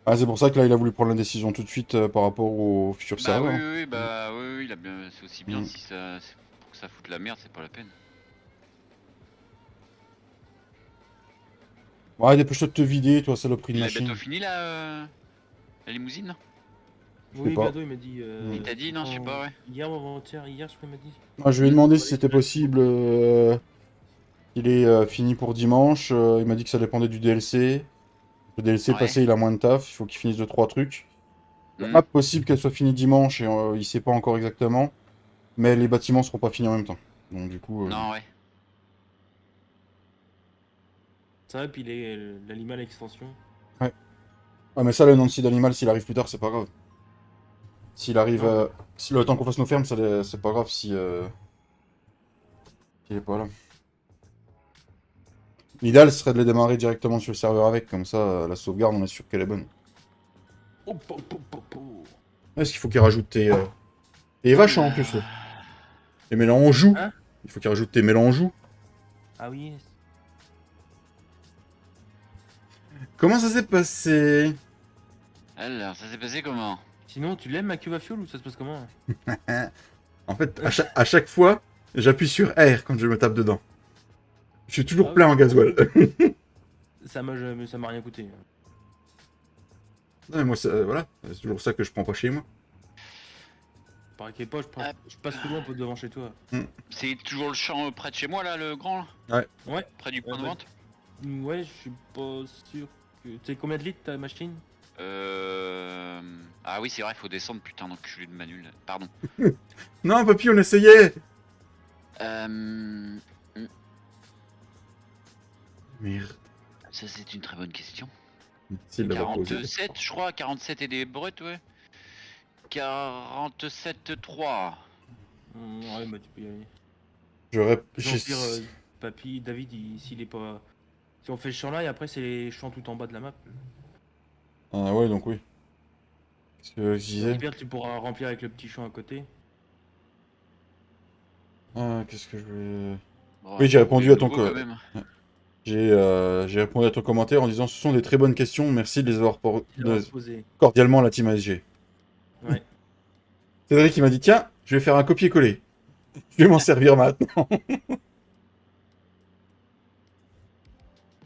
Ah, c'est pour ça que là, il a voulu prendre la décision tout de suite par rapport au futur Bah serveur. oui, bah oui, il a bien. C'est aussi bien Hmm. si ça. Pour que ça foute la merde, c'est pas la peine. Ouais, dépêche-toi de te vider, toi, saloperie de Il a machine. bientôt fini la limousine, non? Je sais Oui, pas. bientôt, il m'a dit. Il t'a dit, non, je sais pas, ouais. Hier ou avant-hier, hier, je crois, il m'a dit. Moi, je lui ai demandé si c'était possible qu'il est fini pour dimanche. Il m'a dit que ça dépendait du DLC. Le DLC Ouais. passé, il a moins de taf. Il faut qu'il finisse 2-3 trucs. Hmm. Pas possible qu'elle soit finie dimanche et il sait pas encore exactement. Mais les bâtiments seront pas finis en même temps. Donc, du coup. Non, ouais. Ça va, puis l'animal extension. Ah, mais ça, le Nancy d'animal, s'il arrive plus tard, c'est pas grave. S'il arrive. Non. Si le temps qu'on fasse nos fermes, c'est pas grave si. S'il est pas là. L'idéal serait de les démarrer directement sur le serveur avec, comme ça la sauvegarde on est sûr qu'elle est bonne. Oh, po, po, po, po. Est-ce qu'il faut qu'il rajoute tes vaches hein, en plus là. Les mélanges. Hein? Il faut qu'il rajoute tes mélanges. Ah oui. Comment ça s'est passé? Alors, ça s'est passé comment? Sinon, tu l'aimes ma cuve à fioul ou ça se passe comment? En fait, à chaque fois, j'appuie sur R quand je me tape dedans. Je suis toujours Ah plein en gasoil. Ça m'a rien coûté. Non, mais moi, voilà, c'est toujours ça que je prends pas chez moi. t'inquiète pas, je passe souvent devant chez toi. C'est toujours le champ près de chez moi là, le grand là Ouais. Près du point de bah, vente Ouais, je suis pas sûr que... Tu sais combien de litres ta machine? Ah oui, c'est vrai, faut descendre, putain d'enculé de Manu là. Pardon. Non, papy, on essayait. Euh... Merde. Ça c'est une très bonne question. Merci de l'avoir posé. 47 je crois, 47 et des brutes, ouais. 47,3. Ouais, bah tu peux y aller. J'aurais... Sinon, au pire, papy, David, s'il est pas... Si on fait ce champ là, et après c'est les champs tout en bas de la map. Ah ouais, donc oui. Qu'est-ce que je Au disais? pire, tu pourras remplir avec le petit champ à côté. Ah, qu'est-ce que je voulais... Bon, Oui, j'ai faut répondu rouler à ton... nouveau, quand même. J'ai répondu à ton commentaire en disant ce sont des très bonnes questions, merci de les avoir Il va se poser. cordialement la team ASG. Ouais. Cédric il m'a dit tiens, je vais faire un copier-coller. Je vais m'en servir maintenant.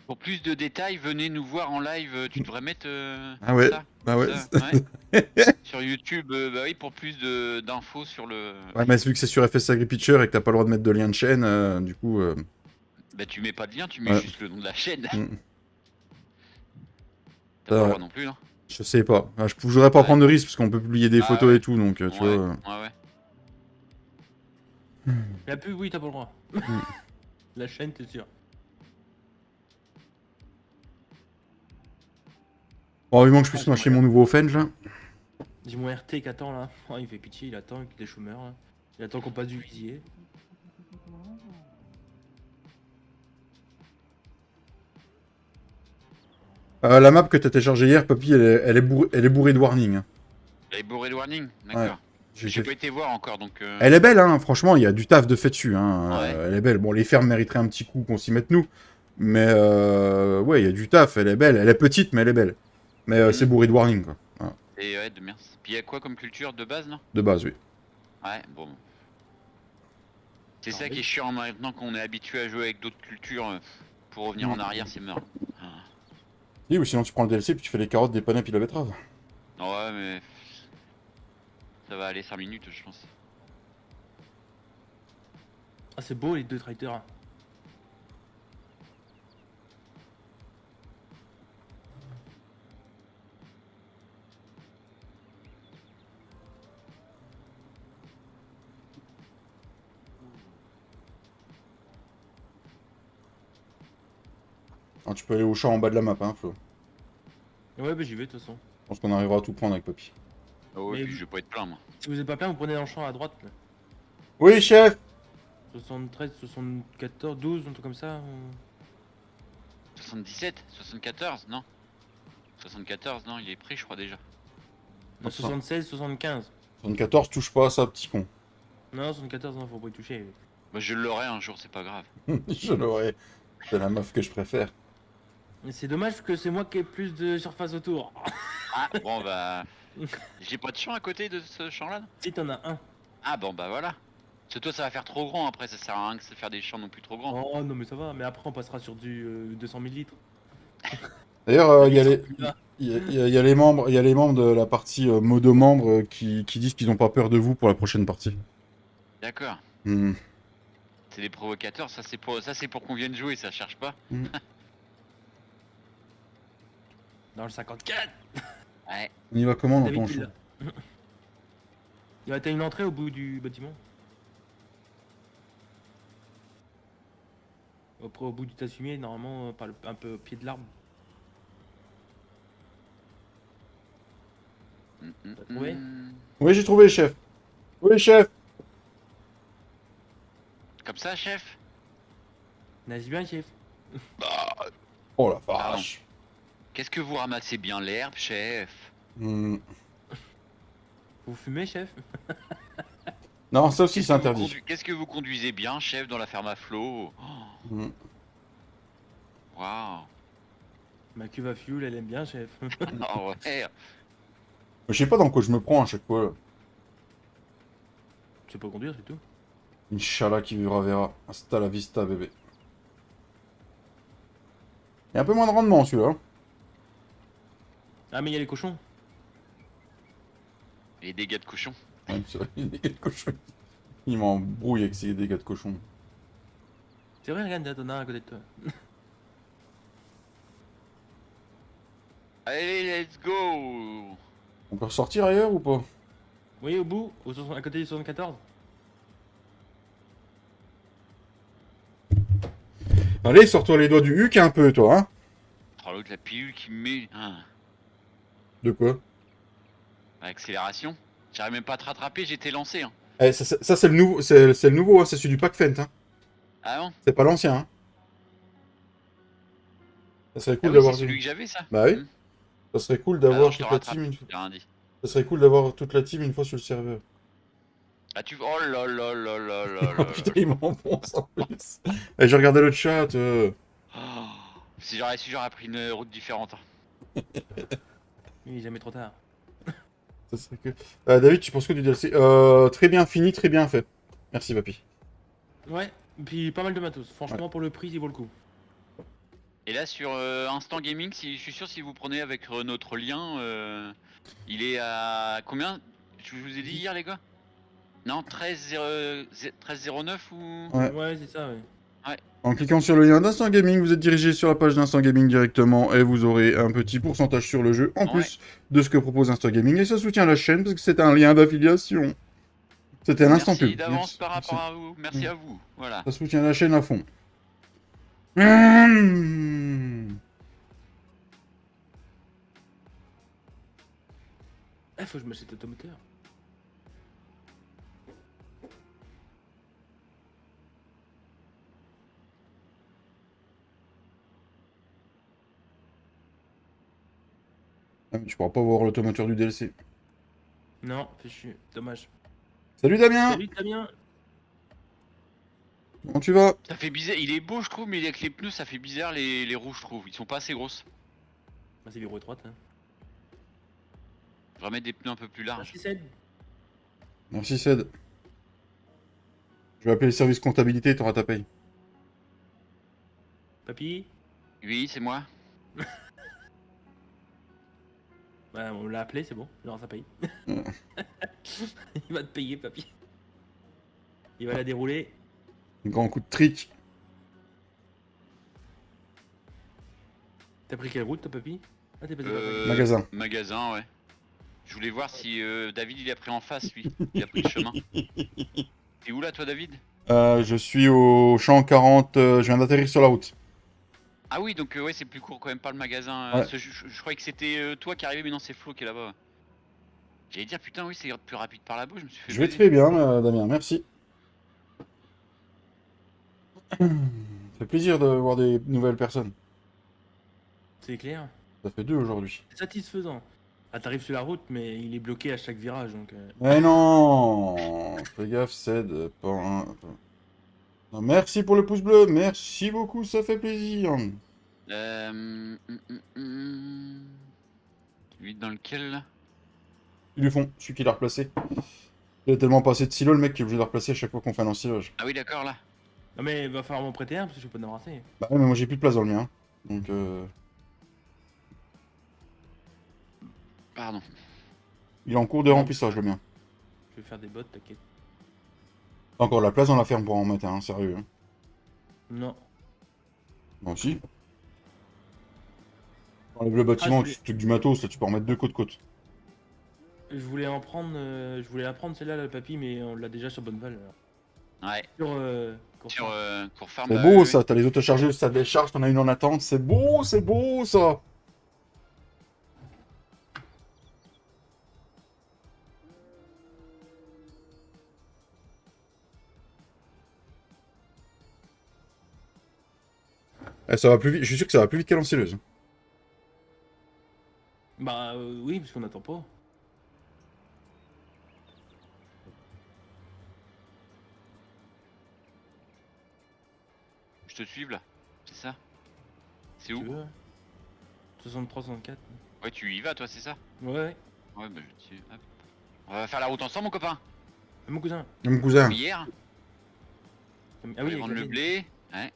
Pour plus de détails, venez nous voir en live. Tu devrais mettre Ah ouais, ça, bah ouais. ça, ouais. Sur YouTube, bah oui, pour plus d'infos sur le. Ouais, mais vu que c'est sur FS AgriPitcher et que t'as pas le droit de mettre de lien de chaîne, du coup... Bah tu mets pas de lien, tu mets Ouais. juste le nom de la chaîne. mm, T'as pas le ouais. droit non plus, hein. Je sais pas. Ah, je voudrais pas Ouais. prendre de risque parce qu'on peut publier des Ah photos ouais. et tout, donc tu Ouais, vois... ouais. La pub, oui, t'as pas le droit. Mm. La chaîne, t'es sûr. Bon, vivement que je puisse mâcher mon nouveau Fenge, là. J'ai mon RT qui attend là. Oh, il fait pitié, il attend avec des chômeurs là. Il attend qu'on passe du visier. La map que t'as téléchargée hier, papy, elle est bourrée de warnings. Hein. Elle est bourrée de warning, d'accord. J'ai J'ai pas été voir encore donc. Elle est belle, hein, franchement, il y a du taf de fait dessus. Hein. Ouais. Elle est belle. Bon, les fermes mériteraient un petit coup qu'on s'y mette nous. Mais ouais, il y a du taf, elle est belle. Elle est petite, mais elle est belle. Mais c'est bourré de warning, quoi. Voilà. Et ouais, de merde. Puis y a quoi comme culture de base, non? De base, oui. Ouais, bon. C'est Ah ça oui. qui est chiant maintenant qu'on est habitué à jouer avec d'autres cultures. Pour revenir en arrière, c'est mort. Ah. Oui, ou sinon tu prends le DLC puis tu fais les carottes, des panais puis la betterave. Ouais, mais. Ça va aller 5 minutes, je pense. Ah, c'est beau les deux tracteurs. Ah, tu peux aller au champ en bas de la map, hein, Flo. Ouais, bah j'y vais de toute façon. Je pense qu'on arrivera à tout prendre avec Papy. Oh, ouais, Mais puis vous- je vais pas être plein, moi. Si vous êtes pas plein, vous prenez dans le champ à droite. Là. Oui, chef. 73, 74, 12, un truc comme ça. 77, 74, non 74, non, il est pris, je crois déjà. Non, 76, 75. 74, touche pas à ça, petit con. Non, 74, non, faut pas y toucher. Bah, je l'aurai un jour, c'est pas grave. Je l'aurais. C'est la meuf que je préfère. Mais c'est dommage que c'est moi qui ai plus de surface autour. Ah, bon, bah. J'ai pas de champ à côté de ce champ-là, non? Si t'en as un. Ah, bon, bah voilà. Parce que toi, ça va faire trop grand après, ça sert à rien de se faire des champs non plus trop grands. Oh non, mais ça va. Mais après, on passera sur du 200 000 litres. D'ailleurs, il y a les... Là. Il y a les membres, il y a les membres de la partie modo membres qui disent qu'ils n'ont pas peur de vous pour la prochaine partie. D'accord. Hmm. C'est des provocateurs, ça c'est pour qu'on vienne jouer, ça cherche pas. Dans le 54. Ouais. On y va comment dans David, ton il champ? l'a. Il va t'as une entrée au bout du bâtiment. Après, au bout du tassumier, normalement, un peu au pied de l'arbre. T'as trouvé? Oui, j'ai trouvé, chef. Oui, chef. Comme ça, chef? Nage bien, chef. Oh la vache. Qu'est-ce que vous ramassez bien l'herbe, chef? Hmm. Vous fumez, chef? Non, ça aussi c'est interdit. Qu'est-ce que vous conduisez bien, chef, dans la ferme à flot? Oh, Hmm. waouh. Ma cuve à fuel, elle aime bien, chef. Ah ouais. Je sais pas dans quoi je me prends à chaque fois. Là. Tu sais pas conduire, c'est tout. Inch'Allah qui vivra verra. Hasta la vista, bébé. Il y a un peu moins de rendement celui-là. Hein. Ah, mais il y a les cochons. Les dégâts de cochon. Ouais, c'est vrai, les dégâts de cochon. Il m'embrouille avec ses dégâts de cochon. C'est vrai, regarde, t'en as un à côté de toi. Allez, let's go. On peut ressortir ailleurs ou pas? Oui, au bout, à côté du 74. Allez, sors-toi les doigts du huc un peu, toi, hein? Oh, l'autre, la pilule qui me met. Hein. De quoi? Accélération. J'arrive même pas à te rattraper, j'étais lancé. Hein. Eh, ça, c'est le nouveau, c'est le nouveau, hein, c'est celui du pack Fent, hein. Ah non? C'est pas l'ancien, hein. Ça serait Ah cool oui, c'est d'avoir celui du... que j'avais, ça. Bah oui, Hmm. ça serait cool Ah non, d'avoir je te toute la rattrape. team une fois. J'ai rien dit. Ça serait cool d'avoir toute la team une fois sur le serveur. Ah, tu. Oh là là là là là Oh là putain, là. il m'enfonce en plus. Eh, j'ai regardé le chat. Oh. Si j'aurais su, j'aurais pris une route différente. Hein. Oui, jamais trop tard. Ça serait que... David, tu penses que du DLC? Très bien fini, très bien fait. Merci, papy. Ouais, puis pas mal de matos. Franchement, pour le prix, il vaut le coup. Et là, sur Instant Gaming, je suis sûr, si vous prenez avec notre lien, il est à combien? Je vous ai dit hier, les gars? Non, 13,09 ou. Ouais. Ouais, c'est ça, ouais. En cliquant sur le lien d'Instant Gaming, vous êtes dirigé sur la page d'Instant Gaming directement et vous aurez un petit pourcentage sur le jeu en Ouais. plus de ce que propose Instant Gaming et ça soutient la chaîne parce que c'est un lien d'affiliation. C'était un instant Merci pub. d'avance Merci. par rapport Merci. à vous. Merci à vous. Voilà. Ça soutient la chaîne à fond. Ah, faut que je m'achète automoteur. Ah, mais tu pourras pas voir l'automateur du DLC. Non, fais chier. Dommage. Salut Damien. Salut, Damien. Comment tu vas? Ça fait bizarre. Il est beau, je trouve, mais avec les pneus, ça fait bizarre les roues, je trouve. Ils sont pas assez grosses. Bah, c'est les roues étroites, hein. Je vais mettre des pneus un peu plus larges. Merci, Ced. Merci Ced. Je vais appeler le service comptabilité, t'auras ta paye. Papy. Oui, c'est moi. Bah, on l'a appelé, c'est bon. Il aura sa paye. Mm. Il va te payer, papy. Il va la dérouler. Un grand coup de trick. T'as pris quelle route, toi, papy? Ah, t'es passé par Magasin. Magasin, ouais. Je voulais voir si David il a pris en face, lui. Il a pris le chemin. T'es où là, toi, David? Je suis au champ 40, je viens d'atterrir sur la route. Ah oui, donc ouais, c'est plus court quand même, pas le magasin. Ouais. Parce que je croyais que c'était toi qui arrivais, mais non, c'est Flo qui est là-bas. J'allais dire, putain, oui, c'est plus rapide par là-bas, je me suis fait Je vais baiser. très bien, Damien, merci. Ça fait plaisir de voir des nouvelles personnes. C'est clair. Ça fait 2 aujourd'hui. C'est satisfaisant. Ah, t'arrives sur la route, mais il est bloqué à chaque virage, donc... Mais non! Fais gaffe, cède. Pas un... Non, merci pour le pouce bleu, merci beaucoup, ça fait plaisir. Lui dans lequel là? Ils lui font, celui qui l'a replacé. Il a tellement pas assez de silo, le mec, qui est obligé de le replacer à chaque fois qu'on fait un ensilage. Ah oui, d'accord, là. Non, mais il va falloir m'en prêter un, parce que je peux pas en embrasser. Bah ouais, mais moi j'ai plus de place dans le mien. Donc Pardon. il est en cours de remplissage, le mien. Je vais faire des bottes, t'inquiète. T'as encore la place dans la ferme pour en mettre un, sérieux. Hein. Non. Bon, si. Enlève le bâtiment, je voulais- tu du matos, là, tu peux en mettre 2 côte côte. Je voulais en prendre... je voulais la prendre, celle-là, le papy, mais on l'a déjà sur Bonneval. Ouais. Sur... Courfarm. C'est bah, beau oui, ça, t'as les autochargeurs, ça décharge, t'en as une en attente, c'est beau ça. Eh, ça va plus vite, je suis sûr que ça va plus vite qu'à l'ensileuse. Bah oui, parce qu'on attend pas. Je te suive là. C'est ça? C'est Tu où? veux 63, 64. Ouais, tu y vas, toi, c'est ça? Ouais. Ouais, bah je te hop. On va faire la route ensemble, mon copain. Mon cousin. Mon cousin. Hier. Ah On oui, va vendre le avec blé. Ouais.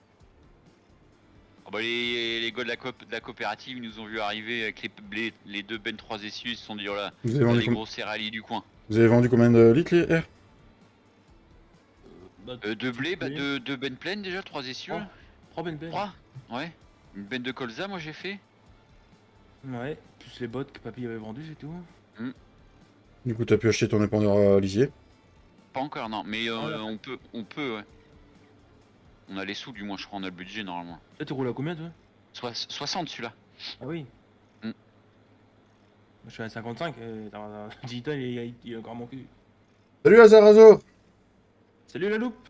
Oh bah les gars de la coopérative, ils nous ont vu arriver avec les 2 Ben 3 essieux, ils se sont dit, oh là, Vous avez là, vendu, les gros céréaliers du coin. Vous avez vendu combien de litres, les R? De blé, bah deux bennes pleines déjà, 3 essieux. 3 bennes. 3. Ouais. Une benne de colza, moi j'ai fait. Ouais, plus les bottes que papy avait vendues, c'est tout. Du coup, t'as pu acheter ton épandeur à lisier. Pas encore, non, mais Voilà. on peut, ouais. On a les sous, du moins, je crois, on a le budget normalement. Là, tu roules à combien, toi? 60 celui-là. Ah oui. Mm. Je suis à 55, digital, il a encore manqué. Salut Azarazo! Salut la loupe.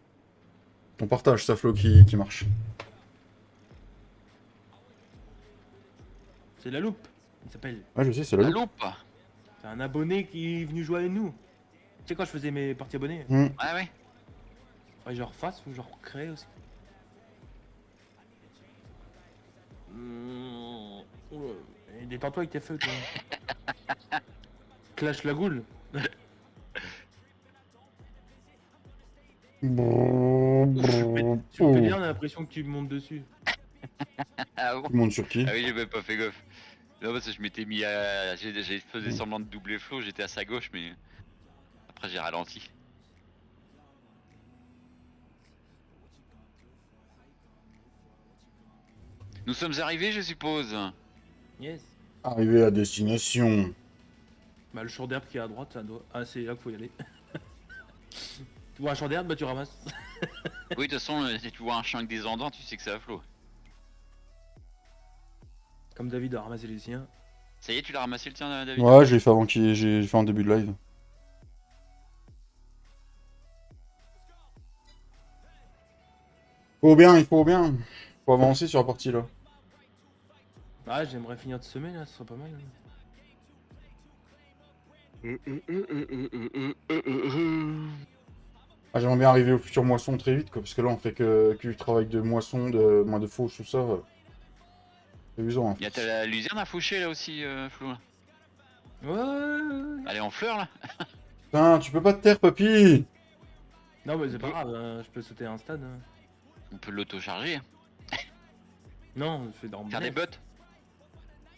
On partage, ça Flo qui marche. C'est la loupe, il s'appelle. Ouais, je sais, c'est la La loupe. loupe. C'est un abonné qui est venu jouer avec nous. Tu sais quand je faisais mes parties abonnées, Hmm. Ouais. ouais, je refasse ou je recrée aussi. Et détends-toi avec tes feux, toi. Clash la goule. Tu me fais bien, on a l'impression que tu montes dessus. Ah bon? Tu montes sur qui? Ah oui, j'ai même pas fait gaffe. Non, parce que je m'étais mis à. J'ai faisais semblant de doubler Flo, j'étais à sa gauche, mais. Après, j'ai ralenti. Nous sommes arrivés, je suppose. Yes. Arrivé à destination. Bah, le champ d'herbe qui est à droite, ça doit. Ah, c'est là qu'il faut y aller. Tu vois un champ d'herbe, bah tu ramasses. Oui, de toute façon, si tu vois un chien avec des endants, tu sais que c'est à Flo. Comme David a ramassé les siens. Ça y est, tu l'as ramassé le tien, David? Ouais, je l'ai fait avant j'ai fait en début de live. Il faut bien. Faut avancer sur la partie là. Ah, j'aimerais finir de semer là, ce serait pas mal. Ah, j'aimerais bien arriver aux futures moissons très vite, quoi, parce que là on fait que du travail de moisson, de fauche, tout ça. C'est amusant. Hein. Y'a ta luzerne à faucher là aussi, Flo. Là. Ouais. Elle est en fleurs là? Putain, tu peux pas te taire, papy! Non, mais c'est pas grave, hein, je peux sauter un stade. Hein. On peut l'auto-charger. Hein. Non, je fais dans Faire des bottes?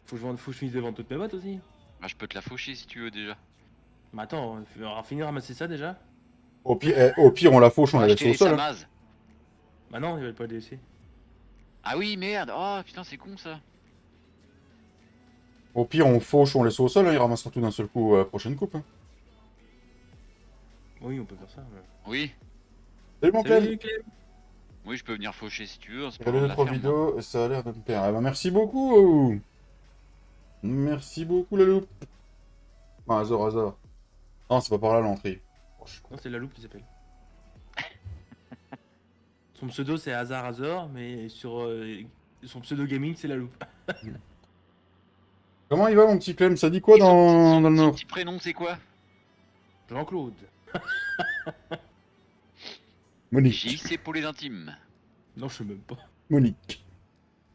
Faut que je finisse de vendre toutes mes bottes aussi. Bah, je peux te la faucher si tu veux déjà. Mais attends, on va finir de ramasser ça déjà. Au pire, on la fauche, on la laisse Acheter au les sol. Hein. Samaz. Bah non, il va pas le laisser. Ah oui, merde. Oh putain, c'est con ça. Au pire, on fauche, on laisse au sol, hein, il ramassera tout d'un seul coup à la prochaine coupe. Hein. Oui, on peut faire ça. Oui. Salut mon Clem! Salut, Clem. Oui, je peux venir faucher si tu veux. Hein, c'est J'ai pas regardé loin de la 2-3 ferme, moi. vidéos, ça a l'air de me plaire. Eh ben, merci beaucoup! Merci beaucoup, la loupe! Ah, hasard. Non, c'est pas par là l'entrée. Oh, je suis con. Non, c'est la loupe qui s'appelle. Son pseudo c'est Hazard Azor, mais sur son pseudo gaming c'est la loupe. Comment il va, mon petit Clem? Ça dit quoi Et son dans le Nord? petit prénom, c'est quoi? Jean-Claude. Monique. JC pour les intimes. Non, je sais même pas. Monique.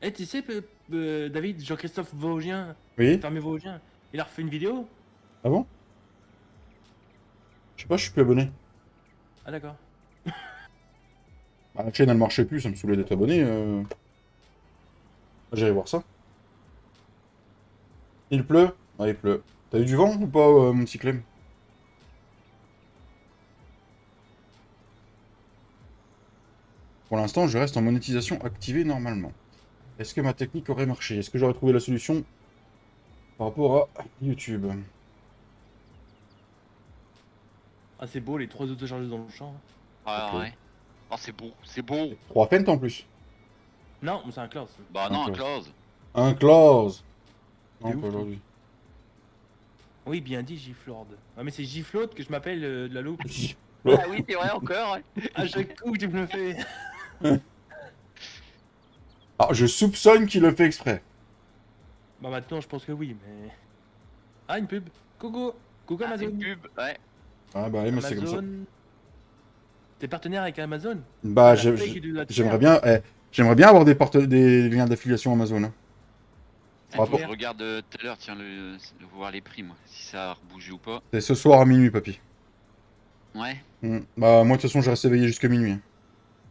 Eh, tu sais, David, Jean-Christophe Vosgien, Oui? fermier Vosgien, il a refait une vidéo. Ah bon? Je sais pas, je suis plus abonné. Ah, d'accord. Bah, la chaîne, elle marchait plus, ça me saoulait d'être abonné. J'irai voir ça. Il pleut? Ah, il pleut. T'as eu du vent ou pas, mon petit Clem? Pour l'instant, je reste en monétisation activée normalement. Est-ce que ma technique aurait marché? Est-ce que j'aurais trouvé la solution par rapport à YouTube? Ah, c'est beau, les 3 autochargeuses dans le champ. Ah Ok. ouais. Oh, c'est beau, c'est beau. 3 fentes en plus. Non, mais c'est un classe. Bah non, Ok. un close. Un close. T'es Non, ouf, pas toi. aujourd'hui. Oui, bien dit, Giflord. Ah, mais c'est Giflord que je m'appelle de la loupe. Ah oui, c'est vrai encore. Ouais. À chaque coup, tu me le fais. Alors, je soupçonne qu'il le fait exprès. Bah, maintenant, je pense que oui, mais. Ah, une pub. Coucou. Coucou Ah, c'est Amazon. une pub, ouais. Ah bah, moi, c'est comme ça. Amazon. T'es partenaire avec Amazon? Bah, Ah, la fake de la j'aimerais terre. bien, j'aimerais bien avoir des liens d'affiliation Amazon. Hein. Attends, rapport. je regarde tout à l'heure, tiens, voir les prix, moi, si ça a rebougé ou pas. C'est ce soir à minuit, papy. Ouais. Bah, moi, de toute façon, je reste éveillé jusqu'à minuit. Hein.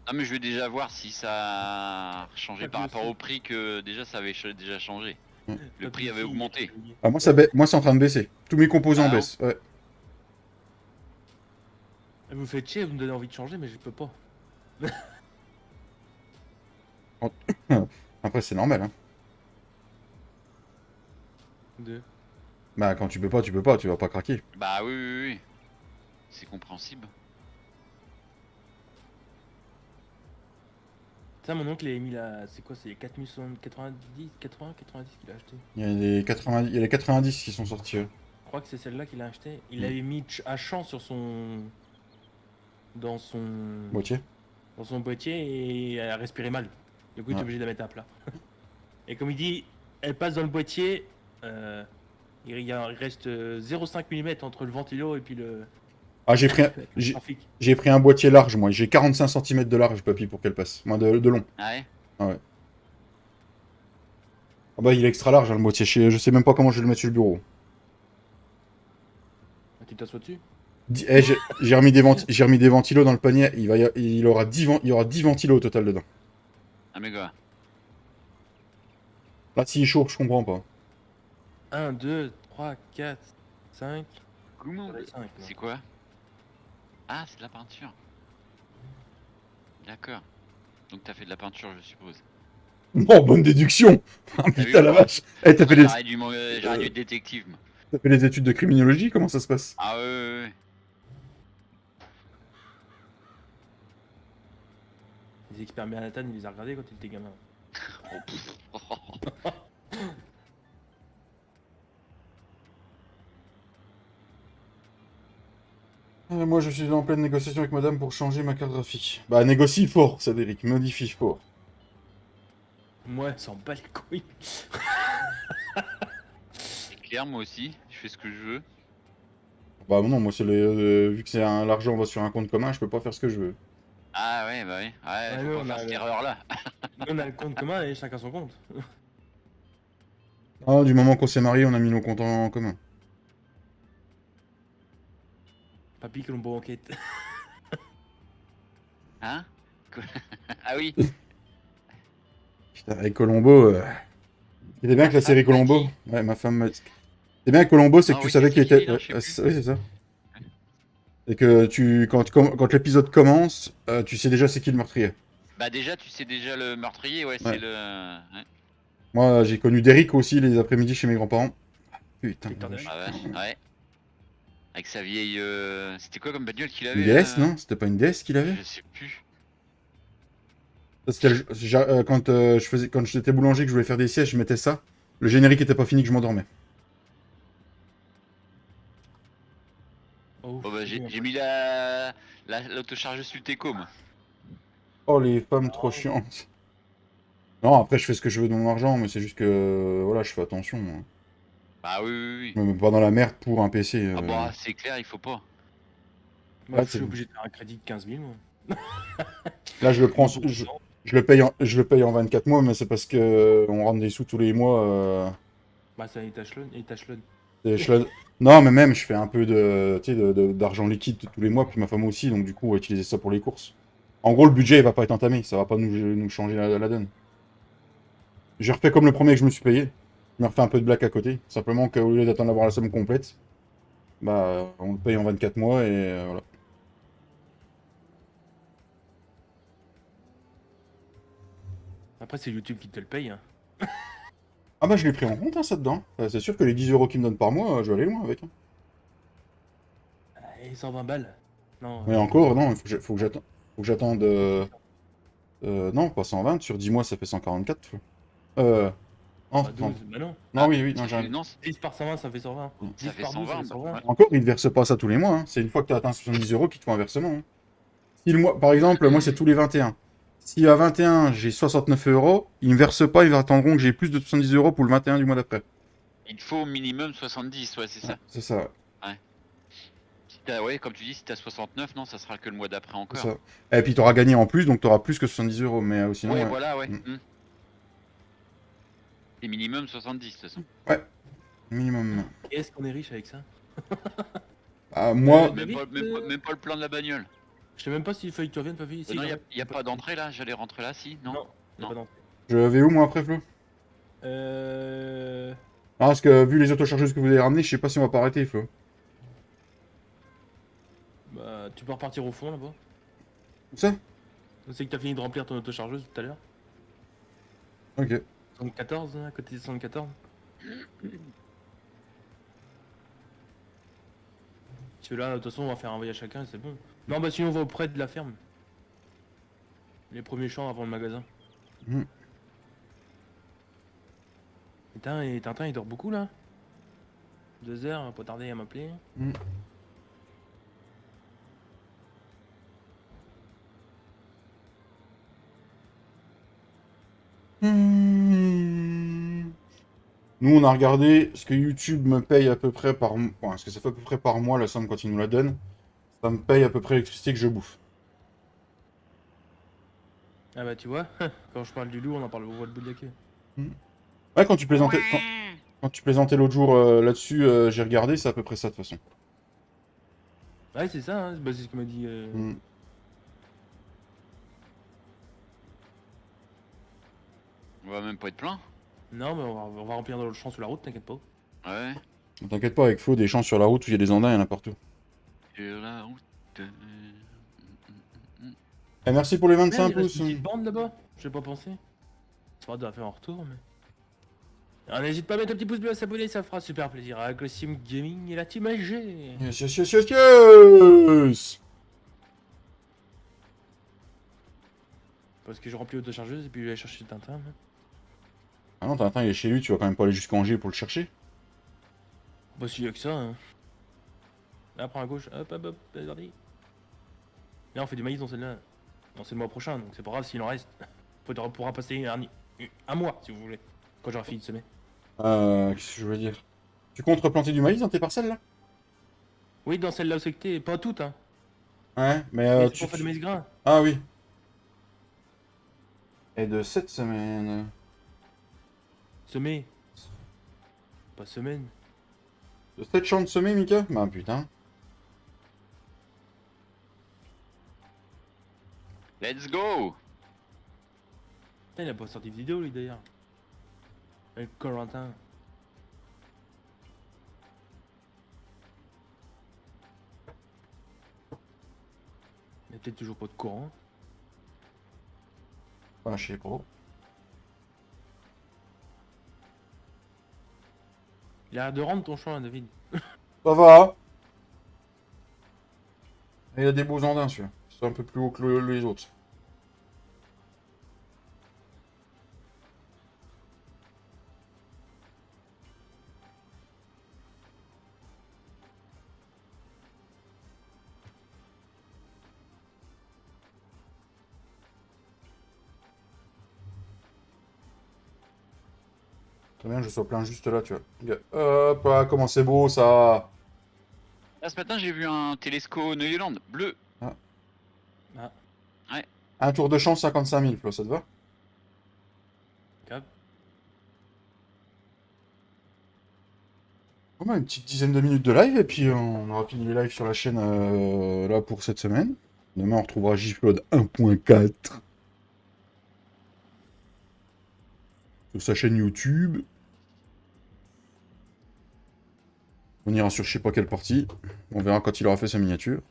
Non, mais je vais déjà voir si ça a changé Ouais, par je rapport sais. au prix que déjà ça avait déjà changé. Mm. Le prix avait augmenté. Ah, moi, moi, c'est en train de baisser. Tous mes composants Ah, baissent. Ouais. Vous me faites chier, vous me donnez envie de changer, mais je peux pas. Après, c'est normal, hein. Deux. Bah, quand tu peux pas, tu vas pas craquer. Bah oui, oui, oui. C'est compréhensible. Ça, mon oncle, il a mis la. C'est quoi? C'est les 4090, 80, 90 qu'il a acheté. Il y a les 90 qui sont sortis. Ouais. Je crois que c'est celle-là qu'il a acheté. Il Mm. l'avait mis à champ sur son. Dans son. Boîtier. Dans son boîtier et elle a respiré mal. Du coup, il est Ouais. obligé de la mettre à plat. Et comme il dit, elle passe dans le boîtier. Il reste 0,5 mm entre le ventilo et puis le Ah, j'ai trafic. j'ai pris un boîtier large, moi. J'ai 45 cm de large, papy, pour qu'elle passe. Moi, de long. Ah ouais. Ah ouais. Ah bah, il est extra large, hein, le boîtier. Je sais même pas comment je vais le mettre sur le bureau. Tu t'assois dessus? J'ai remis des ventilos dans le panier. Il y aura 10 ventilos au total dedans. Ah mais quoi. Là, s'il est chaud, je comprends pas. 1, 2, 3, 4, 5. Comment? 5. C'est quoi? Ah, c'est de la peinture. D'accord. Donc t'as fait de la peinture, je suppose. Oh, bonne déduction. Ah, vu putain, ou la pas vache. Eh, J'aurais dû être détective, moi. t'as fait les études de criminologie? Comment ça se passe? Ah ouais, ouais, ouais. Les experts Manhattan, il les a regardés quand il était gamin. Oh, pff. Moi, je suis en pleine négociation avec madame pour changer ma carte graphique. Bah, négocie fort, Cédric. Modifie fort. Moi, elle s'en bat les couilles. C'est clair, moi aussi. Je fais ce que je veux. Bah, non, moi, vu que l'argent va sur un compte commun, je peux pas faire ce que je veux. Ah ouais, bah oui. Ouais, nous, faut on pas a faire cette le- erreur-là. Nous, on a le compte commun et chacun son compte. Ah, du moment qu'on s'est marié, on a mis nos comptes en commun. Papy Colombo enquête. Hein? Quoi? Ah oui. Putain, avec Colombo. C'était bien que la série femme m'a Colombo. dit. Ouais, ma femme m'a dit. C'est bien que Colombo, c'est que Ah tu oui, savais c'est qu'il cette était. série-là, je sais plus. Oui, c'est ça. Et que quand l'épisode commence, tu sais déjà c'est qui le meurtrier. Bah déjà, tu sais déjà le meurtrier, ouais, Ouais. c'est le... Ouais. Moi, j'ai connu Derrick aussi les après-midi chez mes grands-parents. Putain. Victor Derrick. Ah ouais, ouais. Avec sa vieille... C'était quoi comme bagnole qu'il Une avait DS, non? C'était pas une DS qu'il avait? Je sais plus. Ça, c'était quand j'étais boulanger que je voulais faire des sièges, je mettais ça. Le générique était pas fini que je m'endormais. Oh, Bon bah c'est bien. j'ai mis l'autochargeuse sur le Teco, moi. Oh, les femmes trop chiantes. Non, après, je fais ce que je veux de mon argent, mais c'est juste que, voilà, je fais attention, moi. Bah oui, oui, oui. Je me mets pas dans la merde pour un PC. Ah bah c'est clair, il faut pas. Moi, Ah, je suis c'est- obligé de faire un crédit de 15 000, moi. Là, je le prends, je le paye en 24 mois, mais c'est parce que on rentre des sous tous les mois. Bah, c'est un étalon. Non, mais même, je fais un peu tu sais, d'argent liquide tous les mois, puis ma femme aussi, donc du coup, on va utiliser ça pour les courses. En gros, le budget, il va pas être entamé, ça va pas nous changer la donne. Je refais comme le premier que je me suis payé. Je me refais un peu de blague à côté. Simplement qu'au lieu d'attendre d'avoir la somme complète, bah, on le paye en 24 mois et voilà. Après, c'est YouTube qui te le paye. Hein. Ah bah, je l'ai pris en compte, hein, ça dedans. C'est sûr que les 10 euros qu'ils me donnent par mois, je vais aller loin avec. Hein. Et 120 balles. Non. Mais encore, non, il faut que j'attende. Faut que j'attende. Non, pas 120, sur 10 mois, ça fait 144. Oh, Bah, 12, bah non. non, oui, non, Ça j'ai fait- non, 10 par 120, ça fait 120. ça 10 fait par 12, ça 120. fait 120. Ouais. Encore, ils ne versent pas ça tous les mois. Hein. C'est une fois que tu as atteint 70 euros qu'ils te font un versement. Hein. Si le mois, par exemple, moi, c'est tous les 21. Si à 21, j'ai 69 euros, ils ne me versent pas, ils attendront que j'ai plus de 70 euros pour le 21 du mois d'après. Il te faut au minimum 70, ouais, c'est ça. C'est ça, Si ouais, comme tu dis, si t'as 69, non, ça sera que le mois d'après c'est encore. ça. Et puis tu auras gagné en plus, donc tu auras plus que 70 euros. Mais sinon, Ouais, ouais. voilà, ouais. Mm. C'est minimum 70, de toute façon. Minimum. Et est-ce qu'on est riche avec ça? Ah, moi, Mais vite, Même pas le plan de la bagnole. Je sais même pas si il fallait que tu reviennes, papy. Si, Non, j'en ai- y a pas d'entrée là, j'allais rentrer là, si, non? Non, y a Non. pas d'entrée. je vais où, moi, après, Flo? Ah, parce que vu les autochargeuses que vous avez ramenées, je sais pas si on va pas arrêter, Flo. Bah, tu peux repartir au fond là-bas. Où ça? C'est que t'as fini de remplir ton autochargeuse tout à l'heure. Ok. 74, hein, à côté de 74. Celui-là, de toute façon, on va faire un voyage chacun, c'est bon. Non, bah sinon, on va auprès de la ferme. Les premiers champs avant le magasin. Hmm. Et Tintin, il dort beaucoup là. 2 heures, pas tarder à m'appeler. Hmm. Hmm. Nous, on a regardé ce que YouTube me paye à peu près par mois. Enfin, ce que ça fait à peu près par mois, la somme quand il nous la donne. Ça me paye à peu près l'électricité que je bouffe. Ah bah tu vois, quand je parle du loup, on en parle au voix de Boudiaké. Ouais, quand tu plaisantais l'autre jour là-dessus, j'ai regardé, c'est à peu près ça de toute façon. Ouais, c'est ça, hein, bah, c'est ce que m'a dit. Hmm. On va même pas être plein. Non, mais on va remplir dans le champ sur la route, t'inquiète pas. Ouais. T'inquiète pas, avec Flo, des champs sur la route où il y a des andins, il y en a partout. Sur la route. Eh, merci pour les Ouais, 25 il reste pouces. une petite bande là-bas, j'ai pas pensé. Ça va devoir faire un retour, mais. Alors n'hésite pas à mettre un petit pouce bleu à s'abonner, ça fera super plaisir avec le Sim Gaming et la Team AG. Yes, yes, yes, yes, yes. Parce que je remplis l'autochargeuse et puis je vais aller chercher Tintin. Là. Ah non, Tintin, il est chez lui, tu vas quand même pas aller jusqu'à Angers pour le chercher. Bah s'il y a que ça. Hein. Là, prends à gauche, hop, hop, hop, regardez. Là, on fait du maïs dans celle-là. Non, c'est le mois prochain, donc c'est pas grave s'il en reste. On pourra passer un mois, si vous voulez, quand j'aurai fini de semer. Qu'est-ce que je veux dire? Tu comptes replanter du maïs dans tes parcelles, là? Oui, dans celle-là où c'est que t'es, pas toutes, hein. Ouais, mais Mais c'est pour faire du maïs grain. Ah oui. Et de cette semaine... Semer. Pas semaine. De cette champ de semer, Mika? Bah putain. Let's go. Putain, il a pas sorti de vidéo, lui, d'ailleurs. Avec Corentin. Il y a peut-être toujours pas de courant. Bah, je sais pas. Il a l'air de rendre ton champ, hein, David. Ça va. Et il y a des beaux andins, celui-là. C'est un peu plus haut que les autres. Très bien, je sois plein juste là, tu vois. Hop, ah, comment c'est beau, ça. Là, ce matin, j'ai vu un télescope Neuland bleu. Ah. Un tour de chance, 55 000, Flo, ça te va? Cap. Bon, bah, une petite dizaine de minutes de live, et puis on aura fini les lives sur la chaîne là pour cette semaine. Demain, on retrouvera Giflod 1.4 sur sa chaîne YouTube. On ira sur je sais pas quelle partie. On verra quand il aura fait sa miniature.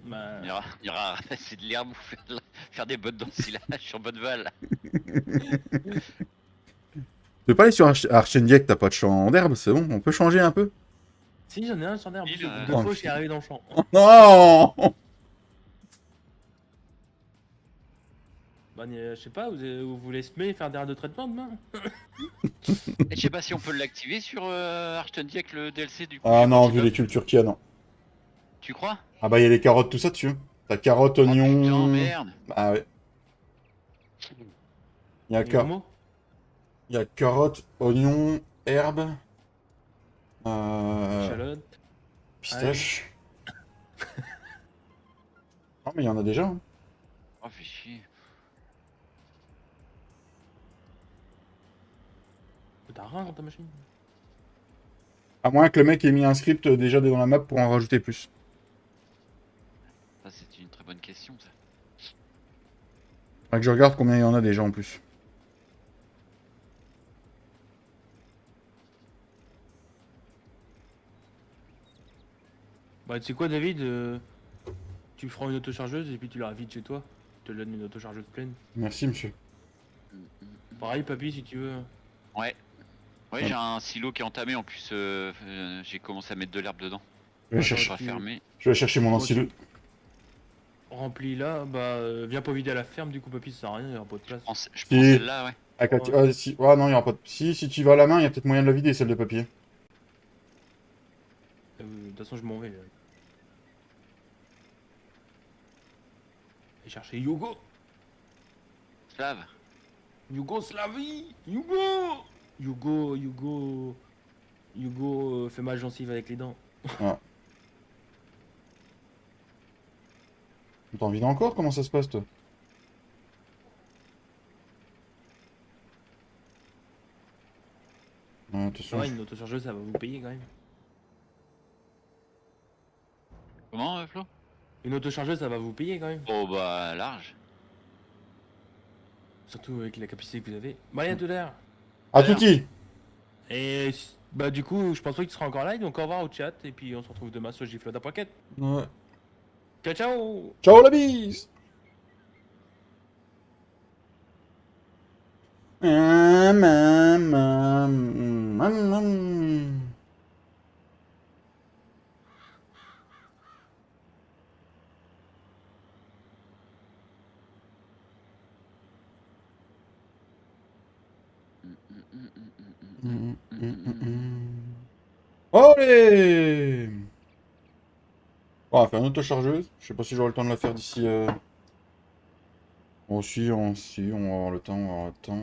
Bah... Il ira ramasser de l'herbe ou faire des bottes d'ensilage sur Bonneval. Tu peux pas aller sur Archendiek, t'as pas de champ d'herbe, c'est bon, on peut changer un peu. Si, j'en ai un sur l'herbe. Si, Deux j'en ai un. fois, Oh, je suis arrivé dans le champ. Non. Bah, je sais pas, vous voulez semer et faire des de traitement demain? Et je sais pas si on peut l'activer sur Archtendy avec le DLC du coup. Ah sur non, Petit vu les Top. cultures qu'il y a, non. Tu crois? Ah bah il y a les carottes, tout ça dessus. T'as carottes, Oh oignons... putain, merde. Ah ouais. Il y a, Et le mot il y a carottes, oignons, herbes, Chalotte. pistaches. Non mais il y en a déjà. Hein. Oh, fais chier. T'as rien dans ta machine? À moins que le mec ait mis un script déjà dans la map pour en rajouter plus. Ça, c'est une très bonne question, ça. Faudrait que je regarde combien il y en a déjà en plus. Bah, tu sais quoi, David, tu prends une autochargeuse et puis tu la ravides chez toi. Je te donne une autochargeuse pleine. Merci, monsieur. Pareil, papy, si tu veux. Ouais. Ouais, Ouais. j'ai un silo qui est entamé en plus. J'ai commencé à mettre de l'herbe dedans. Je vais Attends, chercher, Pas tu fermé. je vais chercher mon Bon, ancien. remplis là, bah, viens pas vider à la ferme, du coup, papy, ça sert à rien, il y aura pas de place. Je prends Si. celle-là, ouais. Avec la Ouais. si... Ouais, non, il y aura pas de... Si tu vas à la main, il y a peut-être moyen de la vider, celle de papier. De toute façon, je m'en vais. Là. Et chercher Hugo. Slave. Yougoslavie. Hugo. Hugo fait ma gencive avec les dents. Ah. T'as envie encore? Comment ça se passe, toi? Ouais, Ça attention, va, une autochargeuse, ça va vous payer quand même. Comment, Flo? Une autochargeuse, ça va vous payer quand même. Oh bah large. Surtout avec la capacité que vous avez. Maria de l'air. À Alors. touti! Et bah du coup, je pense pas que tu seras encore live, donc au revoir au chat, et puis on se retrouve demain sur Gifloda Pocket. Ouais. Ciao ciao. Ciao la bise! Allez! Bon, on va faire une autochargeuse. Je sais pas si j'aurai le temps de la faire d'ici... Oh, si, on va avoir le temps, on va avoir le temps. De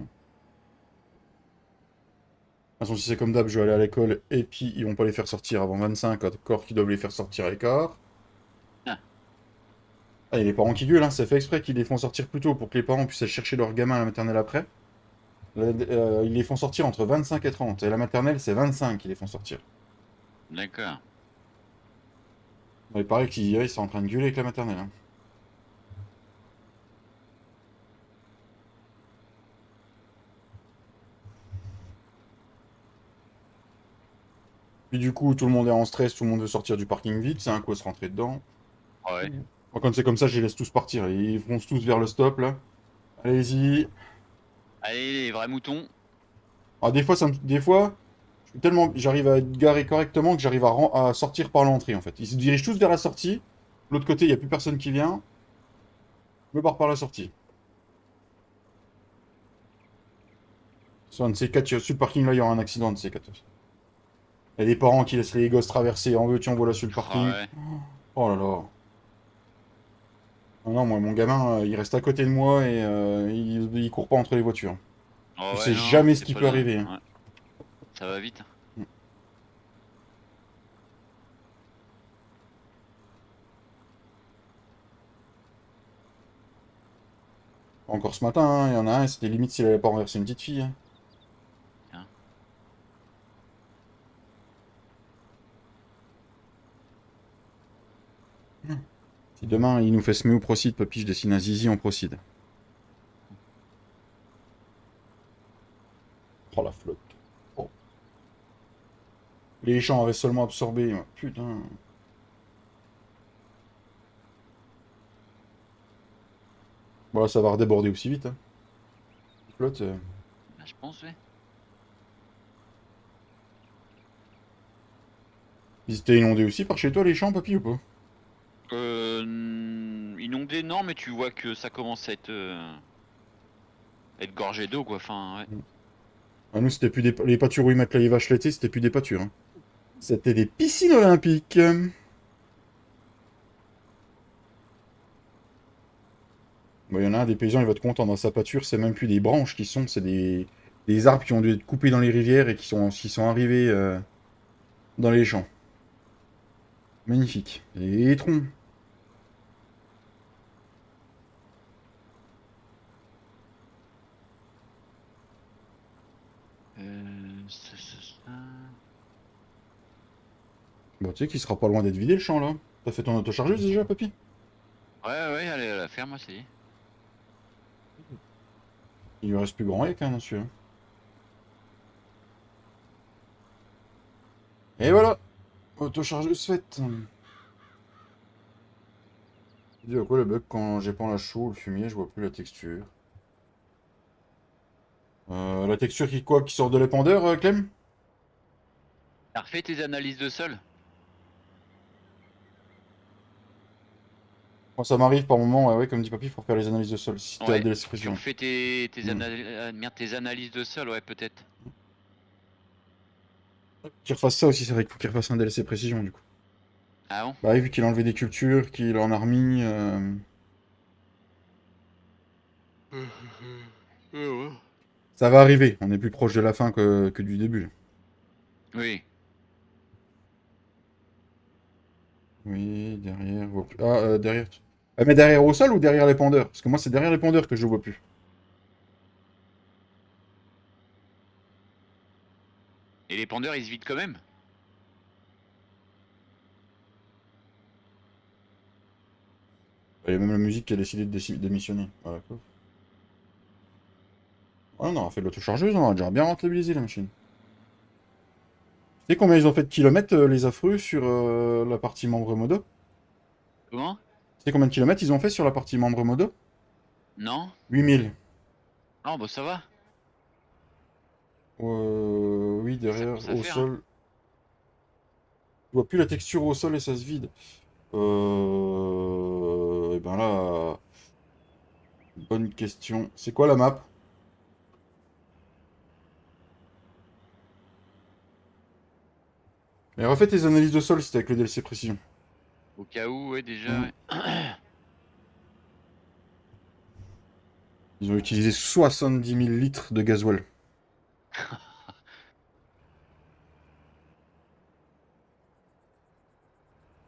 toute façon, si c'est comme d'hab, je vais aller à l'école et puis ils vont pas les faire sortir avant 25, encore qu'ils doivent les faire sortir à l'écart. Ah. Ah, il y a les parents qui gueulent, hein, c'est fait exprès qu'ils les font sortir plus tôt pour que les parents puissent aller chercher leurs gamins à la maternelle après. Ils les font sortir entre 25 et 30, et la maternelle, c'est 25 qu'ils les font sortir. D'accord. Il paraît qu'ils sont en train de gueuler avec la maternelle. Hein. Puis du coup, tout le monde est en stress, tout le monde veut sortir du parking vite, c'est un coup à se rentrer dedans. Ouais. Moi, quand c'est comme ça, je les laisse tous partir. Ils foncent tous vers le stop, là. Allez-y. Allez, les vrais moutons. Ah, des fois, j'arrive à être garé correctement que j'arrive à sortir par l'entrée, en fait. Ils se dirigent tous vers la sortie. De l'autre côté, il n'y a plus personne qui vient. Je me barre par la sortie. Sur un de ces quatre, sur le parking, là, il y aura un accident de ces quatre. Il y a des parents qui laissent les gosses traverser. En veux-tu, en voilà sur le Ah parking. ouais. Oh là là. Non, non, moi, mon gamin, il reste à côté de moi et il court pas entre les voitures. Oh Tu ouais, sais non, jamais ce c'est qui pas peut arriver. Hein. Ouais. Ça va vite. Encore ce matin, hein, il y en a un, c'était limite s'il allait pas renverser une petite fille. Hein. Tiens. Si demain il nous fait semer au procide, papy, je dessine un zizi en procide. Oh la flotte. Oh. Les champs avaient seulement absorbé. Putain. Bon là ça va redéborder aussi vite. Hein. Flotte. Bah, je pense, ouais. Ils étaient inondés aussi par chez toi les champs, papy, ou pas? Inondé, non, mais tu vois que ça commence à être gorgé d'eau, quoi. Enfin, ouais. Ah, nous c'était plus des... Les pâtures où ils mettent les vaches laitées, c'était plus des pâtures. Hein. C'était des piscines olympiques. Bon, il y en a un des paysans, il va être content dans sa pâture, c'est même plus des branches qui sont, c'est des arbres qui ont dû être coupés dans les rivières et qui sont arrivés dans les champs. Magnifique. Et troncs. Ça. Bon, tu sais qu'il sera pas loin d'être vidé le champ là. T'as fait ton autochargeuse déjà, papy? Ouais, ouais, allez à la ferme, ça y est. Il lui reste plus grand rien dans celui-là. Et voilà! Autochargeuse faite. Tu dis à quoi le bug quand j'épands la chaux ou le fumier, je vois plus la texture. La texture qui quoi, qui sort de l'épandeur, Clem? T'as refait tes analyses de sol? Quand ça m'arrive par moment, ouais, comme dit Papy, il faut faire les analyses de sol. Si t'as Ouais. des Tu précision. refais merde, tes analyses de sol, ouais, peut-être. Qu'il refasse ça aussi, c'est vrai qu'il faut qu'il refasse un DLC précision du coup. Ah bon? Bah oui, vu qu'il a enlevé des cultures, qu'il en a remis. Ça va arriver, on est plus proche de la fin que du début. Oui. Oui, derrière. Ah, derrière. Ah, mais derrière au sol ou derrière l'épandeur? Parce que moi, c'est derrière l'épandeur que je le vois plus. Et les pendeurs, ils se vident quand même? Il y a même la musique qui a décidé de démissionner. Voilà, quoi. Ouais, on aura fait de l'autochargeuse, on a déjà bien rentabilisé la machine. Tu sais combien ils ont fait de kilomètres, les affreux, sur la partie membre modo? Comment? Tu sais combien de kilomètres ils ont fait sur la partie membre modo? Non? 8000. Ah bah ça va. Oui, Ça derrière, commence à au faire, hein. sol. Je vois plus la texture au sol et ça se vide. Et ben là, bonne question. C'est quoi la map? Mais refais tes analyses de sol, c'était avec le DLC précision. Au cas où, ouais, déjà, Hmm. ouais. Ils ont utilisé 70 000 litres de gasoil.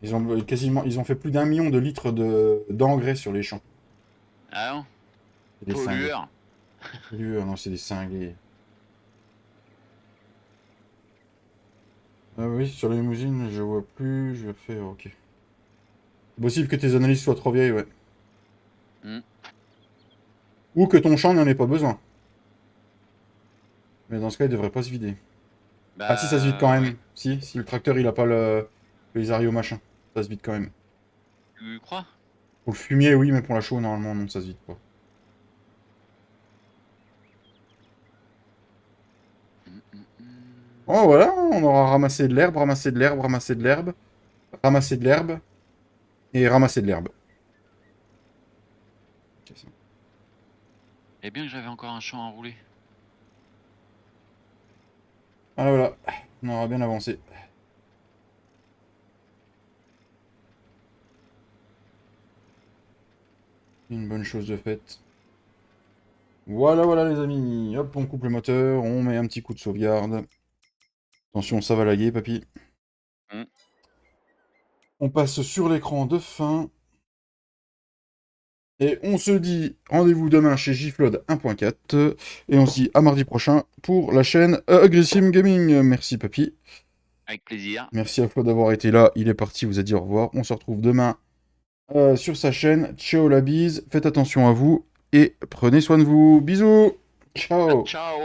Ils ont ils ont fait plus d'1 million de litres d'engrais sur les champs. Ah non? C'est des cinglés. Pollueur. Non, c'est des cinglés. Ah oui, sur les limousines, je vois plus, je vais faire, ok. C'est possible que tes analyses soient trop vieilles, ouais. Hmm. Ou que ton champ n'en ait pas besoin. Mais dans ce cas, il devrait pas se vider. Ah si, ça se vide quand Bah ouais. même. Si le tracteur il a pas les arios machin. Ça se vide quand même. Tu crois? Pour le fumier, oui, mais pour la chaux, normalement, non, ça se vide pas. Hmm. Oh voilà, on aura ramassé de l'herbe, ramassé de l'herbe, ramassé de l'herbe, ramassé de l'herbe, et ramassé de l'herbe. Ok, ça. Eh bien que j'avais encore un champ à rouler. Voilà, voilà. On aura bien avancé. Une bonne chose de faite. Voilà, voilà les amis. Hop, on coupe le moteur, on met un petit coup de sauvegarde. Attention, ça va laguer, papy. Hmm. On passe sur l'écran de fin. Et on se dit rendez-vous demain chez Gflood 1.4. Et on se dit à mardi prochain pour la chaîne Aggressive Gaming. Merci, papy. Avec plaisir. Merci à Flo d'avoir été là. Il est parti, vous a dit au revoir. On se retrouve demain sur sa chaîne. Ciao la bise. Faites attention à vous et prenez soin de vous. Bisous. Ciao. Ciao.